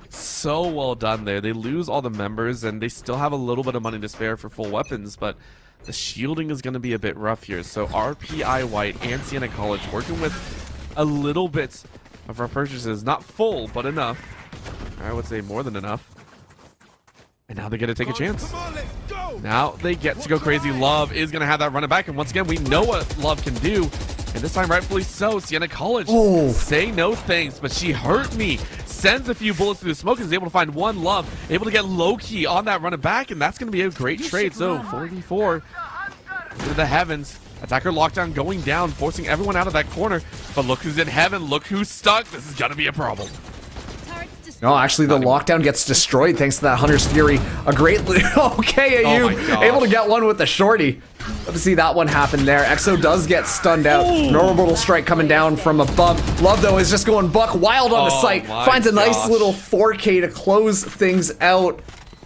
So well done there. They lose all the members, and they still have a little bit of money to spare for full weapons, but the shielding is going to be a bit rough here. So RPI White and Siena College working with a little bit of our purchases. Not full, but enough. I would say more than enough. And now they get to take a chance. Now they get to go crazy. Love is going to have that running back. And once again, we know what Love can do. And this time, rightfully so, Siena College say no thanks, but She Hurt Me. Sends a few bullets through the smoke and is able to find one Love. Able to get low-key on that running back, and that's going to be a great trade. So 44 into the heavens. Attacker lockdown going down, forcing everyone out of that corner. But look who's in heaven. Look who's stuck. This is going to be a problem. No, actually, the lockdown gets destroyed thanks to that Hunter's Fury. A great... Okay, Ayub able to get one with the shorty. Love to see that one happen there. Exo does get stunned out. An orbital strike coming down from above. Love, though, is just going buck wild on the site. Finds a nice little 4K to close things out.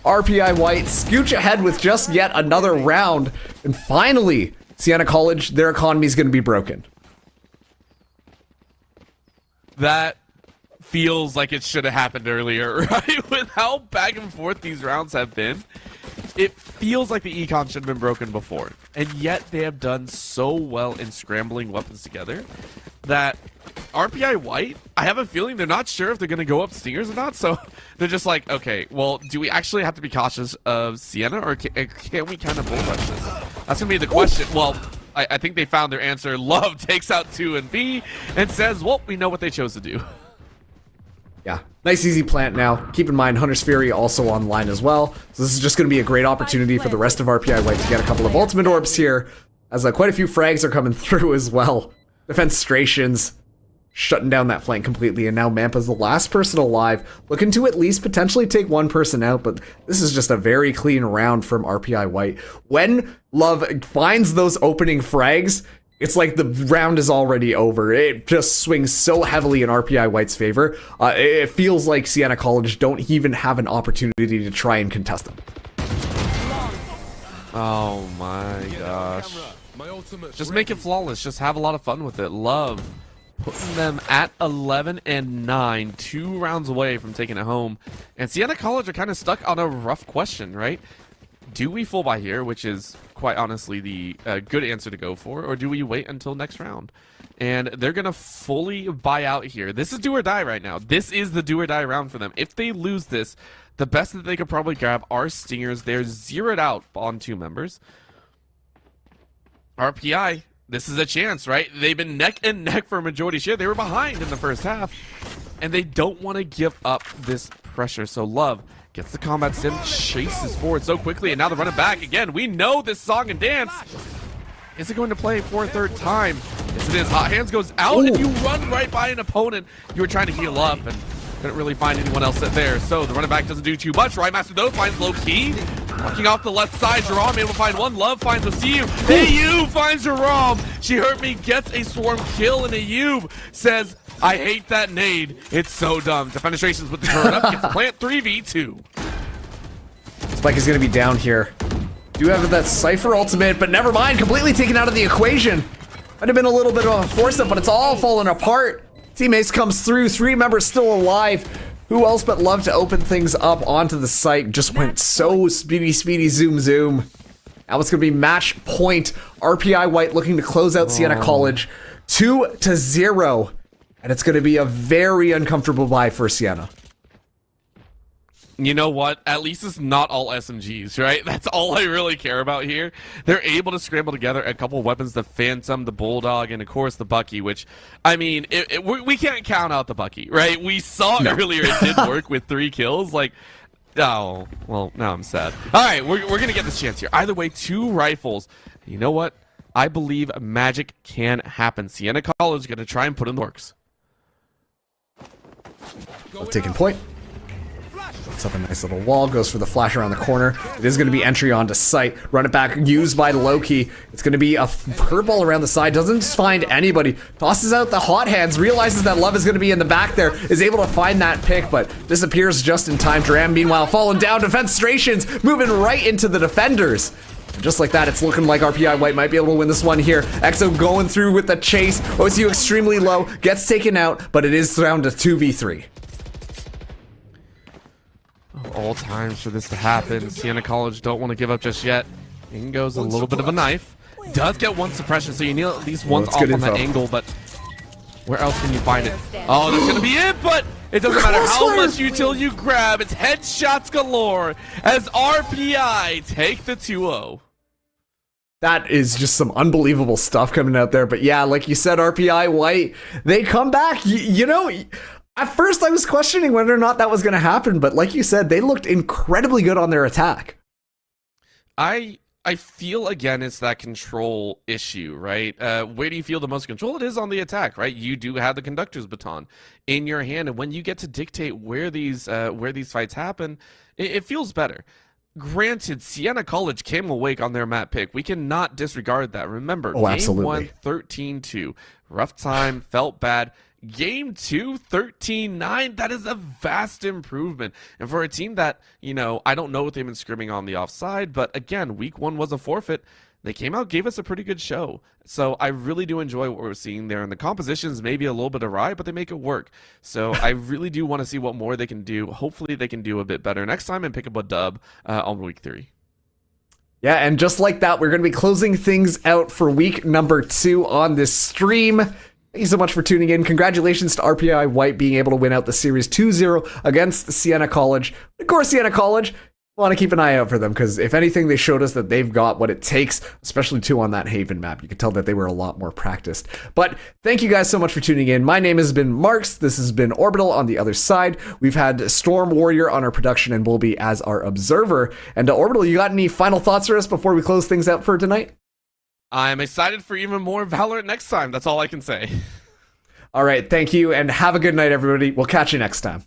RPI White scooch ahead with just yet another round. And finally, Siena College, their economy is going to be broken. That feels like it should have happened earlier, right? With how back and forth these rounds have been, it feels like the econ should have been broken before. And yet they have done so well in scrambling weapons together that RPI White, I have a feeling they're not sure if they're going to go up Stingers or not. So they're just like, okay, well, do we actually have to be cautious of Siena, or can we kind of bull rush this? That's going to be the question. Well, I think they found their answer. Love takes out 2 and B and says, well, we know what they chose to do. Yeah, nice easy plant now. Keep in mind, Hunter's Fury also online as well. So this is just going to be a great opportunity for the rest of RPI White to get a couple of ultimate orbs here, as quite a few frags are coming through as well. Defenstrations shutting down that flank completely, and now Mampa's the last person alive, looking to at least potentially take one person out, but this is just a very clean round from RPI White. When Love finds those opening frags, it's like the round is already over. It just swings so heavily in RPI White's favor. It feels like Siena College don't even have an opportunity to try and contest them. Oh my gosh. Just make it flawless. Just have a lot of fun with it. Love putting them at 11 and 9, 2 rounds away from taking it home. And Siena College are kind of stuck on a rough question, right? Do we full buy here, which is quite honestly the good answer to go for, or do we wait until next round? And they're going to fully buy out here. This is do or die right now. This is the do or die round for them. If they lose this, the best that they could probably grab are Stingers. They're zeroed out on 2 members. RPI, this is a chance, right? They've been neck and neck for a majority share. They were behind in the first half, and they don't want to give up this pressure. So Love gets the combat sim, chases forward so quickly, and now they're running back again. We know this song and dance. Is it going to play for a third time? Yes, it is. Hot Hands goes out, and you run right by an opponent. You were trying to heal up, and couldn't really find anyone else there. So the running back doesn't do too much. Rymaster, though, finds low key. Walking off the left side, Jerome able to find one. Love finds OCU. Ayub finds Jerome. She Hurt Me, gets a swarm kill, and Ayub says, I hate that nade. It's so dumb. Defenestrations with the turret up. Gets plant 3v2. Spike is going to be down here. Do have that Cypher ultimate, but never mind. Completely taken out of the equation. Might have been a little bit of a force-up, but it's all falling apart. Teammates comes through. 3 members still alive. Who else but Love to open things up onto the site? Just went so speedy, zoom. Now it's going to be match point. RPI White looking to close out Siena College. 2-0. And it's going to be a very uncomfortable bye for Sienna. You know what? At least it's not all SMGs, right? That's all I really care about here. They're able to scramble together a couple weapons, the Phantom, the Bulldog, and of course the Bucky, which, I mean, we can't count out the Bucky, right? We saw earlier it did work with 3 kills. Like, oh, well, now I'm sad. All right, we're going to get this chance here. Either way, 2 rifles. You know what? I believe magic can happen. Sienna College is going to try and put in the works. Taking point. Puts up a nice little wall, goes for the flash around the corner. It is going to be entry onto site. Run it back, used by Loki. It's going to be a curveball around the side. Doesn't find anybody. Tosses out the hot hands. Realizes that Love is going to be in the back there. Is able to find that pick, but disappears just in time. Dram, meanwhile, falling down. Defenstrations moving right into the defenders. And just like that, it's looking like RPI White might be able to win this one here. EXO going through with the chase. OSU extremely low. Gets taken out, but it is down to 2v3. All times for this to happen. Sienna College don't want to give up just yet. In goes a little bit of a knife. Does get one suppression, so you need at least once off on that angle, but where else can you find it? Oh, that's going to be it, but it doesn't matter how much util you grab. It's headshots galore as RPI take the 2-0. That is just some unbelievable stuff coming out there. But yeah, like you said, RPI White, they come back. You know, at first I was questioning whether or not that was going to happen. But like you said, they looked incredibly good on their attack. I feel, again, it's that control issue, right? Where do you feel the most control? It is on the attack, right? You do have the conductor's baton in your hand. And when you get to dictate where these fights happen, it feels better. Granted, Sienna College came awake on their map pick. We cannot disregard that. Remember, Game 1, 13-2. Rough time, felt bad. Game 2, 13-9. That is a vast improvement. And for a team that, you know, I don't know what they've been scrimming on the offside, but again, week 1 was a forfeit. They came out, gave us a pretty good show. So I really do enjoy what we're seeing there. And the compositions may be a little bit awry, but they make it work. So I really do want to see what more they can do. Hopefully they can do a bit better next time and pick up a dub on week 3. Yeah, and just like that, we're going to be closing things out for week number 2 on this stream. Thank you so much for tuning in. Congratulations to RPI White being able to win out the series 2-0 against Sienna College. Of course, Sienna College, want to keep an eye out for them, because if anything, they showed us that they've got what it takes, especially too on that Haven map. You could tell that they were a lot more practiced. But thank you guys so much for tuning in. My name has been Marks. This has been Orbital on the other side. We've had Storm Warrior on our production and Bulby as our observer. And Orbital, you got any final thoughts for us before we close things out for tonight? I'm excited for even more Valorant next time. That's all I can say. All right, thank you, and have a good night, everybody. We'll catch you next time.